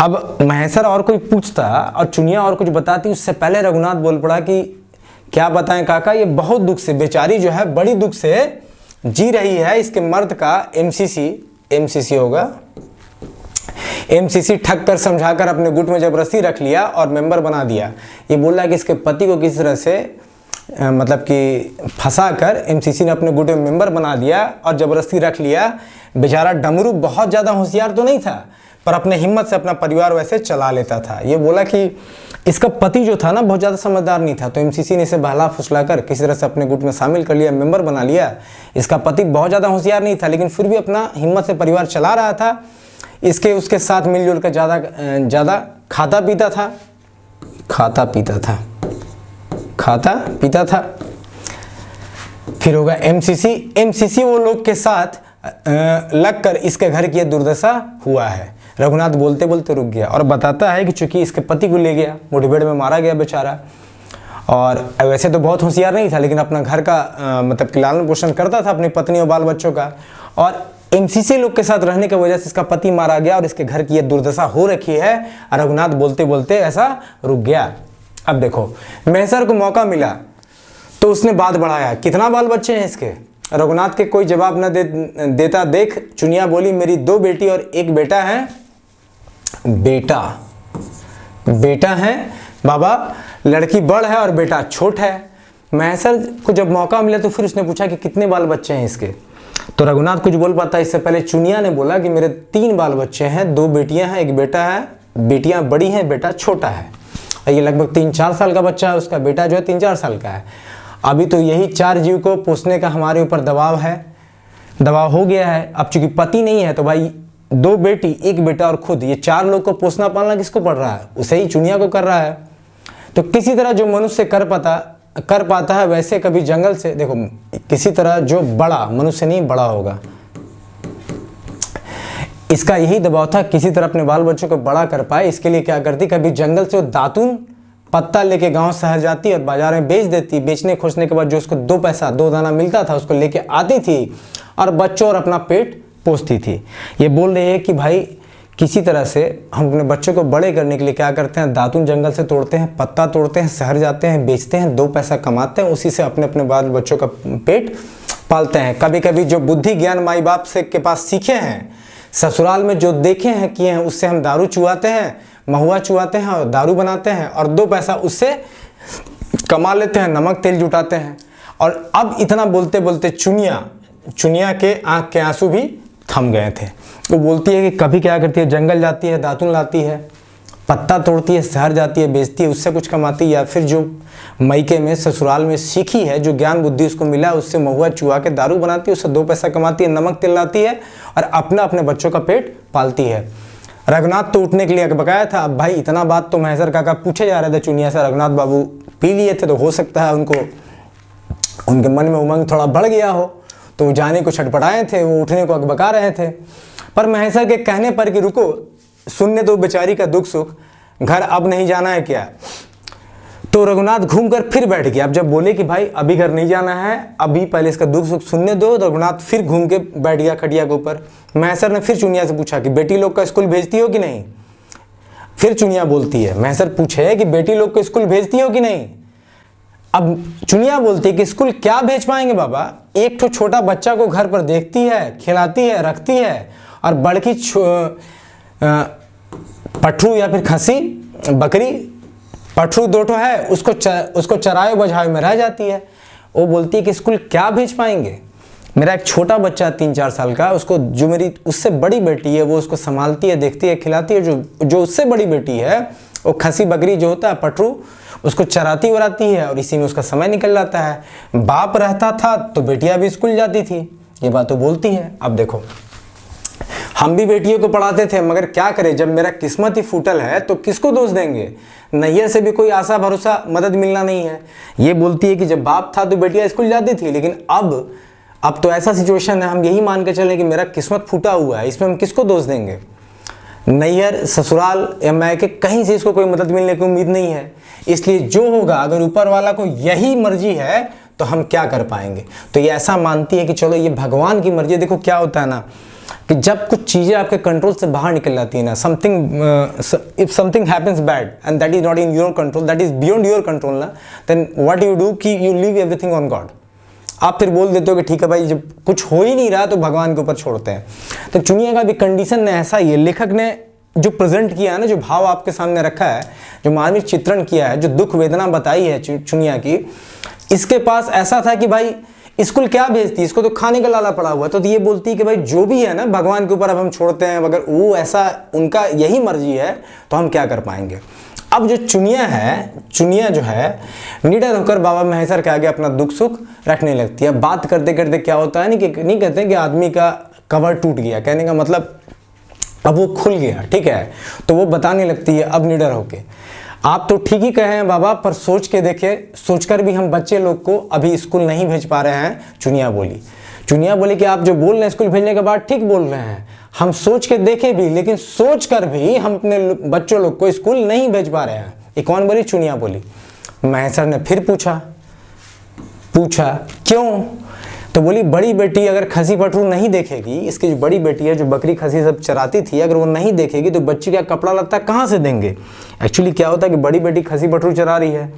अब महेश्वर और कोई पूछता और चुनिया और कुछ बताती, उससे पहले रघुनाथ बोल पड़ा कि क्या बताएं काका, ये बहुत दुख से बेचारी जो है बड़ी दुख से जी रही है। इसके मर्द का एमसीसी होगा, एमसीसी ठग कर समझाकर अपने गुट में जबरदस्ती रख लिया और मेंबर बना दिया। ये बोल रहा है कि इसके पति को किसी तरह से मतलब कि फंसा कर एमसीसी ने अपने गुट में मेंबर बना दिया और ज़बरदस्ती रख लिया। बेचारा डमरू बहुत ज़्यादा होशियार तो नहीं था, पर अपने हिम्मत से अपना परिवार वैसे चला लेता था। ये बोला कि इसका पति जो था ना बहुत ज़्यादा समझदार नहीं था, तो एमसीसी ने इसे बहला फुसला कर किसी तरह से अपने गुट में शामिल कर लिया, मेंबर बना लिया। इसका पति बहुत ज़्यादा होशियार नहीं था, लेकिन फिर भी अपना हिम्मत से परिवार चला रहा था। उसके साथ मिलजुल कर ज़्यादा खाता पीता था। फिर होगा एमसीसी वो लोग के साथ लगकर इसके घर की दुर्दशा हुआ है। रघुनाथ बोलते बोलते रुक गया और बताता है कि चूंकि इसके पति को ले गया, मुठभेड़ में मारा गया बेचारा, और वैसे तो बहुत होशियार नहीं था, लेकिन अपना घर का मतलब कि लालन पोषण करता था अपनी पत्नी और बाल बच्चों का, और एमसीसी लोग के साथ रहने की वजह से इसका पति मारा गया और इसके घर की ये दुर्दशा हो रखी है। रघुनाथ बोलते बोलते ऐसा रुक गया। अब देखो महेश्वर को मौका मिला तो उसने बात बढ़ाया, कितना बाल बच्चे हैं इसके। रघुनाथ के कोई जवाब न देता देख चुनिया बोली, मेरी 2 बेटी और 1 बेटा है। बेटा है बाबा, लड़की बड़ है और बेटा छोट है। महेश्वर को जब मौका मिला तो फिर उसने पूछा कि कितने बाल बच्चे हैं इसके। तो रघुनाथ कुछ बोल पाता, इससे पहले चुनिया ने बोला कि मेरे 3 बाल बच्चे हैं, 2 बेटियां हैं, 1 बेटा है। बेटियां बड़ी हैं, बेटा छोटा है। ये लगभग 3-4 साल का बच्चा है, उसका बेटा जो है 3-4 साल का है। अभी तो यही 4 जीव को पोसने का हमारे ऊपर दबाव हो गया है। अब चूंकि पति नहीं है तो भाई 2 बेटी 1 बेटा और खुद, ये 4 लोग को पोसना पालना किसको पड़ रहा है, उसे ही चुनिया को कर रहा है। तो किसी तरह जो मनुष्य कर पाता है, वैसे कभी जंगल से देखो, किसी तरह जो बड़ा मनुष्य नहीं बड़ा होगा, इसका यही दबाव था किसी तरह अपने बाल बच्चों को बड़ा कर पाए। इसके लिए क्या करती, कभी जंगल से दातून पत्ता लेके गांव शहर जाती और बाजार में बेच देती। बेचने खोजने के बाद जो उसको 2 पैसा 2 दाना मिलता था उसको लेके आती थी और बच्चों और अपना पेट पोसती थी। ये बोल रही है कि भाई किसी तरह से हम अपने बच्चों को बड़े करने के लिए क्या करते हैं, दातून जंगल से तोड़ते हैं, पत्ता तोड़ते हैं, शहर जाते हैं, बेचते हैं, 2 पैसा कमाते हैं, उसी से अपने बाल बच्चों का पेट पालते हैं। कभी कभी जो बुद्धि ज्ञान माई बाप से के पास सीखे हैं, ससुराल में जो देखे हैं किए हैं, उससे हम दारू चुआते हैं, महुआ चुआते हैं और दारू बनाते हैं और 2 पैसा उससे कमा लेते हैं, नमक तेल जुटाते हैं। और अब इतना बोलते बोलते चुनिया के आंख के आंसू भी थम गए थे। वो बोलती है कि कभी क्या करती है, जंगल जाती है, दातुन लाती है, पत्ता तोड़ती है, शहर जाती है, बेचती है, उससे कुछ कमाती है, या फिर जो मायके में ससुराल में सीखी है, जो ज्ञान बुद्धि उसको मिला है, उससे महुआ चुहा के दारू बनाती है, उससे 2 पैसा कमाती है, नमक तेल लाती है और अपने बच्चों का पेट पालती है। रघुनाथ तो उठने के लिए बकाया था। अब भाई इतना बात तो महेश्वर काका पूछे जा रहे थे चुनिया से, रघुनाथ बाबू पी लिए थे, तो हो सकता है उनके मन में उमंग थोड़ा बढ़ गया हो, तो वो जाने को छटपटाए थे, वो उठने को अकबका रहे थे। पर महेश्वर के कहने पर कि रुको, सुनने दो बेचारी का दुख सुख, घर अब नहीं जाना है क्या? तो रघुनाथ घूमकर फिर बैठ गया। अब जब बोले कि भाई अभी घर नहीं जाना है, अभी पहले इसका दुख सुख सुनने दो, तो रघुनाथ फिर घूम के बैठ गया खटिया के ऊपर। महेश्वर ने फिर चुनिया से पूछा कि बेटी लोग का स्कूल भेजती हो कि नहीं? फिर चुनिया बोलती है, महेश्वर पूछे कि बेटी लोग को स्कूल भेजती हो कि नहीं? अब चुनिया बोलती है कि स्कूल क्या भेज पाएंगे बाबा, एक तो छोटा बच्चा को घर पर देखती है, खिलाती है, रखती है, और बड़की पठरू या फिर खसी बकरी, पठरू 2 है, उसको चराए बजाए में रह जाती है। वो बोलती है कि स्कूल क्या भेज पाएंगे, मेरा एक छोटा बच्चा 3-4 साल का, उसको जो मेरी उससे बड़ी बेटी है वो उसको संभालती है, देखती है, खिलाती है, जो उससे बड़ी बेटी है वो खसी बकरी जो होता है पठरू, उसको चराती वराती है, और इसी में उसका समय निकल जाता है। बाप रहता था तो बेटियां भी स्कूल जाती थी, ये बात तो बोलती है। अब देखो, हम भी बेटियों को पढ़ाते थे, मगर क्या करें, जब मेरा किस्मत ही फूटल है तो किसको दोष देंगे? नैयर से भी कोई आशा भरोसा मदद मिलना नहीं है। ये बोलती है कि जब बाप था तो बेटियां स्कूल जाती थी, लेकिन अब तो ऐसा सिचुएशन है, हम यही मान के चलें कि मेरा किस्मत फूटा हुआ है, इसमें हम किसको दोष देंगे? नैयर, ससुराल या मैके, कहीं से इसको कोई मदद मिलने की उम्मीद नहीं है। इसलिए जो होगा, अगर ऊपर वाला को यही मर्जी है तो हम क्या कर पाएंगे? तो ये ऐसा मानती है कि चलो ये भगवान की मर्जी। देखो क्या होता है ना, कि जब कुछ चीज़ें आपके कंट्रोल से बाहर निकल जाती है ना, if something happens bad and that is not in your control, that is beyond your control ना, देन व्हाट यू डू कि you leave everything on God. आप फिर बोल देते हो कि ठीक है भाई, जब कुछ हो ही नहीं रहा तो भगवान के ऊपर छोड़ते हैं। तो चुनिया का भी कंडीशन ने ऐसा ही है। लेखक ने जो प्रेजेंट किया है ना, जो भाव आपके सामने रखा है, जो मानवीय चित्रण किया है, जो दुख वेदना बताई है चुनिया की, इसके पास ऐसा था कि भाई स्कूल क्या भेजती, इसको तो खाने का लाला पड़ा हुआ। तो ये बोलती है कि भाई जो भी है ना, भगवान के ऊपर अब हम छोड़ते हैं, अगर वो ऐसा उनका यही मर्जी है तो हम क्या कर पाएंगे। अब जो चुनिया जो है निडर होकर बाबा महेश्वर के आगे अपना दुख सुख रखने लगती है। बात करते करते क्या होता है नहीं कहते कि आदमी का कवर टूट गया, कहने का मतलब अब वो खुल गया, ठीक है, तो वो बताने लगती है अब निडर होके, आप तो ठीक ही कहे हैं बाबा, पर सोच के देखे, सोचकर भी हम बच्चे लोग को अभी स्कूल नहीं भेज पा रहे हैं। चुनिया बोली कि आप जो बोल रहे हैं स्कूल भेजने के बाद ठीक बोल रहे हैं, हम सोच के देखे भी, लेकिन सोच कर भी हम अपने बच्चों लोग को स्कूल नहीं भेज पा रहे हैं। ये कौन बोली? चुनिया बोली। महेश्वर ने फिर पूछा क्यों? तो बोली बड़ी बेटी अगर खसी पठरू नहीं देखेगी, इसकी जो बड़ी बेटी है जो बकरी खसी सब चराती थी, अगर वो नहीं देखेगी तो बच्ची का कपड़ा लत्ता कहाँ से देंगे? एक्चुअली क्या होता है कि बड़ी बेटी खसी पठरू चरा रही है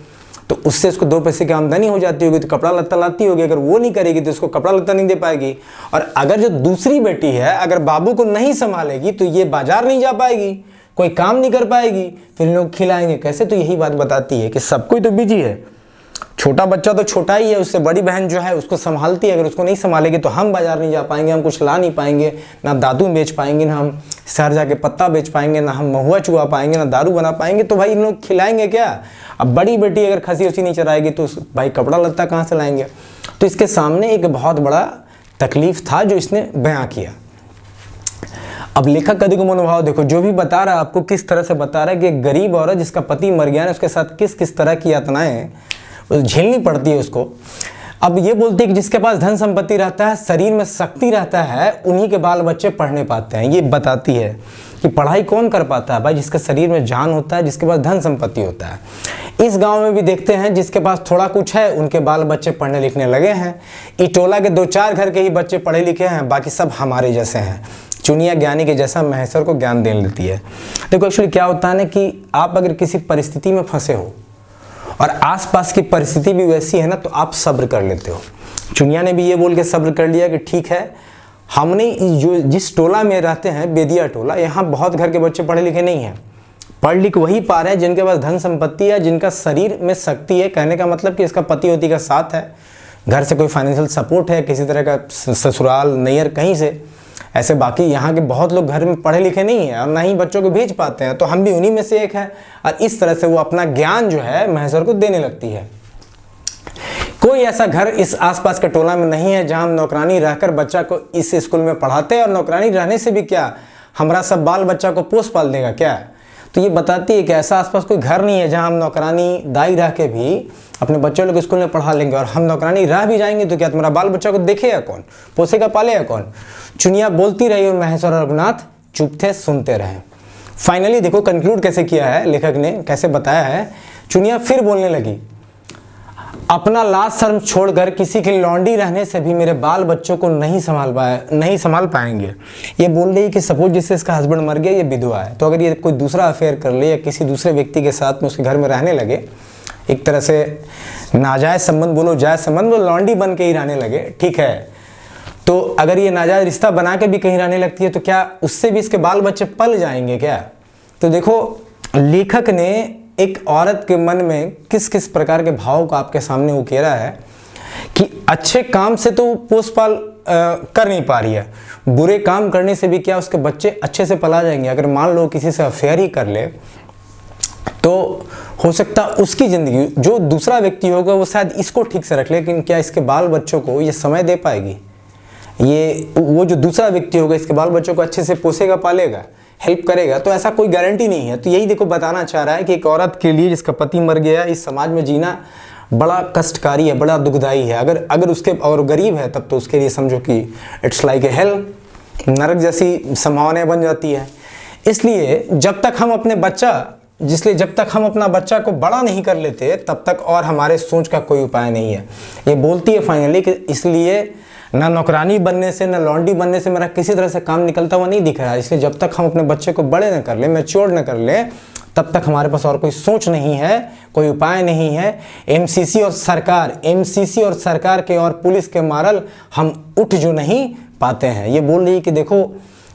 तो उससे उसको 2 पैसे की आमदनी हो जाती होगी, तो कपड़ा लत्ता लाती होगी। अगर वो नहीं करेगी तो उसको कपड़ा लत्ता नहीं दे पाएगी। और अगर जो दूसरी बेटी है अगर बाबू को नहीं संभालेगी तो ये बाजार नहीं जा पाएगी, कोई काम नहीं कर पाएगी, फिर लोग खिलाएंगे कैसे? तो यही बात बताती है कि सब कोई तो बिजी है, छोटा बच्चा तो छोटा ही है, उससे बड़ी बहन जो है उसको संभालती है, अगर उसको नहीं संभालेगी तो हम बाजार नहीं जा पाएंगे, हम कुछ ला नहीं पाएंगे, ना दादू बेच पाएंगे, ना हम शहर जाके पत्ता बेच पाएंगे, ना हम महुआ चुआ पाएंगे, ना दारू बना पाएंगे, तो भाई इन लोग खिलाएंगे क्या? अब बड़ी बेटी अगर खसी उसी नहीं चराएगी तो भाई कपड़ा लत्ता कहाँ से लाएंगे? तो इसके सामने एक बहुत बड़ा तकलीफ था जो इसने बयां किया। अब लेखक का देखो मनोभाव देखो, जो भी बता रहा है आपको किस तरह से बता रहा है कि एक गरीब औरत जिसका पति मर गया है उसके साथ किस किस तरह की यातनाएं झेलनी पड़ती है उसको। अब ये बोलती है कि जिसके पास धन संपत्ति रहता है, शरीर में शक्ति रहता है, उन्हीं के बाल बच्चे पढ़ने पाते हैं। ये बताती है कि पढ़ाई कौन कर पाता है? भाई जिसके शरीर में जान होता है, जिसके पास धन संपत्ति होता है। इस गांव में भी देखते हैं जिसके पास थोड़ा कुछ है उनके बाल बच्चे पढ़ने लिखने लगे हैं। इटोला के 2-4 घर के ही बच्चे पढ़े लिखे हैं, बाकी सब हमारे जैसे हैं। चुनिया ज्ञानी के जैसा महेश्वर को ज्ञान देने लेती है। देखो एक्चुअली क्या होता है ना कि आप अगर किसी परिस्थिति में फंसे हो और आसपास की परिस्थिति भी वैसी है ना, तो आप सब्र कर लेते हो। चुनिया ने भी ये बोल के सब्र कर लिया कि ठीक है, हमने जो जिस टोला में रहते हैं, बेदिया टोला, यहाँ बहुत घर के बच्चे पढ़े लिखे नहीं हैं। पढ़ लिख वही पा रहे हैं जिनके पास धन संपत्ति है, जिनका शरीर में शक्ति है। कहने का मतलब कि इसका पति होती का साथ है, घर से कोई फाइनेंशियल सपोर्ट है, किसी तरह का ससुराल नैयर कहीं से ऐसे बाकी यहाँ के बहुत लोग घर में पढ़े लिखे नहीं हैं और ना ही बच्चों को भेज पाते हैं, तो हम भी उन्हीं में से एक हैं। और इस तरह से वो अपना ज्ञान जो है महेश्वर को देने लगती है। कोई ऐसा घर इस आसपास के टोला में नहीं है जहां हम नौकरानी रहकर बच्चा को इस स्कूल में पढ़ाते हैं, और नौकरानी रहने से भी क्या हमारा सब बाल बच्चा को पोस पाल देगा क्या। तो ये बताती है कि ऐसा आसपास कोई घर नहीं है जहां हम नौकरानी दाई रह के भी अपने बच्चों लोग स्कूल में पढ़ा लेंगे, और हम नौकरानी रह भी जाएंगे तो क्या तुम्हारा बाल बच्चा को देखेगा कौन, पोसेगा पालेगा कौन। चुनिया बोलती रही और महेश्वर और रघुनाथ चुप थे, सुनते रहे। फाइनली देखो कंक्लूड कैसे किया है लेखक ने, कैसे बताया है। चुनिया फिर बोलने लगी, अपना लाज शर्म छोड़कर किसी की लौंडी रहने से भी मेरे बाल बच्चों को नहीं संभाल पाएंगे। ये बोल रही कि सपोज जिससे इसका हस्बैंड मर गया, ये विधवा है, तो अगर ये कोई दूसरा अफेयर कर ले या किसी दूसरे व्यक्ति के साथ में उसके घर में रहने लगे, एक तरह से नाजायज संबंध बोलो जायज संबंध, वो लौंडी बन के ही रहने लगे, ठीक है। तो अगर ये नाजायज रिश्ता बना के भी कहीं रहने लगती है तो क्या उससे भी इसके बाल बच्चे पल जाएंगे क्या। तो देखो लेखक ने एक औरत के मन में किस किस प्रकार के भाव को आपके सामने उकेरा है कि अच्छे काम से तो पोस पाल कर नहीं पा रही है, बुरे काम करने से भी क्या उसके बच्चे अच्छे से पला जाएंगे। अगर मान लो किसी से अफेयर ही कर ले तो हो सकता उसकी ज़िंदगी, जो दूसरा व्यक्ति होगा वो शायद इसको ठीक से रख ले, लेकिन क्या इसके बाल बच्चों को ये समय दे पाएगी, ये वो जो दूसरा व्यक्ति होगा इसके बाल बच्चों को अच्छे से पोसेगा पालेगा, हेल्प करेगा, तो ऐसा कोई गारंटी नहीं है। तो यही देखो बताना चाह रहा है कि एक औरत के लिए जिसका पति मर गया, इस समाज में जीना बड़ा कष्टकारी है, बड़ा दुखदाई है। अगर उसके और गरीब है तब तो उसके लिए समझो कि इट्स लाइक ए हेल, नरक जैसी संभावनाएं बन जाती है। इसलिए जब तक हम अपना बच्चा को बड़ा नहीं कर लेते तब तक और हमारे सोच का कोई उपाय नहीं है। ये बोलती है फाइनली कि इसलिए ना नौकरानी बनने से ना लौंडी बनने से मेरा किसी तरह से काम निकलता हुआ नहीं दिख रहा है। इसलिए जब तक हम अपने बच्चे को बड़े न कर ले, मैच्योर न कर ले, तब तक हमारे पास और कोई सोच नहीं है, कोई उपाय नहीं है। एमसीसी और सरकार के और पुलिस के मारल हम उठ जो नहीं पाते हैं। ये बोल रही कि देखो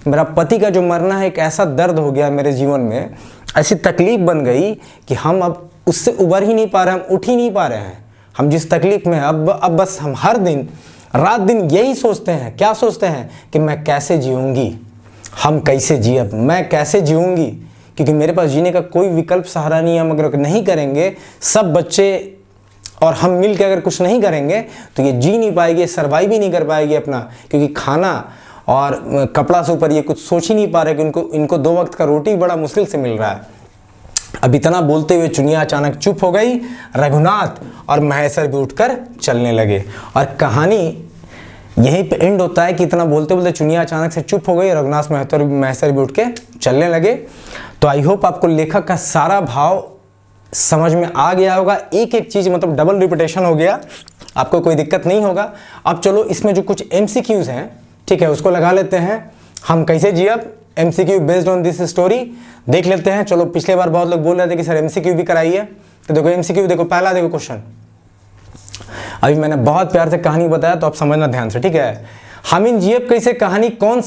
मेरा पति का जो मरना है एक ऐसा दर्द हो गया मेरे जीवन में, ऐसी तकलीफ बन गई कि हम अब उससे उबर ही नहीं पा रहे, हम उठ ही नहीं पा रहे हैं। हम जिस तकलीफ में अब बस हम हर दिन रात दिन यही सोचते हैं, क्या सोचते हैं कि मैं कैसे जीऊँगी, हम कैसे जिए, मैं कैसे जीऊँगी, क्योंकि मेरे पास जीने का कोई विकल्प सहारा नहीं है। हम अगर नहीं करेंगे, सब बच्चे और हम मिल के अगर कुछ नहीं करेंगे तो ये जी नहीं पाएगी, सर्वाइव भी नहीं कर पाएगी अपना, क्योंकि खाना और कपड़ा से ऊपर ये कुछ सोच ही नहीं पा रहे कि इनको 2 वक्त का रोटी बड़ा मुश्किल से मिल रहा है। अब इतना बोलते हुए चुनिया अचानक चुप हो गई। रघुनाथ और महेश्वर भी उठकर चलने लगे और कहानी यहीं पे एंड होता है कि इतना बोलते बोलते चुनिया अचानक से चुप हो गई, रघुनाथ महेश्वर भी उठ के चलने लगे। तो आई होप आपको लेखक का सारा भाव समझ में आ गया होगा। एक एक चीज़ मतलब डबल रिपीटेशन हो गया, आपको कोई दिक्कत नहीं होगा। अब चलो इसमें जो कुछ MCQs हैं, ठीक है, उसको लगा लेते हैं। हम कैसे जियब, MCQ based on this story देख लेते हैं। चलो पिछले बार बहुत लोग बोल रहे थे कि सर MCQ भी कराइए, तो देखो MCQ देखो, पहला देखो क्वेश्चन, अभी मैंने बहुत प्यार से कहानी बताया तो आप समझना ध्यान से, ठीक है। हमिन जियब कैसे कहानी कौन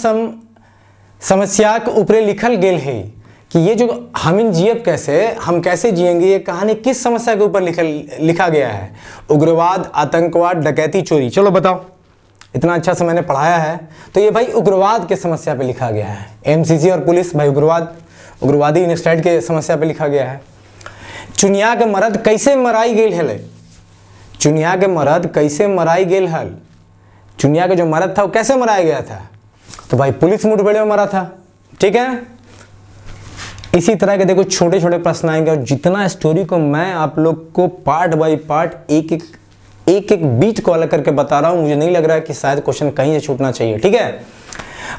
समस्या के ऊपर लिखल गेल है, कि ये जो हमिन जियब कैसे, हम कैसे जिएंगे, ये कहानी किस समस्या के ऊपर लिखा गया है। उग्रवाद, आतंकवाद, डकैती, चोरी। चलो बताओ, इतना अच्छा से मैंने पढ़ाया है तो ये भाई उग्रवाद के समस्या पे लिखा गया है। MCC और पुलिस भाई उग्रवादी इनस्टेड के समस्या पे लिखा गया है। चुनिया के मर्द कैसे मराई गेल हल, चुनिया के मर्द कैसे मराई गेल हल, चुनिया का जो मर्द था वो कैसे मराया गया था, तो भाई पुलिस मुठभेड़ में मरा था, ठीक है। इसी तरह के देखो छोटे छोटे प्रश्न आएंगे और जितना स्टोरी को मैं आप लोग को पार्ट बाय पार्ट एक एक बीट को अलग करके बता रहा हूं, मुझे नहीं लग रहा है कि शायद क्वेश्चन कहीं से छूटना चाहिए, ठीक है।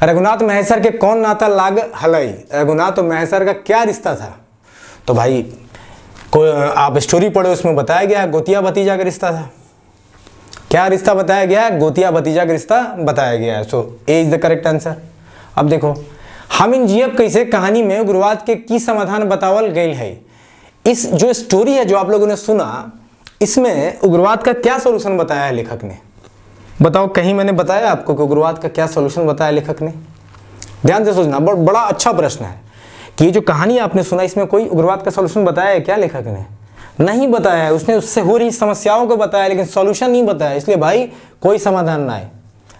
रघुनाथ महेश्वर के कौन नाता लाग हलई, रघुनाथ और महेश्वर का क्या रिश्ता था, तो भाई कोई आप स्टोरी पढ़ो, उसमें बताया गया है गोतिया भतीजा का रिश्ता था। क्या रिश्ता बताया गया है, गोतिया भतीजा का रिश्ता बताया गया है। सो ए इज द करेक्ट आंसर। अब देखो हमिन जियब कैसे कहानी में उग्रवाद के की समाधान बतावल गई है। इस जो स्टोरी है जो आप लोगों ने सुना, इसमें उग्रवाद का क्या सॉल्यूशन बताया है लेखक ने, बताओ कहीं मैंने बताया आपको कि उग्रवाद का क्या सॉल्यूशन बताया लेखक ने। ध्यान से सोचना, बड़ा अच्छा प्रश्न है कि ये जो कहानी आपने सुना इसमें कोई उग्रवाद का सॉल्यूशन बताया है क्या लेखक ने, नहीं बताया है। उसने उससे हो रही समस्याओं को बताया लेकिन सॉल्यूशन नहीं बताया। इसलिए भाई कोई समाधान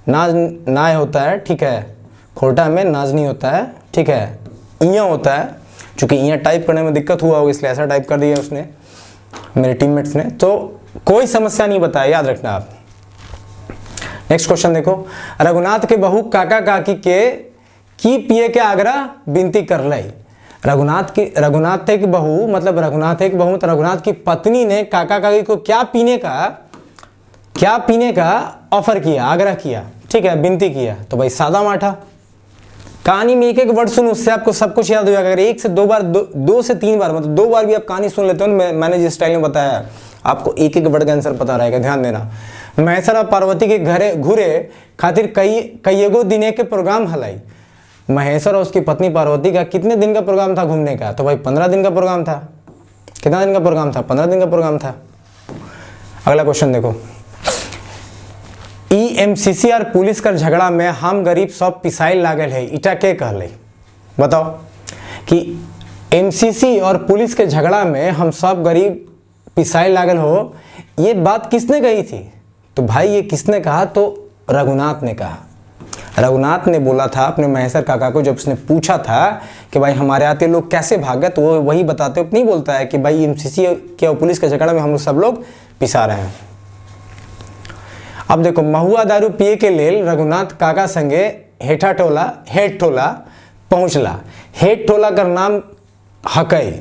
ना आए होता है, ठीक है, खोटा में नाज नहीं होता है, ठीक है, इया होता है। चूँकि इया टाइप करने में दिक्कत हुआ होगा इसलिए ऐसा टाइप कर दिया उसने, मेरे टीममेट्स ने। तो कोई समस्या नहीं बताया, याद रखना आप। नेक्स्ट क्वेश्चन देखो, रघुनाथ के बहू काका काकी के की पिए के आग्रह विनती कर लई। रघुनाथ एक बहू मतलब रघुनाथ की पत्नी ने काका काकी को क्या पीने का ऑफर किया, आग्रह किया, ठीक है, विनती किया। तो भाई सादा माठा। कहानी में एक एक वर्ड सुन, उससे आपको सब कुछ याद हो जाएगा। अगर एक से दो बार, दो से तीन बार, मतलब 2 बार भी आप कहानी सुन लेते हो, मैंने जिस स्टाइल में बताया आपको एक एक वर्ड का आंसर पता रहेगा, ध्यान देना। महेश्वर और पार्वती के घरे घुरे खातिर कईगो दिने के प्रोग्राम हलाई। महेश्वर और उसकी पत्नी पार्वती का कितने दिन का प्रोग्राम था घूमने का? तो भाई 15 दिन का प्रोग्राम था। कितना दिन का प्रोग्राम था? 15 दिन का प्रोग्राम था। अगला क्वेश्चन देखो, EMCC और पुलिस का झगड़ा में हम गरीब सब पिसाइल लागल है, इटा के कहले? बताओ कि MCC और पुलिस के झगड़ा में हम सब गरीब पिसाइल लागल हो, ये बात किसने कही थी? तो भाई ये किसने कहा? तो रघुनाथ ने कहा। रघुनाथ ने बोला था अपने महेश्वर काका को, जब उसने पूछा था कि भाई हमारे आते लोग कैसे भागे, तो वो वही बताते नहीं बोलता है कि भाई MCC के और पुलिस के झगड़ा में हम लोग सब लोग पिसा रहे हैं। अब देखो, महुआ दारू पिए के लेल रघुनाथ काका संगे हेठ टोला पहुंचला। हेठ टोला का नाम हकई।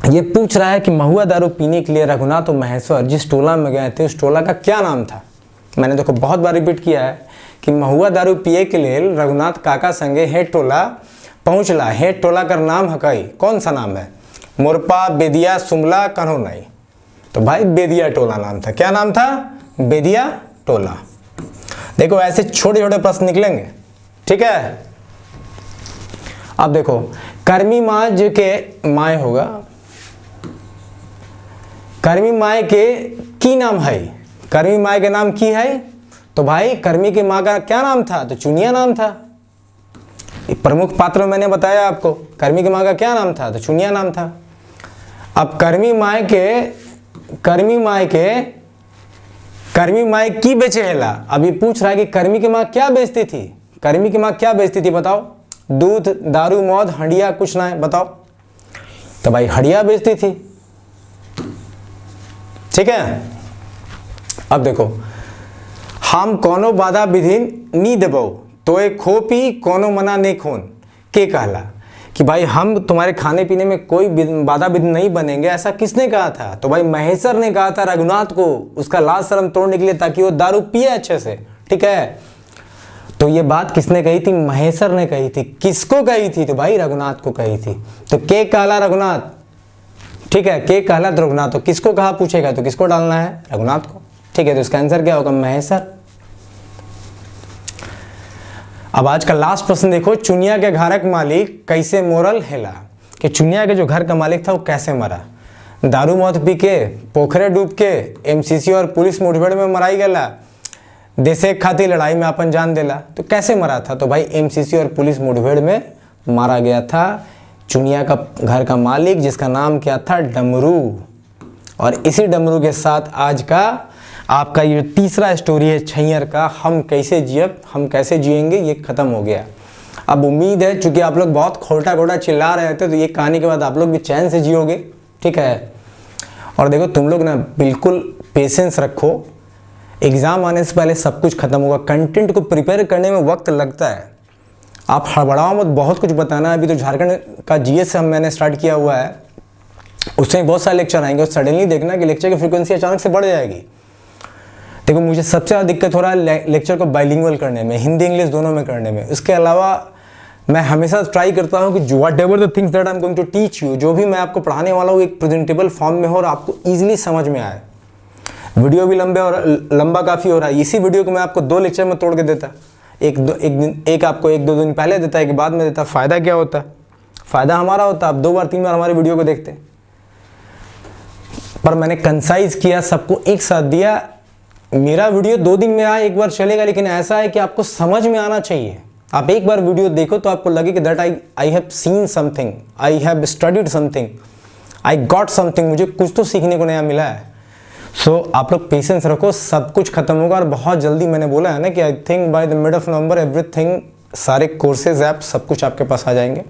ये पूछ रहा है कि महुआ दारू पीने के लिए रघुनाथ और महेश्वर जिस टोला में गए थे उस टोला का क्या नाम था? मैंने देखो बहुत बार रिपीट किया है कि महुआ दारू पिए के लिए रघुनाथ काका संगे हेठ टोला पहुंचला। हेठ टोला का नाम हकई। कौन सा नाम है? मोरपा, बेदिया, सुमला, कन्होनाई। तो भाई बेदिया टोला नाम था। क्या नाम था? बेदिया टोला। देखो ऐसे छोटे छोटे प्रश्न निकलेंगे, ठीक है। अब देखो, कर्मी माँ जो के माए होगा, कर्मी माए के की नाम है? कर्मी माए के नाम की है? तो भाई कर्मी की माँ का क्या नाम था? तो चुनिया नाम था। प्रमुख पात्र मैंने बताया आपको। कर्मी की माँ का क्या नाम था? तो चुनिया नाम था। अब कर्मी माए की बेचे हेला। अभी पूछ रहा है कि कर्मी की माँ क्या बेचती थी? कर्मी की माँ क्या बेचती थी बताओ? दूध, दारू, मौत, हंडिया, कुछ ना है, बताओ। तो भाई हंडिया बेचती थी, ठीक है। अब देखो, हम कोनो बाधा विधि नी देबो तो एक खोपी कोनो मना नहीं खोन के कहला। कि भाई हम तुम्हारे खाने पीने में कोई बाधा विधि नहीं बनेंगे, ऐसा किसने कहा था? तो भाई महेश्वर ने कहा था रघुनाथ को, उसका लाज शर्म तोड़ने के लिए, ताकि वो दारू पिए अच्छे से, ठीक है। तो ये बात किसने कही थी? महेश्वर ने कही थी। किसको कही थी? तो भाई रघुनाथ को कही थी। तो के कहला रघुनाथ, ठीक है, के कहला रघुनाथ। तो किसको कहा पूछेगा तो किसको डालना है? रघुनाथ को, ठीक है। तो इसका आंसर क्या होगा? महेश्वर। अब आज का लास्ट प्रश्न देखो, चुनिया के घरक मालिक कैसे मोरल हेला। कि चुनिया के जो घर का मालिक था वो कैसे मरा? दारू मौत पी के, पोखरे डूब के, MCC और पुलिस मुठभेड़ में मराई गला, देशे खातिर लड़ाई में अपन जान देला। तो कैसे मरा था? तो भाई MCC और पुलिस मुठभेड़ में मारा गया था चुनिया का घर का मालिक, जिसका नाम क्या था? डमरू। और इसी डमरू के साथ आज का आपका ये तीसरा स्टोरी है छैयर का, हम कैसे जिएंगे, ये खत्म हो गया। अब उम्मीद है चूंकि आप लोग बहुत खोटा चिल्ला रहे थे, तो ये कहानी के बाद आप लोग भी चैन से जियोगे, ठीक है। और देखो तुम लोग ना बिल्कुल पेशेंस रखो, एग्ज़ाम आने से पहले सब कुछ खत्म होगा। कंटेंट को प्रिपेयर करने में वक्त लगता है, आप हड़बड़ाओ मत, बहुत कुछ बताना है। अभी तो झारखंड का GS मैंने स्टार्ट किया हुआ है, उसमें बहुत सारे लेक्चर आएंगे और सडनली देखना कि लेक्चर की फ्रीक्वेंसी अचानक से बढ़ जाएगी। देखो मुझे सबसे ज़्यादा दिक्कत हो रहा है लेक्चर को बाइलिंगुअल करने में, हिंदी इंग्लिश दोनों में करने में। इसके अलावा मैं हमेशा ट्राई करता हूँ कि whatever the things that I am going to teach you, जो भी मैं आपको पढ़ाने वाला हूँ एक प्रेजेंटेबल फॉर्म में हो और आपको ईजिली समझ में आए। वीडियो भी लंबा काफ़ी हो रहा है। इसी वीडियो को मैं आपको 2 लेक्चर में तोड़ के देता, एक आपको 1-2 दिन पहले देता, एक बाद में देता। फ़ायदा क्या होता? फ़ायदा हमारा होता, आप 2 बार 3 बार हमारे वीडियो को देखते। पर मैंने कंसाइज किया, सबको एक साथ दिया। मेरा वीडियो 2 दिन में आए, 1 बार चलेगा, लेकिन ऐसा है कि आपको समझ में आना चाहिए। आप एक बार वीडियो देखो तो आपको लगे कि that I have seen something, I have studied something, I got something, मुझे कुछ तो सीखने को नया मिला है। सो आप लोग पेशेंस रखो, सब कुछ खत्म होगा और बहुत जल्दी। मैंने बोला है ना कि I think by the mid of November everything, सारे कोर्सेज ऐप सब कुछ आपके पास आ जाएंगे।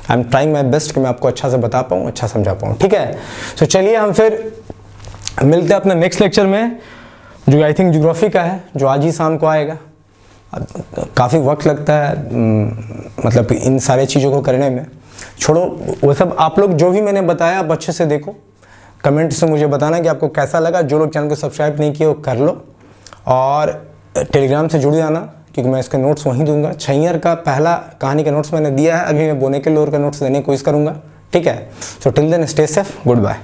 I am trying my best कि मैं आपको अच्छा से बता पाऊँ, अच्छा समझा पाऊँ, ठीक है। तो चलिए हम फिर मिलते हैं अपने नेक्स्ट लेक्चर में, जो आई थिंक ज्योग्राफी का है, जो आज ही शाम को आएगा। काफ़ी वक्त लगता है मतलब इन सारे चीज़ों को करने में। छोड़ो वो सब, आप लोग जो भी मैंने बताया आप अच्छे से देखो, कमेंट से मुझे बताना कि आपको कैसा लगा। जो लोग चैनल को सब्सक्राइब नहीं किए वो कर लो, और टेलीग्राम से जुड़ जाना, क्योंकि मैं इसके नोट्स वहीं दूंगा। छैयर का पहला कहानी का नोट्स मैंने दिया है, अभी मैं बोने के लोर का नोट्स देने की कोशिश करूँगा, ठीक है। So till then stay safe, good bye.